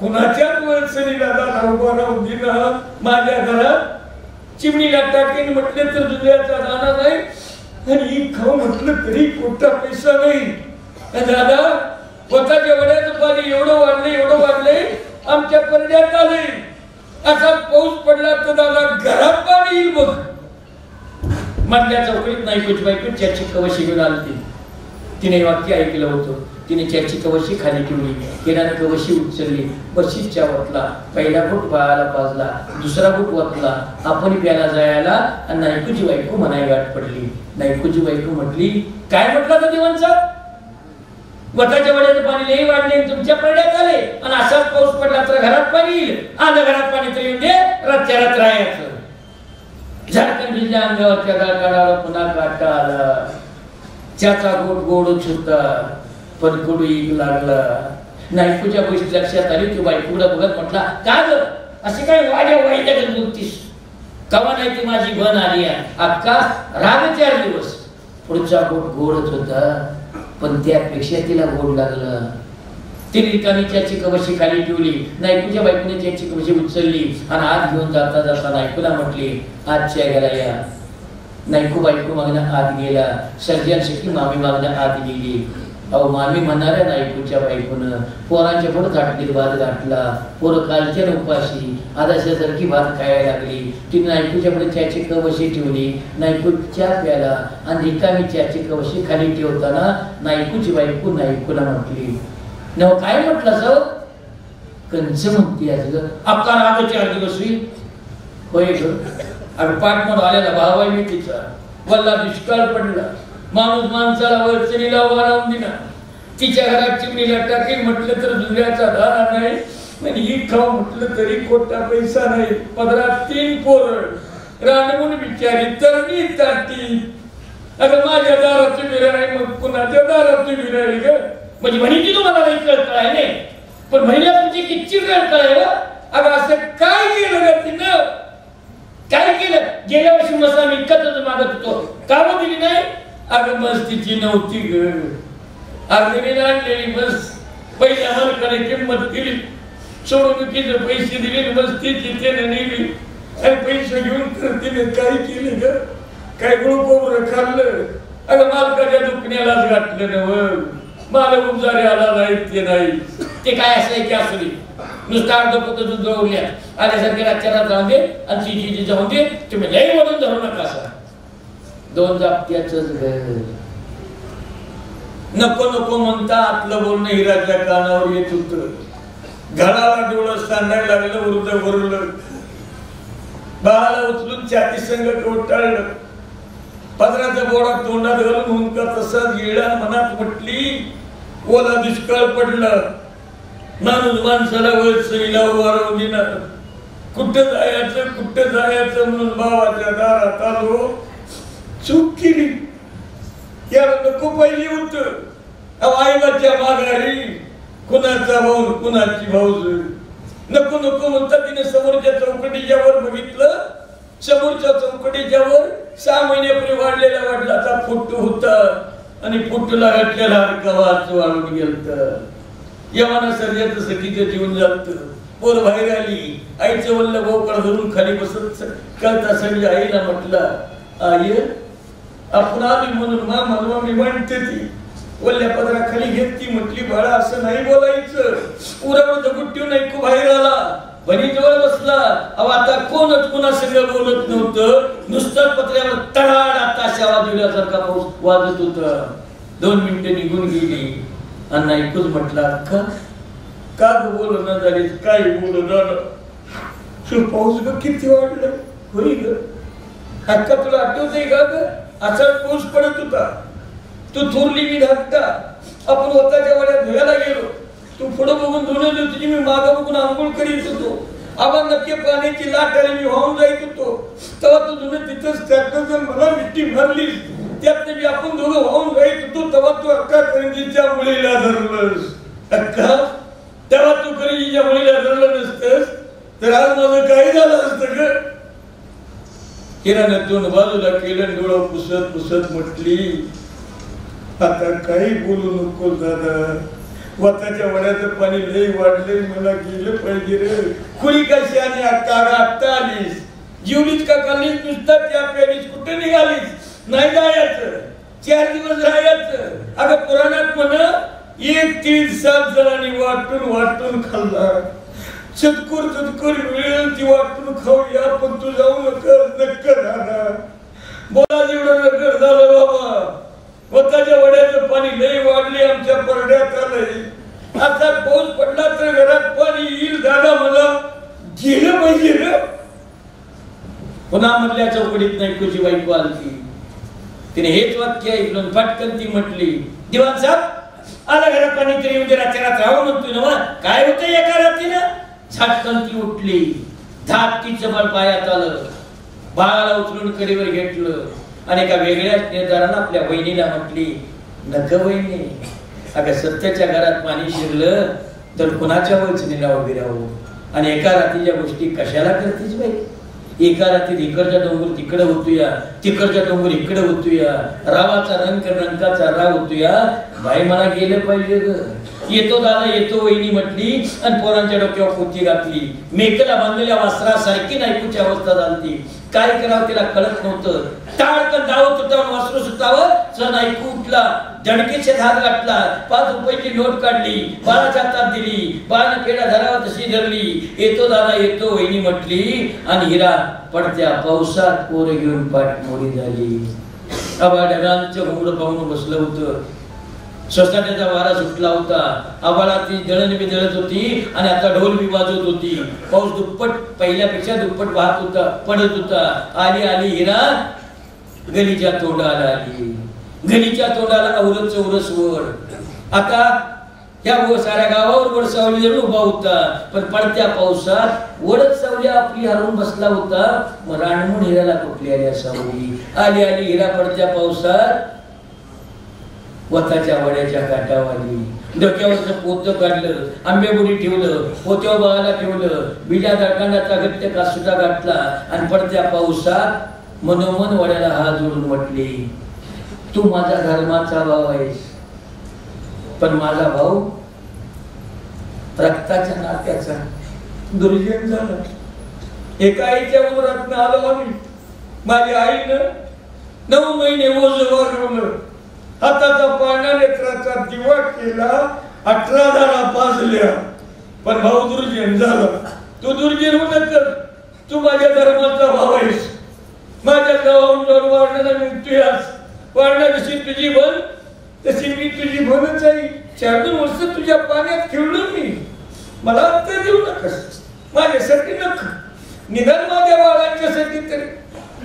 कुणाच्याच वळसणीला दादा उभा राहून दिलं. माझ्या घरात चिमणीला टाकेन म्हटले तर दुधाचा दाना नाही आणि खाऊ म्हटलं तरी कोणता पैसा नाही. दादा स्वतःच्या वड्याचं पाणी एवढं वाढलंय आमच्या परड्यात आलंय. असा पाऊस पडला तर दादा घरात पाणी येईल बघ. मधल्या चौकडीत नायकूची बायको चर्ची कवशी घेऊन आली. तिने वाक्य ऐकलं होतं. तिने चर्ची कवशी खाली ठेवली. केराने कवशी उचलली. बशीच्या वतला. पहिला घुट पायाला पाजला, दुसरा घुट वतला. आपण प्याला जायला आणि नायकूची बायको म्हणाय गाठ पडली. नायकूची बायको म्हटली काय म्हटलं तर देवांचा? वताच्या वड्याचं पाणी लई वाढले तुमच्या परड्यात आले आणि असाच पाऊस पडला तर घरात पाणी येईल. आलं घरात पाणी तर येऊन दे, रातच्या रात राहायचं. झारखंड जिल्ह्या अंगावरच्या गाळकाडाला पुन्हा काटा आला. त्याचा गोड गोडच होता पण कडू एक लागला. नायकूच्या गोष्टी लक्षात आली. ती बायकोला बघत म्हटला का ग असे काय वाड्या वाईट बोलतीस? कवा नाही ती माझी बन आली अक्का राग 4 दिवस. पुढचा गोड गोडच होता पण त्यापेक्षा तिला गोड लागलं. तिने रिकामी त्याची कवशी खाली ठेवली. नायकूच्या बायकोने त्याची कवशी उचलली आणि आत घेऊन जाता जाता नायकूला म्हटली आजच्या गेला या. नायकू बायको मागणं आत गेला. सर्जनशक्ती मामी मागणं आत गेली. अहो मामी म्हणणाऱ्या नायकूच्या बायकोनं पोरांच्या पुढे घाटलीत भात घातला. पोरं कालच्या उपाशी आदाशासारखी भात खायला लागली. तिने नायकूच्या पुढे त्याची कवशी ठेवली. नायकू चहा प्याला आणि रिकामी त्याची कवशी खाली ठेवताना नायकूची बायको नायकूला म्हटली नव काय म्हटलं सर कंच म्हणते अक्का राग 4 दिवस होय ग. अगं पाठमोड आलेला भाव आहे मी तिचा. वल्ला दुष्काळ पडला. माणूस माणसाला वरचणीला उभा राहून दिला. तिच्या घरात चिमणीला टाकेल म्हटलं तर दुधाचा दाना नाही आणि ही खाऊ म्हटलं तरी कोटा पैसा नाही. पदरात 3 पोरं रानवून बिचारी तरणी ताटी. अगं माझ्या दारात उभी राही मग कुणाच्या दारात उभी राहील ग. म्हणजे म्हणीची तुम्हाला काही कळत आहे नाही पण महिला तुमची किती वेळ कळाय. अगं असं काय केलं ग तिनं? काय केलं? गेल्या वर्षी मसा मी इतकंच मागत होतो कामं दिली नाही. अगं बस तिची नव्हती ग. अर्धीने आणलेली बस. पहिल्या मालकाने किंमत दिली. सोडवणुकीचे पैसे दिले बस तिची त्याने नेली आणि पैसे घेऊन तर तिने काय केले ग? काय गुळकोबरं खाल्लं. अगं मालकाच्या दुखण्यालाच घातलं नव. मालक उपजारी आला नाही ते नाही. ते काय असं की असू दे नुसतं अर्ध पोत दूध दळवल्या आल्यासारखे रातच्या रात जाऊन दे आणि तिची जाऊन दे. तुम्ही लई वडून धरू नका. असा 2 जापत्याच घर. नको नको म्हणता आतलं बोलणं हिराच्या कानावर येत होतं. घराला डोळं सांडायला लागलं. उरलं बाळाला उचलून छाती संग कोटाळलं. पदराचा बोडा तोंडात घालून हुंका तसाच गेला. मनात म्हटली ओला दुष्काळ पडला. माणूस माणसाला वळसणीला उभा राहून देणार. कुठं जायचं म्हणून भावाच्या दारात आलो. चूक केली. त्याला नको पाहिजे होतं. आईबाच्या माघारी कुणाचा भाऊ कुणाची भाऊज. नको म्हणता तिने समोरच्या चौकटीच्या वर बघितलं. समोरच्या चौकटीच्या वर 6 महिन्यापूर्वी वाढलेल्या वडिलाचा फोटो होता आणि फोटोला घातलेला कवाच वाळून गेलत. यमाना सर्जाचं सखीचं जीवन जात. पोर बाहेर आली, आईचं वल्ल भाऊकडे धरून खाली बसत कळता संजय आईला म्हटला, आई आपण आली म्हणून मामा मी म्हणते ती वल्ल्या पदराखाली घेतली. म्हटली बाळा असं नाही बोलायचं. उरावर दगुट्टीवर ऐकू बाहेर आला, बहिणीजवळ बसला. अहो आता कोणच कुणा सगळं बोलत नव्हतं, नुसतं पत्र्यावर तडाड ताशा वाजवल्यासारखा पाऊस वाजत होता. 2 मिनिटं निघून गेली आणि ऐकूच म्हटला, का बोल न झाली, काय बोल झालं, पाऊस ग किती वाढलं. होई ग अक्का, तुला आठवतंय का ग असा पाऊस पडत होता. तू थोरली मी धाकटा, आपण होताच्या वाड्यात धुयाला गेलो. तू पुढं बघून धुणं तुझी, मी मागं बघून आंघोळ करीत होतो. आम्हाला नक्की पाण्याची लाट आली, मी वाहून जायत होतो. तेव्हा तू धुणं तिथंच टाकलं, मला मिट्टी भरली. त्यात मी आपण दोघं वाहून जायत होतो. तेव्हा तू अक्का करंजीच्या मुलीला धरलंस. अक्का, तेव्हा तू करंजीच्या मुलीला धरलं नसतंस तर आज माझं काय झालं असतं ग. किराणा तोंड बाजूला केलं, डोळं पुसत पुसत म्हटली, आता काही बोलू नको दादा, वताच्या वड्याचं पाणी लई वाढले, मला गेलं पाहिजे रे. कुणी कशी आणि आत्ता आलीस, जीवलीच का खाल्लीस, नुसता त्या प्यालीस, कुठे निघालीस. नाही जायचं, 4 दिवस राहायचं. अगं पुराणात म्हण 1 तीळ 7 जणांनी वाटून वाटून खाल्ला. चतकुर मिळेल ती वाटून खाऊया, पण तू जाऊ नकर झाला. बोला जेवढं नकर झालं बाबा. वताच्या वड्याचं पाणी लई वाढले, आमच्या परड्यात आलंय. आता पाऊस पडला तर घरात पाणी येईल. दादा मला गेलं पाहिजे रे. पुन्हा मधल्या चौकडीत नायकूची बायको आलती. तिने हेच वाक्य ऐकलं, पटकन ती म्हटली, दिवाण साहेब आला घरात पाणी तरी उद्या रात्री राहावं म्हणतोय ना. काय होतं एका रात्रीनं. झटकन ती उठली, धाकटीचं बळ पायात आलं, बाळाला उचलून कडेवर घेतलं आणि एका वेगळ्याच निर्धारानं आपल्या बहिणीला म्हटली, नक बहिणी, अगं सत्याच्या घरात पाणी शिरलं तर कुणाच्या वचनीला उभी राहू. आणि एका रात्रीच्या गोष्टी कशाला करतेच बाई. एका रात्रीत इकडचा डोंगर तिकडे होतोया, तिकडचा डोंगर इकडे होतोया, रावाचा रंग रंकाचा राव होतोया. बाई मला गेलं पाहिजे ग. येतो दादा येतो वहिनी म्हटली आणि पोरांच्या डोक्यावर पोती घातली. मेकला बांधलेल्या वासरासारखी नायकूची अवस्था झाली. काय करावं तिला कळत नव्हतं. टाळकन धावत होता, वासरू सुटावं सण ऐकू उठला, दणकेचे धार गाठला, 5 रुपयाची नोट काढली, बाळाच्या हातात दिली. बाळानं पेढा धरावा तशी धरली. येतो दादा येतो वहिनी म्हटली आणि हिरा पडत्या पावसात पोर घेऊन पाठमोडी झाली. आबा ढगांचं घोंगड पाहून बसलं होतं. सोसाट्याचा वारा सुटला होता. आबाळात ती दळण बी दळत होती आणि आता ढोल बी वाजवत होती. पाऊस दुप्पट पहिल्यापेक्षा दुप्पट वाहत होता, पडत होता. आली हिरा गलीच्या तोंडाला आली. गलीच्या तोंडाला औरच चौरस वड. आता या साऱ्या गावावर वड सावली जरूर उभा होता, पण पडत्या पावसात वडच सावली आपली हरवून बसला होता. मग रानमून हिराला कुठली आली सावली. आली हिरा पडत्या पावसात वताच्या वड्याच्या काठावाली. डोक्यावरचं पोतं काढलं, आंबेबुडी ठेवलं, पोत्यावर बाळाला ठेवलं, बिजा दळकांडाचा घट्ट कासुटा गाठला आणि पडत्या पावसात मनोमन वड्याला हात जोडून म्हटली, तू माझा धर्माचा भाऊ आहेस, पण माझा भाऊ रक्ताच्या नात्याचा दुर्जन झाला. एका आईच्या उरात आलो आम्ही. माझ्या आईनं 9 महिने ओझ वाढवलं, हाताचा पाळणा नेत्राचा दिवा केला, 18 धारा पाजल्या, पण भाऊ दुर्जन झाला. तू दुर्जन होऊ नका, तू माझ्या धर्माचा भाव आहेस. माझ्या गावाहून जाऊन वाढण्याला निघतोयास. वाढण्या जशी तुझी बन तशी मी तुझी बनच आहे. 4 वर्ष तुझ्या पाण्यात खेळलो मी. मला उत्तर देऊ नकस, माझ्यासाठी नका, निदान माझ्या बाळांच्यासाठी तरी.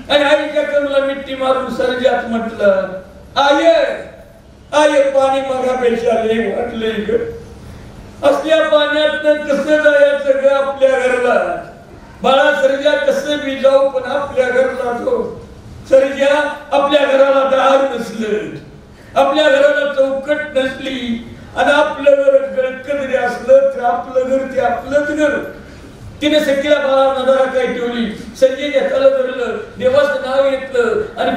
आणि आईच्या कमला मिट्टी मारून सर्जात म्हटलं, आय पाणी मगापेक्षा लई वाटलंय ग. असल्या पाण्यात कसं जायचं ग आपल्या घरला. बाळा सर्जा कसं बी जाऊ, पण आपल्या घरला तो. सर्जा आपल्या घराला दार नसलं, आपल्या घराला चौकट नसली आणि आपलं घर गळकदरी असलं तर आपलं घर ते आपलंच घर. तिने सखीला बाळा नजरा काय ठेवली, संजय हाताला धरलं, देवाचं नाव घेतलं आणि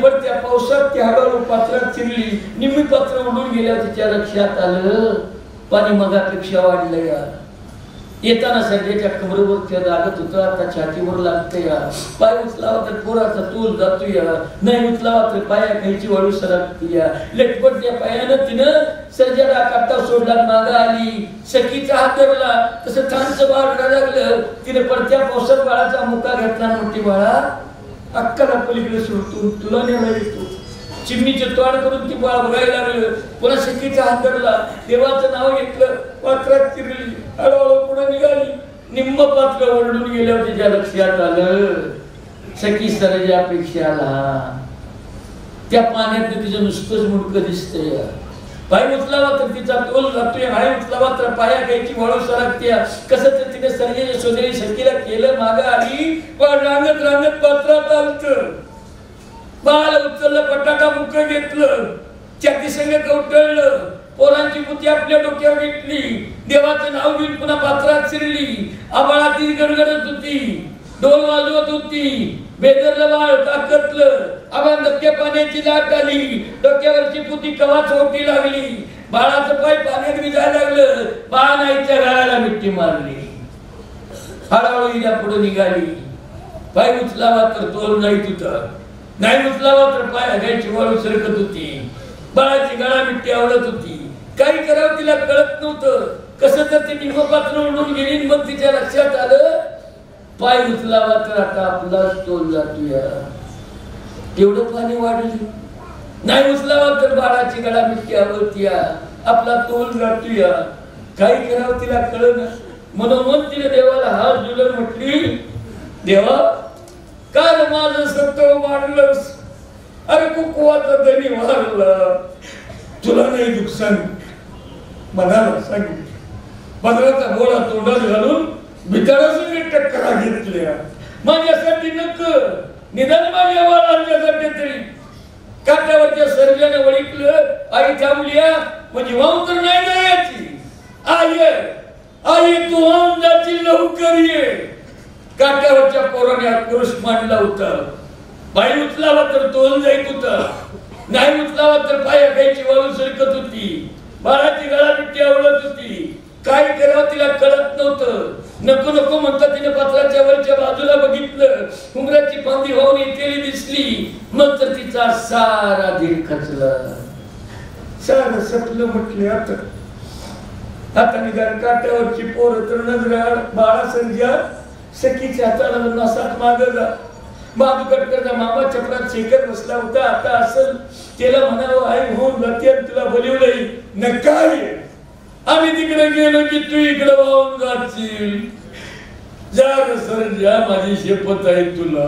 पात्रात शिरली, निम्मी पात्र उडून गेल्या. तिच्या लक्षात आलं पाणी मगापेक्षा वाढलं या. येताना सर्जेच्या कमरेवर लागत होतं, आता छातीवर लागतं या. पाय उचलावा तर पोराचा तोल जातो या, नाही उचलावा तर पाया खायची वळू सरकते या. लटपट त्या पायानं तिनं सर्जाला काटा सोडला, मागा आली, सखीचा हात धरला. तसं थांबचं बाळ रडायला लागलं. तिने पडत्या पावसात बाळाचा मुका घेतला. मोठी बाळा अक्काला पलीकडे सोडतो, तुला नेला येतो. चिमणीचे तोड करून ती बाळ बघायला लागलं. पुन्हा सखीचा हात धरला, देवाचं नाव घेतलं, पात्रात शिरली, हळूहळू पुढे निघाली. निम्म पात्र ओरडून गेल्यावर तिच्या लक्षात आलं सखी सर्जापेक्षा लहान. त्या पाण्यात तिचं नुसतंच मुडकं दिसतंय. पाय उचलावा तर तिचा तोल जातोय, हाय उचलावा तर पाया घ्यायची वळू सरकते. कसं तर तिने सर्जेच्या सोदरी सखीला केलं, मागं आली, पण रांगत रांगत पात्रात आलत. बाळ उचललं, पटाका मुख घेतलं, छाती संग कवटळलं, पोरांची बुती आपल्या डोक्यावर घेतली, देवाचं नाव घेऊन पुन्हा पात्रात शिरली. आबाळाती गडगडत होती, डोल वाजवत होती, बेदरलं बाळ ताकदलं. आबा धक्क्या पाण्याची लाट आली, डोक्यावरची पुती कवाच होती लागली. बाळाचं पाय पाण्यात भिजायला लागलं. बाळ नाहीच्या घराला मिठी मारली. हळूहळू हिला पुढे निघाली. पाय उचलावा तर तोल जाईत होता, नाही उचलावा तर पाय घ्यायची वळू सरकत होती. बाळाची गळा मिठी आवडत होती. काही करावं तिला कळत नव्हतं. कसं तर ती निम्म पात्र उडून गेली. मग तिच्या लक्षात आलं पाय उचलावा तर आता आपलाच तोल जातोया. तेवढं पाणी वाढली. नाही उचलावा तर बाळाची गळा मिठी आवडतीया, आपला तोल जातोया. काही करावं तिला कळलं. म्हणून तिने देवाला हात जोडून म्हटली, देवा काल माझं सत्व मारलंस, अरे कुकुवाचा दणी मारला, तुला नाही दुःख सांग, मनाला सांग. पदराचा गोळा तोंडात घालून बिचारासंगी टक्करा घेतल्या. माझ्यासाठी नक, निदान माझ्या बाळांच्यासाठी तरी. काट्यावरच्या सर्जाने वळिकलं, आई थांबल्या म्हणजे वाहून तर नाही जायची. आई आई तू वाहून जाची, लवकर ये. काट्यावरच्या पोराने आक्रोश मांडला होता. पाय उचलावा तर तोल जाईत होता, नाही उचलावा तर पाया घ्यायची वळू सरकत होती. बाळाची गळा मिठी आवडत होती. काय करावं तिला कळत नव्हतं. नको नको म्हणता तिने पत्राच्या वरच्या बाजूला बघितलं. उमराची फांदी वाहून येतेली दिसली. मग तर तिचा सारा धीर खचला. सारं सपलं म्हटले. आता निघाल काट्यावरची पोरं तर नजर बाळा सर्जा सखीच्या हाताला नसात मागं जा. बाजूकडचा मामा चपरात शेखर बसला होता. आता असं त्याला म्हणावं आई होऊन जाते, तुला बोलवलंय नका ये. आम्ही तिकडे गेलो की तू इकडे वाहून जाशील. जा सर्जा, माझी शपथ आहे तुला,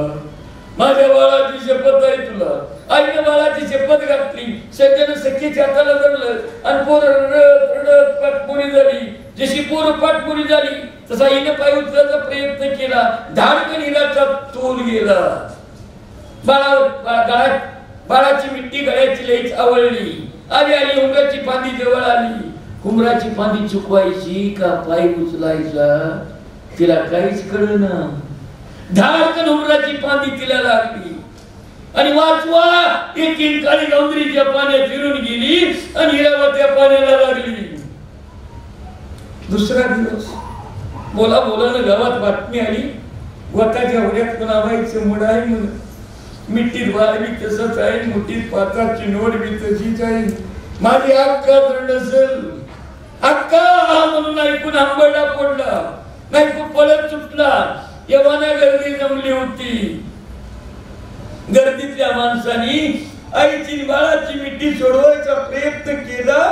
माझ्या बाळाची शपथ आहे तुला. आईने बाळाची शपथ घातली. सर्जाने सखीच्या हाताला धरलं आणि पोरं रडत रडत पाठपुरी झाली. जशी पोरं पाठपुरी झाली तसा हिने पाय उचलायचा प्रयत्न केला. धाडकन हिला तोल गेला. बाळाची मिठी गळ्याची लईच आवडली. आली आली उमराची फांदी जवळ आली. उमराची फांदी चुकवायची का पाय उचलायचा तिला काहीच कळेना. धाडकन उमराची फांदी तिला लागली आणि वाचवा एक काळी गौंदरीच्या पाण्यात फिरून गेली आणि हिला त्या पाण्याला लागली. दुसरा दिवस बोला बोलानं गावात बातमी आली, वताच्या होड्यात पुन्हा व्हायचं मुड आहे म्हणून. मिठीत बाळ बी तसंच आहे, मुठीत पाताची नोट बी तशीच आहे. माझी अक्का तर नसेल. अक्का म्हणून ऐकून आंबडा पडला, नाही खूप पळत सुटला. यवाना गर्दी जमली होती. गर्दीतल्या माणसानी आईची बाळाची मिठी सोडवायचा प्रयत्न केला.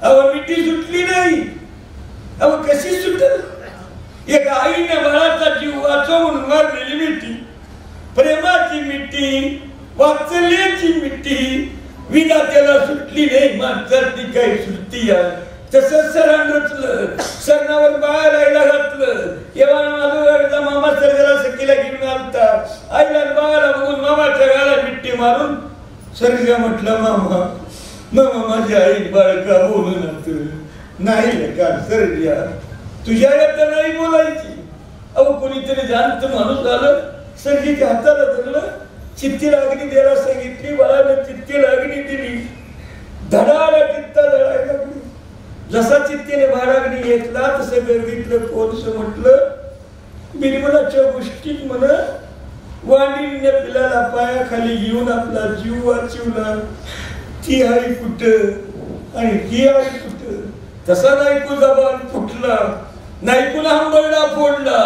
अहो मिठी सुटली नाही. अहो कशी सुटल? एका आईने बाळाचा जीव वाचवून मारलेली मिठी, प्रेमाची मिठी, वात्सल्याची मिठी विधात्याला सुटली नाही. माणसाची काही सुटती आहे. तसंच सरांन रचलं, सरणावर बाळाला घातलं. येवाना मामा सर्जाला सखीला घेऊन आलता. आईला बाळाला बघून मामाच्या गाला मिठी मारून सर्जा म्हटलं, मामा मामा माझी आई बाळका बोलून नाही का सर्जा, तुझ्या आता नाही बोलायची. अहो कोणीतरी जाणत माणूस आलं, सर्जीच्या हाताला धरलं, चित्ती लागणी द्यायला सांगितली. बाळाने चित्ती लागणी दिली. जसा चित्तेने बाळगणी घेतला तसं गर्दीतलं कोणसं म्हटलं बिनमनाच्या गोष्टीत म्हण वाणीने पिलाला पायाखाली घेऊन आपला जीव वाचवला. ती आई कुठं आणि ही आई कुठं. तसा नायकू जबान फुटला, नायकूला हंबरडा फोडला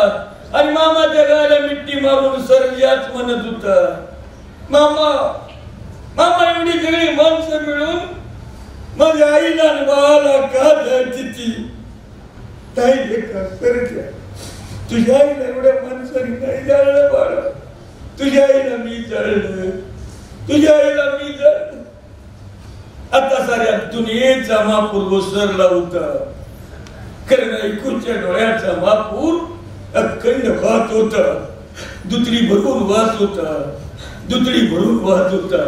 आणि मामा जगाला मिट्टी मारून सर्जाच म्हणत होता. मामा मामा एवढी सगळी माणसं मिळून माझ्या आईला आणि बाळाला का जायची ती ताई का सर्जा. तुझ्या आईला एवढ्या माणसाने नाही जाळलं बाळा. तुझ्या आईला मी जाळलं, तुझ्या आईला मी जाळलं. आता साऱ्या दुनियेचा महापूर ओसरला होता. कारण ऐकूच्या डोळ्याचा महापूर अखंड वाहत होता. दुतडी भरून वाहत होता, दुतडी भरून वाहत होता.